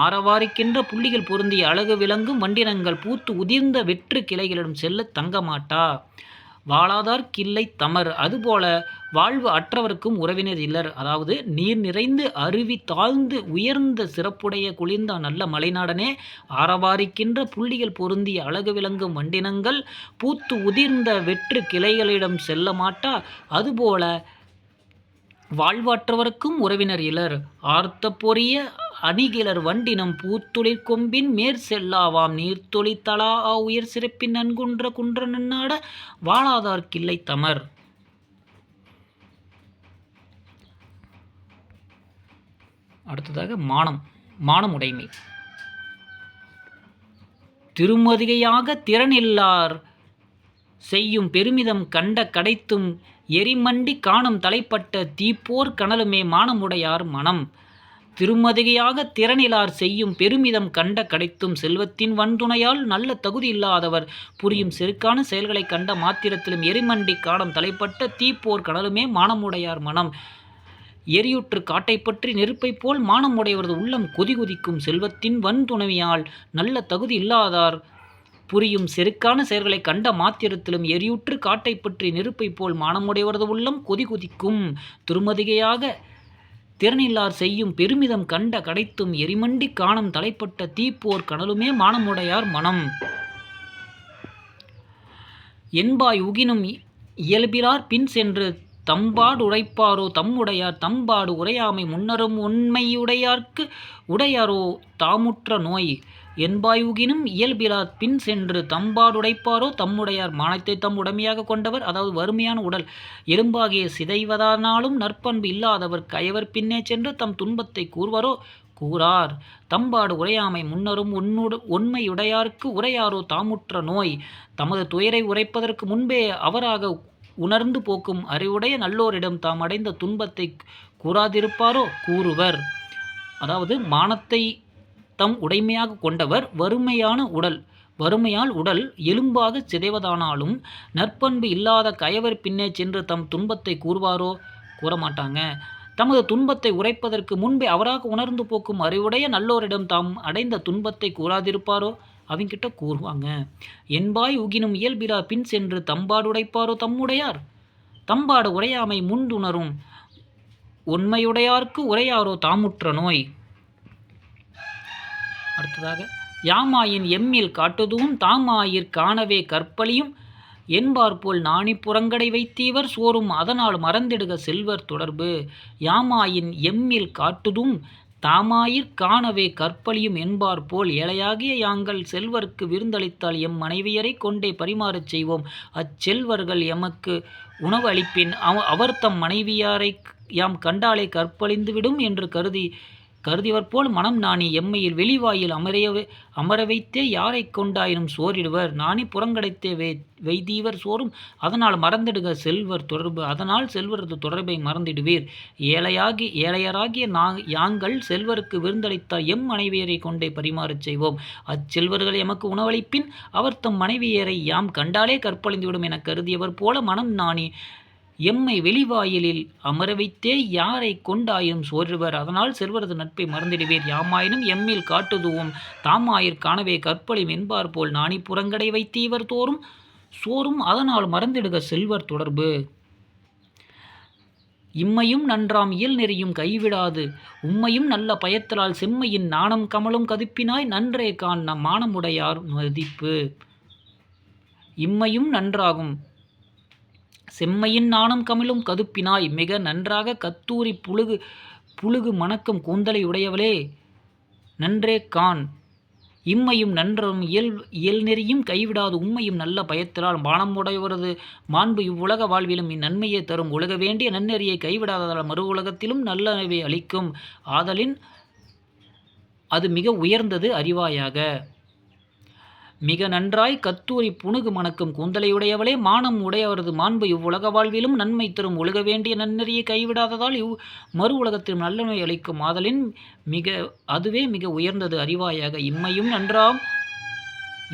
A: ஆரவாரிக்கின்ற புள்ளிகள் பொருந்திய அழகு விளங்கும் வண்டினங்கள் பூத்து உதிர்ந்த வெற்று கிளைகளிடம் செல்லத் தங்கமாட்டா. வாழாதார்க்கில்லை தமர். அதுபோல வாழ்வு அற்றவர்க்கும் உறவினர் இல்லர். அதாவது நீர் நிறைந்து அருவி தாழ்ந்து உயர்ந்த சிறப்புடைய குளிர்ந்த நல்ல மலைநாடனே ஆரவாரிக்கின்ற புள்ளிகள் பொருந்திய அழகு விளங்கும் வண்டினங்கள் பூத்து உதிர்ந்த வெற்று கிளைகளிடம் செல்ல மாட்டா. அதுபோல வாழ்வற்றவர்க்கும் உறவினர் இலர். ஆர்த்த பொரிய அணிகிளர் வண்டினம் பூத்தொழிற் கொம்பின் செல்லாவாம் நீர்த்தொளி தலா உயர் சிறப்பின் நன்குன்ற குன்ற நன்னாட வாழாதார்க்கில்லை தமர். அடுத்ததாக மானமுடைமை. திருமதிகையாக திறனில்லார் செய்யும் பெருமிதம் கண்ட கடைத்தும் எரிமண்டி காணும் தலைப்பட்ட தீப்போர் கனலுமே மானமுடையார் மனம். திருமதிகையாக திறனிலார் செய்யும் பெருமிதம் கண்ட கடைத்தும் செல்வத்தின் வன்துணையால் நல்ல தகுதி இல்லாதவர் புரியும் செருக்கான செயல்களை கண்ட மாத்திரத்திலும் எரிமண்டி காணும் தலைப்பட்ட தீப்போர் கனலுமே மானமுடையார் மனம். எரியுற்று காட்டை பற்றி நெருப்பை போல் மானமுடையவரது உள்ளம் கொதிக்கும் செல்வத்தின் வன்துணையால் நல்ல தகுதி இல்லாதார் புரியும் செருக்கான செயல்களை கண்ட மாத்திரத்திலும் எரியுற்று காட்டை பற்றி நெருப்பை போல் மானமுடையவரது உள்ளம் கொதிக்கும். திருமதிகையாக திறனில்லார் செய்யும் பெருமிதம் கண்ட கடைத்தும் எரிமண்டி காணும் தலைப்பட்ட தீப்போர் கனலுமே மானமுடையார் மனம். என்பாய் உகினும் இயல்பிலார் பின் சென்று தம்பாடு உரைப்பாரோ தம்முடையார் தம்பாடு உரையாமை முன்னரும் உண்மையுடையார்க்கு உடையாரோ தாமுற்ற நோய். என்பாயுகினும் இயல்பிலார் பின் சென்று தம்பாடுடைப்பாரோ தம்முடையார் மானத்தை தம் உடைமையாக கொண்டவர். அதாவது வறுமையான உடல் எலும்பாகிய சிதைவதானாலும் நற்பண்பு இல்லாதவர் கயவர் பின்னே சென்று தம் துன்பத்தை கூறுவாரோ கூறார். தம்பாடு உரையாமை முன்னரும் உண்மையுடையார்க்கு உரையாரோ தாமுற்ற நோய். தமது துயரை உரைப்பதற்கு முன்பே அவராக உணர்ந்து போக்கும் அறிவுடைய நல்லோரிடம் தாம் அடைந்த துன்பத்தை கூறாதிருப்பாரோ கூறுவர். அதாவது மானத்தை தம் உடைமையாக கொண்டவர் வறுமையால் உடல் எலும்பாக சிதைவதானாலும் நற்பண்பு இல்லாத கயவர் பின்னே சென்று தம் துன்பத்தை கூறுவாரோ கூறமாட்டாங்க. தமது துன்பத்தை உரைப்பதற்கு முன்பே அவராக உணர்ந்து போக்கும் அறிவுடைய நல்லோரிடம் தாம் அடைந்த துன்பத்தை கூறாதிருப்பாரோ அவங்கிட்ட கூறுவாங்க. என்பாய் உகினும் இயல்பிலா பின் சென்று தம்பாடு உடைப்பாரோ தம்முடையார் தம்பாடு உரையாமை முன்துணரும் உண்மையுடையார்க்கு உரையாரோ தாமுற்ற நோய். அடுத்ததாக யாமாயின் எம்மில் காட்டுதுவும் தாமாயிற் காணவே கற்பழியும் என்பார்போல் நாணி புறங்கடை வைத்தீவர் சோறும் அதனால் மறந்திடுக செல்வர் தொடர்பு. யாமாயின் எம்மில் காட்டுதும் தாமாயிற் காணவே கற்பழியும் என்பார்போல் ஏழையாகிய யாங்கள் செல்வர்க்கு விருந்தளித்தால் எம் மனைவியரை கொண்டே பரிமாறச் செய்வோம். அச்செல்வர்கள் எமக்கு உணவு அளிப்பின் அவர்தம் மனைவியாரை யாம் கண்டாலே கற்பழிந்துவிடும் என்று கருதியவர் போல் மனம் நாணி எம்மையில் வெளிவாயில் அமர வைத்தே யாரை கொண்டாயினும் சோறிடுவர். நாணி புறங்கடைத்தே வைத்தீவர் சோறும் அதனால் மறந்திடுக செல்வர் தொடர்பு. அதனால் செல்வரது தொடர்பை மறந்திடுவீர். ஏழையராகிய யாங்கள் செல்வருக்கு விருந்தளித்தால் எம் மனைவியரை கொண்டே பரிமாறச் செய்வோம். அச்செல்வர்கள் எமக்கு உணவளிப்பின் அவர் தம் மனைவியரை யாம் கண்டாலே கற்பழிந்துவிடும் என கருதியவர் போல மனம் நாணி எம்மை வெளிவாயிலில் அமர வைத்தே யாரை கொண்டாயினும் சோறுவர். அதனால் செல்வரது நட்பை மறந்திடுவீர். யாமாயினும் எம்மில் காட்டுதுவும் தாமாயிற் காணவே கற்பழியும் என்பார் போல் நாணி புறங்கடை வைத்தீவர் சோறும் அதனால் மறந்திடுக செல்வர் தொடர்பு. இம்மையும் நன்றாம் இயல் நெறியும் கைவிடாது உம்மையும் நல்ல பயத்தலால் செம்மையின் நாணம் கமலும் கதுப்பினாய் நன்றே காண் நம் மானமுடையார் மதிப்பு. இம்மையும் நன்றாகும் செம்மையின் நாணம் கமிழும் கதுப்பினாய் மிக நன்றாக கத்தூரி புழுகு மணக்கும் கூந்தலை உடையவளே நன்றே காண் இம்மையும் நன்றும் இயல்நெறியும் கைவிடாது உம்மையும் நல்ல பயத்தினால் மானமுடையவரது மாண்பு இவ்வுலக வாழ்விலும் இந்நன்மையை தரும். உலக வேண்டிய நன்னெறியை கைவிடாததால் மறு உலகத்திலும் நல்லவை அளிக்கும். ஆதலின் அது மிக உயர்ந்தது அறிவாயாக. மிக நன்றாய் கத்தூரி புணுகு மணக்கும் கூந்தலையுடையவளே, மானம் உடையவரது மாண்பு இவ்வுலக வாழ்விலும் நன்மை தரும். ஒழுக வேண்டிய நன்னெறியை கைவிடாததால் மறு உலகத்திலும் நல்லவை அளிக்கும். ஆதலின் அதுவே மிக உயர்ந்தது அறிவாயாக. இம்மையும் நன்றாம்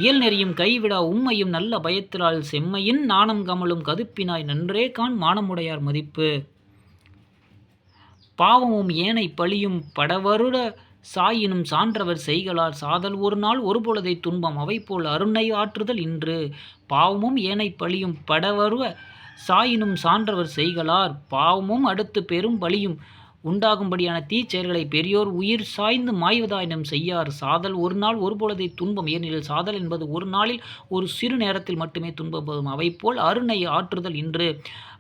A: இயல்நெறியும் கைவிடா உம்மையும் நல்ல பயத்தினால் செம்மையின் நாணம் கமலும் கதுப்பினாய் நன்றே காண் மானமுடையார் மதிப்பு. பாவமும் ஏனை பழியும் படவருட சாயினும் சான்றவர் செய்களார் சாதல் ஒரு நாள் ஒரு பொழுதை துன்பம் அவைபோல் அருணை ஆற்றுதல் இன்று. பாவமும் ஏனை பழியும் படவருவ சாயினும் சான்றவர் செய்களார். பாவமும் அடுத்து பெரும் பழியும் உண்டாகும்படியான தீச்செயல்களை பெரியோர் உயிர் சாய்ந்து மாய்வதாயினும் செய்யார். சாதல் ஒரு நாள் ஒரு பொழுதை துன்பம், ஏனெனில் சாதல் என்பது ஒரு நாளில் ஒரு சிறு நேரத்தில் மட்டுமே துன்பம் போதும். அவைபோல் அருணை ஆற்றுதல் இன்று.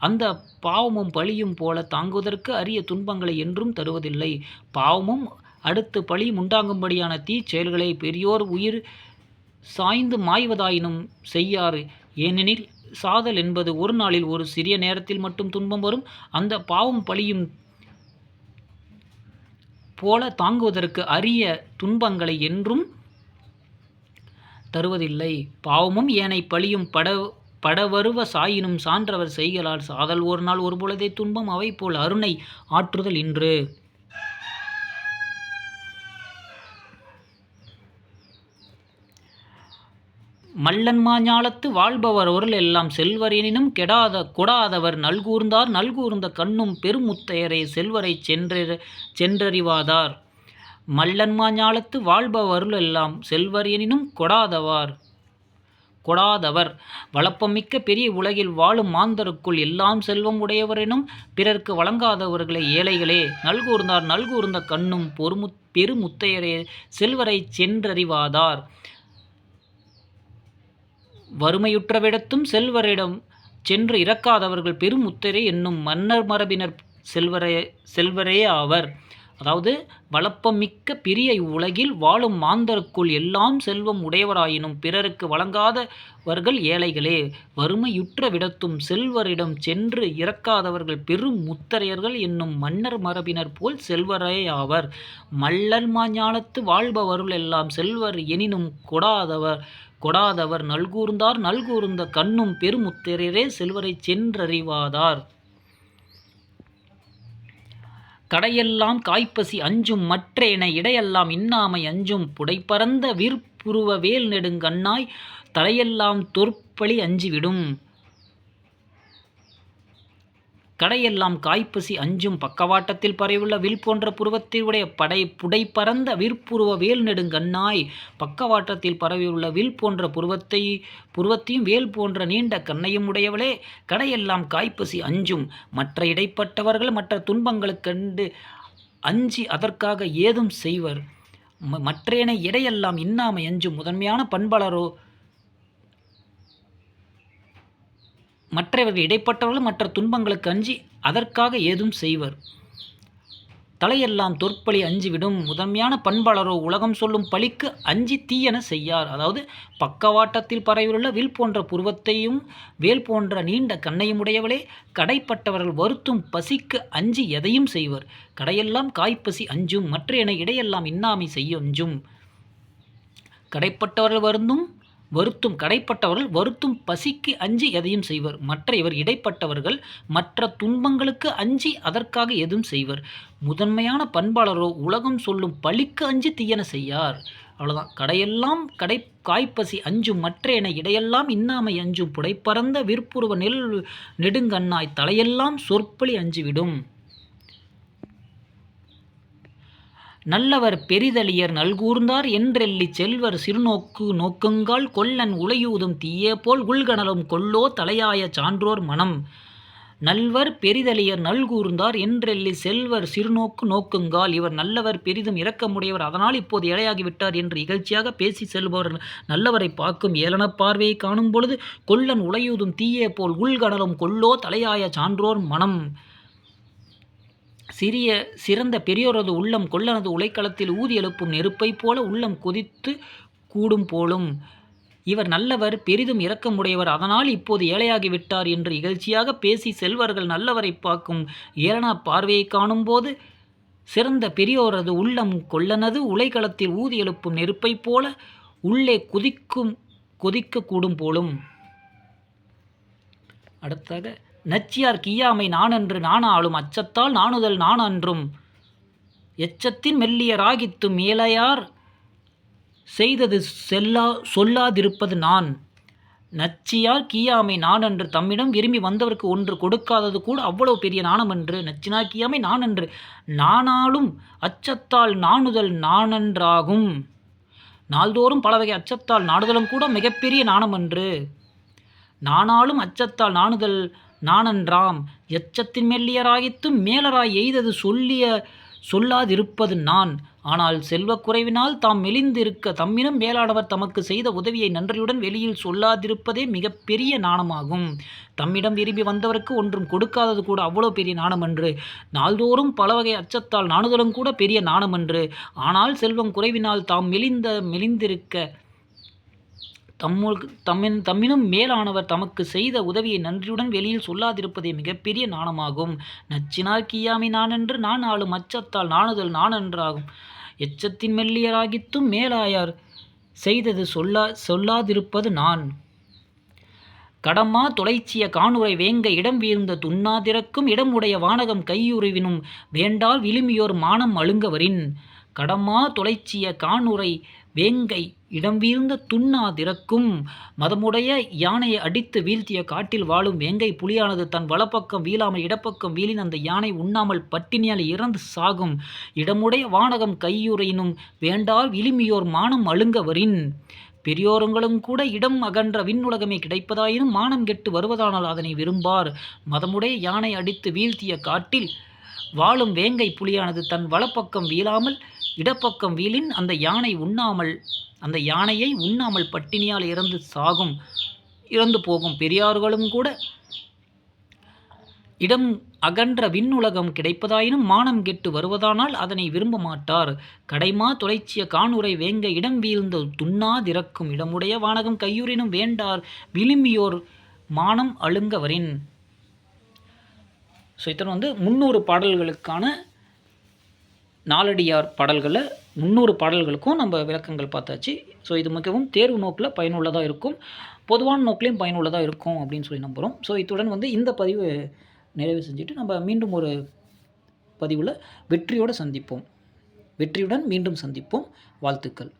A: அந்த பாவமும் பழியும் போல தாங்குவதற்கு அரிய துன்பங்களை என்றும் தருவதில்லை. பாவமும் அடுத்து பழியும் உண்டாகும்படியான தீச்செயல்களை பெரியோர் உயிர் சாய்ந்து மாய்வதாயினும் செய்யார். ஏனெனில் சாதல் என்பது ஒரு நாளில் ஒரு சிறிய நேரத்தில் மட்டும் துன்பம் வரும். அந்த பாவம் பழியும் போல தாங்குவதற்கு அரிய துன்பங்களை என்றும் தருவதில்லை. பாவமும் ஏனை பழியும் படவருவ சாயினும் சான்றவர் செய்களால் சாதல் ஒரு நாள் ஒரு பொழுதே துன்பம் அவைபோல் அருணை ஆற்றுதல் இன்று. மல்லன்மா ஞாலத்து வாழ்பவர் ஒருள் எல்லாம் செல்வர் எனினும் கொடாதவர் நல்கூர்ந்தார் நல்கூர்ந்த கண்ணும் பெருமுத்தையரே செல்வரை சென்றறிவாதார். மல்லன்மா ஞாலத்து வாழ்பவருள் எல்லாம் செல்வர் எனினும் கொடாதவர் வளப்பமிக்க பெரிய உலகில் வாழும் மாந்தருக்குள் எல்லாம் செல்வம் உடையவரெனும் பிறர்க்கு வழங்காதவர்களே ஏழைகளே நல்கூர்ந்தார் நல்கூர்ந்த கண்ணும் பெருமுத்தையரே செல்வரை சென்றறிவாதார். வறுமையுற்றவிடத்தும் செல்வரிடம் சென்று இறக்காதவர்கள் பெருமுத்தரே என்னும் மன்னர் மரபினர் செல்வரே ஆவர். அதாவது வளப்பமிக்க பெரிய உலகில் வாழும் மாந்தருக்குள் எல்லாம் செல்வம் உடையவராயினும் பிறருக்கு வழங்காதவர்கள் ஏழைகளே. வறுமையுற்ற விடத்தும் செல்வரிடம் சென்று இறக்காதவர்கள் பெரும் முத்தரையர்கள் என்னும் மன்னர் மரபினர் போல் செல்வரே ஆவர். மல்லல் ஞாலத்து வாழ்பவருள் எல்லாம் செல்வர் எனினும் கொடாதவர் நல்கூர்ந்தார் நல்கூர்ந்த கண்ணும் பெருமுத்தரே செல்வரை சென்றறிவாதார். கடையெல்லாம் காய்ப்பசி அஞ்சும் மற்றேன இடையெல்லாம் இன்னாமை அஞ்சும் புடைப்பரந்த விற்புருவ வேல் நெடுங்கண்ணாய் தலையெல்லாம் தொற்பழி அஞ்சிவிடும். கடையெல்லாம் காய்ப்பசி அஞ்சும் பக்கவாட்டத்தில் பரவியுள்ள வில் போன்ற புருவத்தையுடைய புடைப்பரந்த விற்புருவ வேல் நெடுங்கண்ணாய் பக்கவாட்டத்தில் பரவியுள்ள வில் போன்ற புருவத்தையும் வேல் போன்ற நீண்ட கண்ணையும் உடையவளே. கடையெல்லாம் காய்ப்பசி அஞ்சும் மற்ற இடைப்பட்டவர்கள் மற்ற துன்பங்களுக்கு கண்டு அஞ்சி அதற்காக ஏதும் செய்வர். மற்றேனை இடையெல்லாம் இன்னாமை அஞ்சும் முதன்மையான பண்பாளரோ மற்றவர்கள் இடைப்பட்டவர்கள் மற்ற துன்பங்களுக்கு அஞ்சி அதற்காக ஏதும் செய்வர். தலையெல்லாம் தொற்பழி அஞ்சிவிடும் முதன்மையான பண்பாளரோ உலகம் சொல்லும் பழிக்கு அஞ்சி தீயன செய்யார். அதாவது பக்கவாட்டத்தில் பரவியுள்ள வில் போன்ற புருவத்தையும் வேல் போன்ற நீண்ட கண்ணையும் உடையவளே. கடைப்பட்டவர்கள் வருத்தும் பசிக்கு அஞ்சி எதையும் செய்வர். கடையெல்லாம் காய்ப்பசி அஞ்சும் மற்றேனை இடையெல்லாம் இன்னாமை செய்ய அஞ்சும். கடைப்பட்டவர்கள் வருத்தும் பசிக்கு அஞ்சி எதையும் செய்வர். மற்ற இவர் இடைப்பட்டவர்கள் மற்ற துன்பங்களுக்கு அஞ்சி அதற்காக எதுவும் செய்வர். முதன்மையான பண்பாளரோ உலகம் சொல்லும் பழிக்கு அஞ்சி தீயன செய்யார். அவ்வளோதான். கடையெல்லாம் காய்ப்பசி அஞ்சும் மற்றேன இடையெல்லாம் இன்னாமை அஞ்சும் புடைப்பரந்த விற்புருவ நெடுங்கண்ணாய் தலையெல்லாம் சொற்பழி அஞ்சிவிடும். நல்லவர் பெரிதலியர் நல்கூர்ந்தார் என்றெள்ளி செல்வர் சிறுநோக்கு நோக்குங்கால் கொல்லன் உலையூதும் தீயே போல் உள்கணலும் கொல்லோ தலையாய சான்றோர் மனம். நல்வர் பெரிதலியர் நல்கூர்ந்தார் என்றெள்ளி செல்வர் சிறுநோக்கு நோக்குங்கால். இவர் நல்லவர் பெரிதும் இரக்கமுடையவர், அதனால் இப்போது ஏழையாகிவிட்டார் என்று இகழ்ச்சியாக பேசி செல்பவர் நல்லவரை பார்க்கும் ஏளன பார்வையை காணும் பொழுது கொல்லன் உலையூதும் தீயே போல் உள்கணலும் கொல்லோ தலையாய சான்றோர் மனம். சிறந்த பெரியோரது உள்ளம் கொல்லனது உலைக்களத்தில் ஊதி எழுப்பும் நெருப்பை போல உள்ளம் கொதித்து கூடும் போலும். இவர் நல்லவர், பெரிதும் இரக்கமுடையவர், அதனால் இப்போது ஏழையாகிவிட்டார் என்று இகழ்ச்சியாக பேசி செல்வர்கள் நல்லவரை பார்க்கும் ஏளனா பார்வையை காணும்போது சிறந்த பெரியோரது உள்ளம் கொல்லனது உலைக்களத்தில் ஊதி எழுப்பும் நெருப்பைப் போல உள்ளே கொதிக்க கூடும் போலும். அடுத்தாக நச்சியார் கியாமை நானன்று நானாலும் அச்சத்தால் நாணுதல் நானன்றும் எச்சத்தின் மெல்லியராகித்தும் மேலையார் செய்தது சொல்லாதிருப்பது நான். நச்சியார் கியாமை நானன்று தம்மிடம் விரும்பி வந்தவருக்கு ஒன்று கொடுக்காதது கூட அவ்வளவு பெரிய நாணமன்று. நச்சினார் கியாமை நானன்று நானாலும் அச்சத்தால் நாணுதல் நானன்றாகும். நாள்தோறும் பலவகை அச்சத்தால் நாடுதலும் கூட மிகப்பெரிய நாணமன்று. நானாலும் அச்சத்தால் நாணுதல் நானன்றாம் எச்சத்தின் மெல்லியராகித்தும் மேலராய் எய்தது சொல்லாதிருப்பது நான். ஆனால் செல்வக்குறைவினால் தாம் மெலிந்திருக்க தம்மினும் மேலானவர் தமக்கு செய்த உதவியை நன்றியுடன் வெளியில் சொல்லாதிருப்பதே மிகப்பெரிய நாணமாகும். தம்மிடம் விரும்பி வந்தவருக்கு ஒன்றும் கொடுக்காதது கூட அவ்வளோ பெரிய நாணமன்று. நாள்தோறும் பலவகை அச்சத்தால் நாணுதலும் கூட பெரிய நாணமன்று. ஆனால் செல்வம் குறைவினால் தாம் மெலிந்திருக்க தம்மினும் மேலானவர் தமக்கு செய்த உதவியை நன்றியுடன் வெளியில் சொல்லாதிருப்பதே மிகப்பெரிய நாணமாகும். நச்சினார் கியாமை நானென்று நான் ஆளும் அச்சத்தால் நாணுதல் நானன்றாகும். எச்சத்தின் மெல்லியராகித்தும் மேலாயார் செய்தது சொல்லாதிருப்பது நான். கடமா தொலைச்சிய காணுரை வேங்க இடம் வீழ்ந்த துண்ணாதிரக்கும் இடம் உடைய வானகம் கையுறிவினும் வேண்டால் விழுமியோர் மானம் அழுங்கவரின். கடமா தொலைச்சிய காணுரை வேங்கை இடம் வீழ்ந்த துண்ணாதிரக்கும் மதமுடைய யானையை அடித்து வீழ்த்திய காட்டில் வாழும் வேங்கை புலியானது தன் வலப்பக்கம் வீழாமல் இடப்பக்கம் வீழின் அந்த யானை உண்ணாமல் பட்டினியால் இறந்து சாகும். இடமுடைய வானகம் கையுறையினும் வேண்டால் விழுமியோர் மானம் அழுங்கவரின். பெரியோருங்களும் கூட இடம் அகன்ற விண்ணுலகமே கிடைப்பதாயினும் மானம் கெட்டு வருவதானால் அதனை விரும்பார். மதமுடைய யானை அடித்து வீழ்த்திய காட்டில் வாழும் வேங்கை புலியானது தன் வலப்பக்கம் வீழாமல் இடப்பக்கம் வீழின் அந்த யானையை உண்ணாமல் பட்டினியால் இறந்து போகும். பெரியார்களும் கூட இடம் அகன்ற விண்ணுலகம் கிடைப்பதாயினும் மானம் கெட்டு வருவதானால் அதனை விரும்ப மாட்டார். கடைமா தொலைச்சிய காணுரை வேங்க இடம் வீழ்ந்த துண்ணாதிரக்கும் இடமுடைய வானகம் கையுறினும் வேண்டார் விழுமியோர் மானம் அழுங்கவரின். ஸோ இத்தனை 300 பாடல்களுக்கான நாலடியார் பாடல்களில் 300 பாடல்களுக்கும் நம்ம விளக்கங்கள் பார்த்தாச்சு. ஸோ இது மிகவும் தேர்வு நோக்கில் பயனுள்ளதாக இருக்கும், பொதுவான நோக்கிலையும் பயனுள்ளதாக இருக்கும் அப்படின்னு சொல்லி நம்புகிறோம். ஸோ இத்துடன் இந்த பதிவு நிறைவு செஞ்சுட்டு நம்ம மீண்டும் ஒரு பதிவில் வெற்றியுடன் மீண்டும் சந்திப்போம். வாழ்த்துக்கள்.